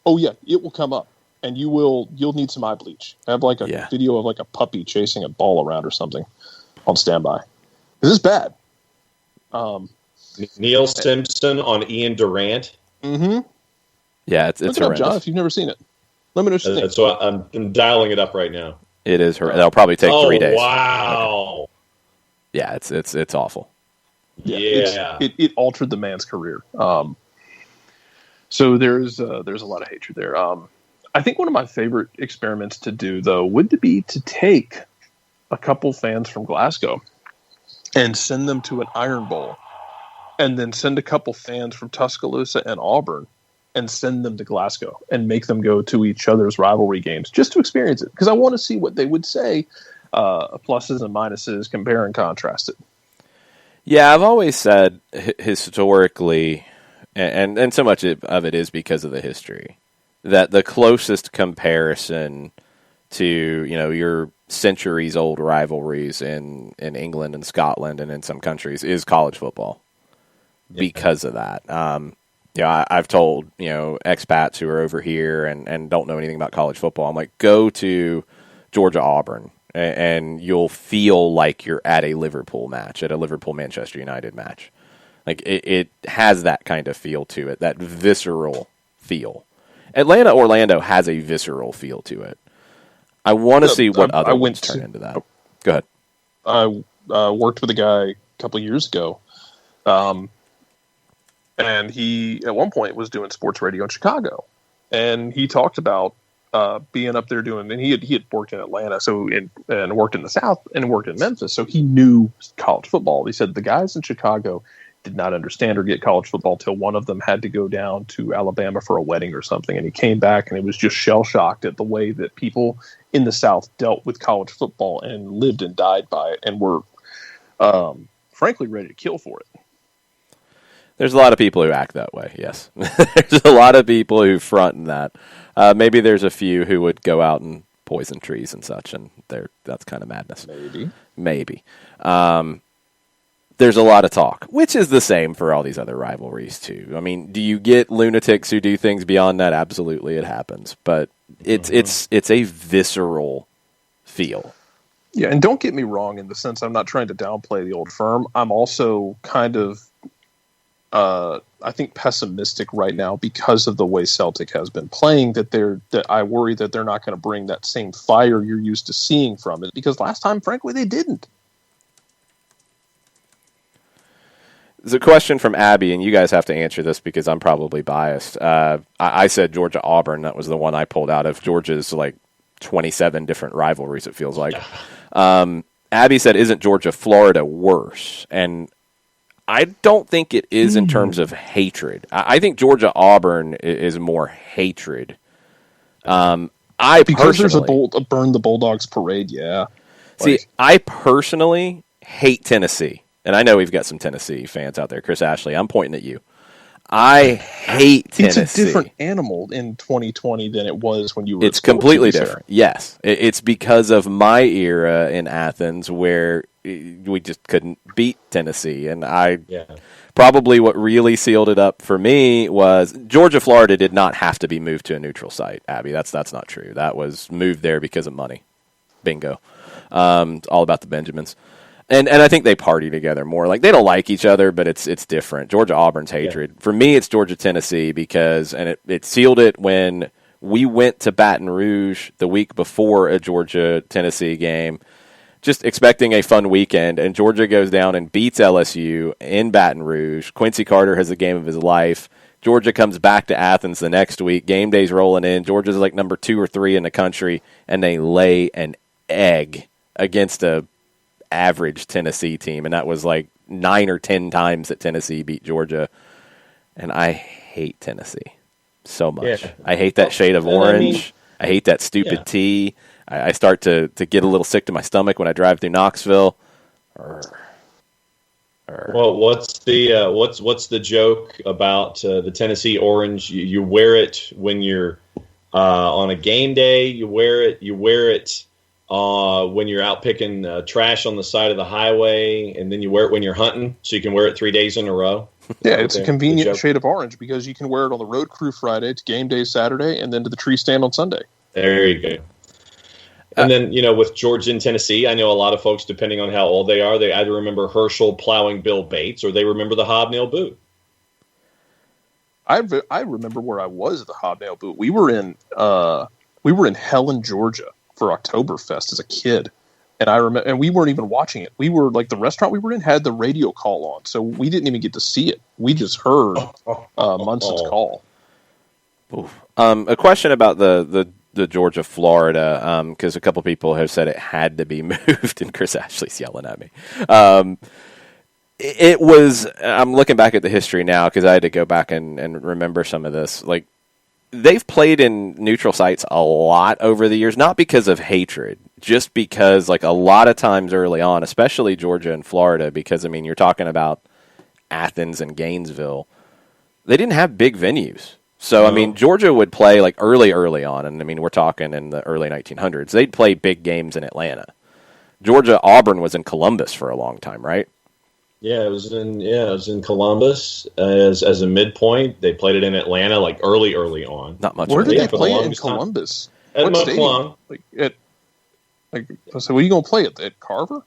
Oh yeah, it will come up. And you'll need some eye bleach. Have like a video of like a puppy chasing a ball around or something on standby. This is bad. Neil Simpson on Ian Durant. Mm-hmm. Yeah, it's look it up, John, if you've never seen it. Let me know what you think. So I'm dialing it up right now. It is horrific. That'll probably take 3 days. Wow. Yeah, it's awful. Yeah. It altered the man's career. So there's a lot of hatred there. I think one of my favorite experiments to do, though, would be to take a couple fans from Glasgow and send them to an Iron Bowl, and then send a couple fans from Tuscaloosa and Auburn and send them to Glasgow and make them go to each other's rivalry games just to experience it, because I want to see what they would say, pluses and minuses, compare and contrast it. Yeah, I've always said historically, and so much of it is because of the history, that the closest comparison to, your centuries-old rivalries in England and Scotland and in some countries is college football because of that. I've told, expats who are over here and don't know anything about college football, I'm like, go to Georgia-Auburn, and you'll feel like you're at a Liverpool match, at a Liverpool-Manchester United match. Like, it has that kind of feel to it, that visceral feel. Atlanta-Orlando has a visceral feel to it. I want to see what other ones turn into that. Go ahead. I worked with a guy a couple years ago, and he, at one point, was doing sports radio in Chicago. And he talked about being up there doing, and he had worked in Atlanta, and worked in the South, and worked in Memphis, so he knew college football. He said the guys in Chicago did not understand or get college football till one of them had to go down to Alabama for a wedding or something, and he came back and he was just shell-shocked at the way that people in the South dealt with college football and lived and died by it, and were frankly ready to kill for it. There's a lot of people who act that way, yes. There's a lot of people who front in that. Maybe there's a few who would go out and poison trees and such, and that's kind of madness. Maybe. There's a lot of talk, which is the same for all these other rivalries, too. I mean, do you get lunatics who do things beyond that? Absolutely, it happens. But it's a visceral feel. Yeah, and don't get me wrong in the sense I'm not trying to downplay the Old Firm. I'm also kind of, I think, pessimistic right now because of the way Celtic has been playing, that I worry that they're not going to bring that same fire you're used to seeing from it, because last time, frankly, they didn't. There's a question from Abby, and you guys have to answer this because I'm probably biased. I said Georgia-Auburn. That was the one I pulled out of Georgia's 27 different rivalries, it feels like. Abby said, isn't Georgia-Florida worse? And I don't think it is in terms of hatred. I think Georgia-Auburn is more hatred. Because there's a Burn the Bulldogs parade, yeah. See, I personally hate Tennessee. And I know we've got some Tennessee fans out there. Chris Ashley, I'm pointing at you. I hate Tennessee. It's a different animal in 2020 than it was when you were. It's completely different. Yes. It's because of my era in Athens where we just couldn't beat Tennessee. And probably what really sealed it up for me was Georgia-Florida did not have to be moved to a neutral site, Abby. That's not true. That was moved there because of money. Bingo. All about the Benjamins. And I think they party together more. Like, they don't like each other, but it's different. Georgia-Auburn's hatred. Yeah. For me, it's Georgia-Tennessee because, and it sealed it when we went to Baton Rouge the week before a Georgia-Tennessee game, just expecting a fun weekend, and Georgia goes down and beats LSU in Baton Rouge. Quincy Carter has the game of his life. Georgia comes back to Athens the next week. Game day's rolling in. Georgia's like number 2 or 3 in the country, and they lay an egg against a average Tennessee team, and that was 9 or 10 times that Tennessee beat Georgia. And I hate Tennessee so much. Yeah. I hate that shade of orange. I hate that stupid T. I start to get a little sick to my stomach when I drive through Knoxville. Well, what's the joke about the Tennessee orange? You wear it when you're on a game day. You wear it when you're out picking trash on the side of the highway, and then you wear it when you're hunting, so you can wear it 3 days in a row. Yeah, it's a convenient shade of orange because you can wear it on the road crew Friday to game day Saturday, and then to the tree stand on Sunday. There you go. And then, with Georgia and Tennessee, I know a lot of folks, depending on how old they are, they either remember Herschel plowing Bill Bates or they remember the hobnail boot. I remember where I was at the hobnail boot. We were in Helen, Georgia for Oktoberfest as a kid. And I remember, and we weren't even watching it. We were the restaurant we were in had the radio call on, so we didn't even get to see it. We just heard Munson's call. A question about the Georgia, Florida, because a couple people have said it had to be moved, and Chris Ashley's yelling at me. It was. I'm looking back at the history now because I had to go back and remember some of this. Like, they've played in neutral sites a lot over the years, not because of hatred, just because, like, a lot of times early on, especially Georgia and Florida, because, I mean, you're talking about Athens and Gainesville, they didn't have big venues. So, I mean, Georgia would play, like, early on, and, I mean, we're talking in the early 1900s. They'd play big games in Atlanta. Auburn was in Columbus for a long time, right? Yeah, it was in Columbus as a midpoint. They played it in Atlanta, like, early on. Not much. Where did they play it in Columbus? At McClung. So, where are you going to play it? At Carver?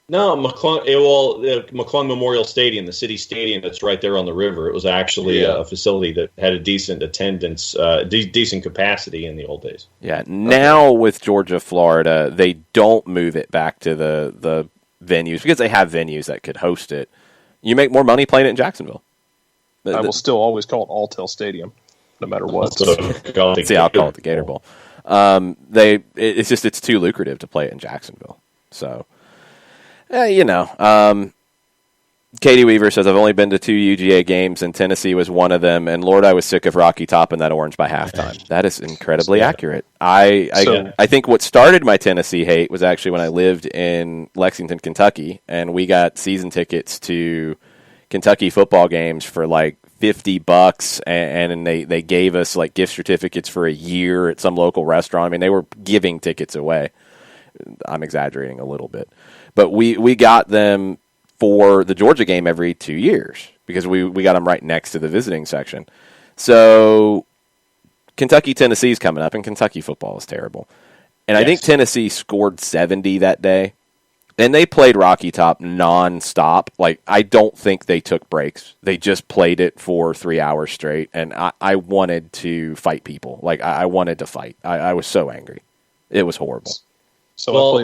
No, McClung Memorial Stadium, the city stadium that's right there on the river. It was actually a facility that had a decent attendance, decent capacity in the old days. Yeah, now with Georgia, Florida, they don't move it back to the venues because they have venues that could host it. You make more money playing it in Jacksonville. I will still always call it Alltel Stadium, no matter what. I'll call it the Gator Bowl. It's too lucrative to play it in Jacksonville. So. Katie Weaver says, I've only been to 2 UGA games, and Tennessee was one of them, and Lord, I was sick of Rocky Top and that orange by halftime. That is incredibly accurate. I think what started my Tennessee hate was actually when I lived in Lexington, Kentucky, and we got season tickets to Kentucky football games for like $50, and they gave us like gift certificates for a year at some local restaurant. I mean, they were giving tickets away. I'm exaggerating a little bit. But we got them for the Georgia game every 2 years because we got them right next to the visiting section. So Kentucky, Tennessee's coming up, and Kentucky football is terrible. And yes. I think Tennessee scored 70 that day. And they played Rocky Top nonstop. Like, I don't think they took breaks. They just played it for 3 hours straight. And I wanted to fight people. Like, I wanted to fight. I was so angry. It was horrible. So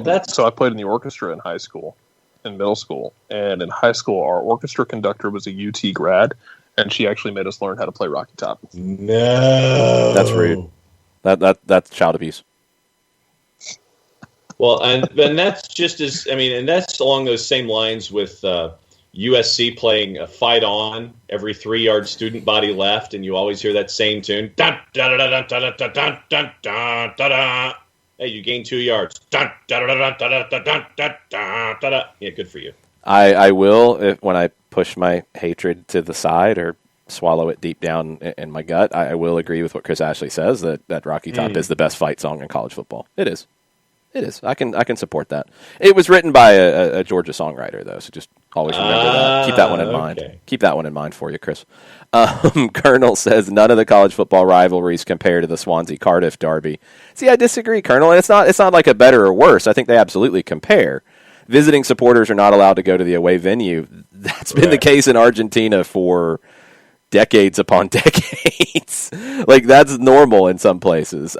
I played in the orchestra in high school, in middle school, and in high school our orchestra conductor was a UT grad, and she actually made us learn how to play Rocky Top. No, that's rude. That's child abuse. Well, and that's just as and that's along those same lines with USC playing a Fight On every 3 yard student body left, and you always hear that same tune. Dun, dun, dun, dun, dun, dun, dun, dun, dun, dun, dun. Hey, you gained 2 yards. Dun, dun, dun, dun, dun, dun, dun, dun, dun, dun. Yeah, good for you. I will, when I push my hatred to the side or swallow it deep down in my gut, I will agree with what Chris Ashley says, that Rocky Top is the best fight song in college football. It is. It is. I can support that. It was written by a Georgia songwriter, though, so just always remember that. Keep that one in mind. Keep that one in mind for you, Chris. Colonel says none of the college football rivalries compare to the Swansea-Cardiff derby. See, I disagree, Colonel, and it's not like a better or worse. I think they absolutely compare. Visiting supporters are not allowed to go to the away venue. That's been the case in Argentina for decades upon decades. Like, that's normal in some places.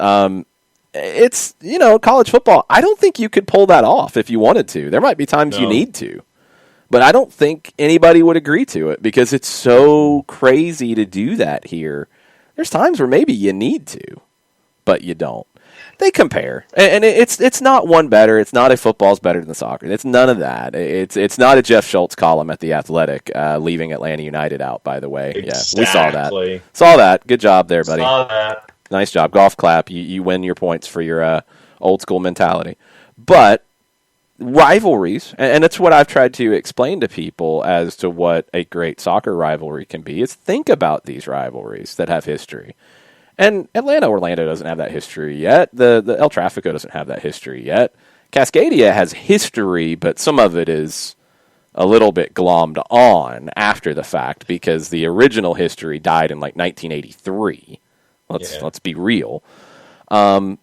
It's, college football. I don't think you could pull that off if you wanted to. There might be times you need to. But I don't think anybody would agree to it because it's so crazy to do that here. There's times where maybe you need to, but you don't. They compare. And it's not one better. It's not a football's better than soccer. It's none of that. It's not a Jeff Schultz column at The Athletic leaving Atlanta United out, by the way. Exactly. Yeah, we saw that. Saw that. Good job there, buddy. Saw that. Nice job. Golf clap. You win your points for your old school mentality. But rivalries, and it's what I've tried to explain to people as to what a great soccer rivalry can be, is think about these rivalries that have history. And Orlando doesn't have that history yet. The El Tráfico doesn't have that history yet. Cascadia has history, but some of it is a little bit glommed on after the fact because the original history died in like 1983. Let's be real. But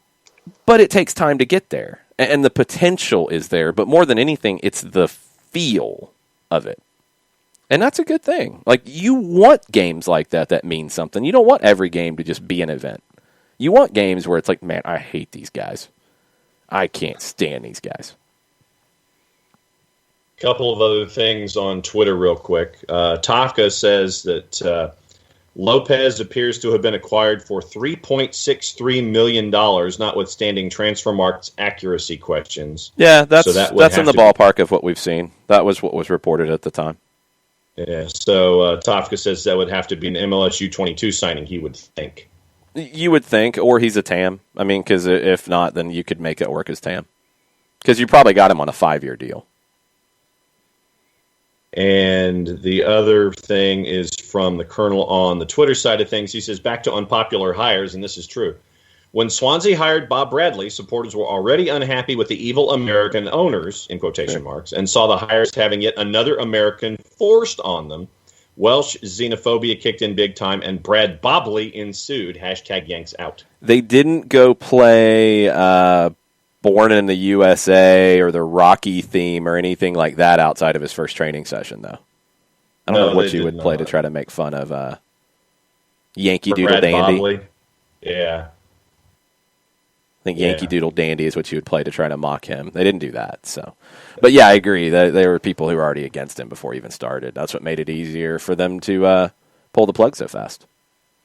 it takes time to get there. And the potential is there. But more than anything, it's the feel of it. And that's a good thing. Like, you want games like that mean something. You don't want every game to just be an event. You want games where it's like, man, I hate these guys. I can't stand these guys. Couple of other things on Twitter real quick. Tafka says that Lopez appears to have been acquired for $3.63 million, notwithstanding transfer market's accuracy questions. Yeah, that's in the ballpark of what we've seen. That was what was reported at the time. Yeah, so Tafka says that would have to be an MLS U22 signing, he would think. You would think, or he's a TAM. I mean, because if not, then you could make it work as TAM. Because you probably got him on a 5-year deal. And the other thing is from the Colonel on the Twitter side of things. He says, back to unpopular hires, and this is true. When Swansea hired Bob Bradley, supporters were already unhappy with the evil American owners, in quotation marks, and saw the hires having yet another American forced on them. Welsh xenophobia kicked in big time, and Brad Bobley ensued. #Yanks out. They didn't go play Born in the USA or the Rocky theme or anything like that outside of his first training session, though. I don't know what you would play to try to make fun of Yankee Doodle Brad Dandy. Bobley. Yeah. I think Yankee Doodle Dandy is what you would play to try to mock him. They didn't do that. But yeah, I agree. There were people who were already against him before he even started. That's what made it easier for them to pull the plug so fast.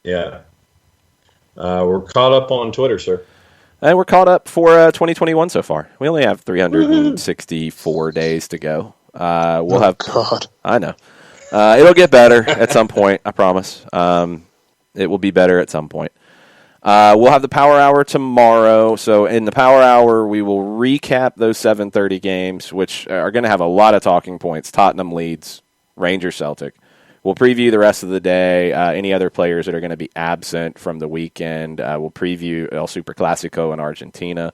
Yeah. We're caught up on Twitter, sir. And we're caught up for 2021 so far. We only have 364 days to go. God. I know. It'll get better at some point, I promise. It will be better at some point. We'll have the Power Hour tomorrow. So in the Power Hour, we will recap those 7:30 games, which are going to have a lot of talking points. Tottenham, Leeds, Rangers, Celtic. We'll preview the rest of the day, any other players that are going to be absent from the weekend. We'll preview El Super Clasico in Argentina.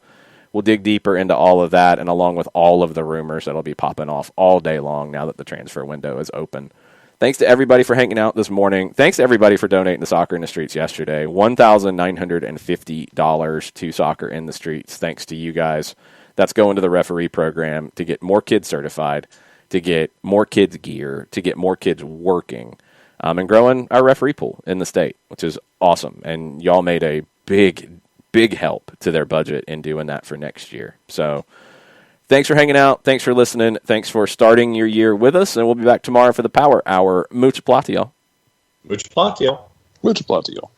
We'll dig deeper into all of that, and along with all of the rumors that'll be popping off all day long now that the transfer window is open. Thanks to everybody for hanging out this morning. Thanks to everybody for donating to Soccer in the Streets yesterday. $1,950 to Soccer in the Streets. Thanks to you guys. That's going to the referee program to get more kids certified, to get more kids gear, to get more kids working, and growing our referee pool in the state, which is awesome. And y'all made a big, big help to their budget in doing that for next year. So thanks for hanging out. Thanks for listening. Thanks for starting your year with us. And we'll be back tomorrow for the Power Hour. Mucho platio. Mucho platio. Mucho platio.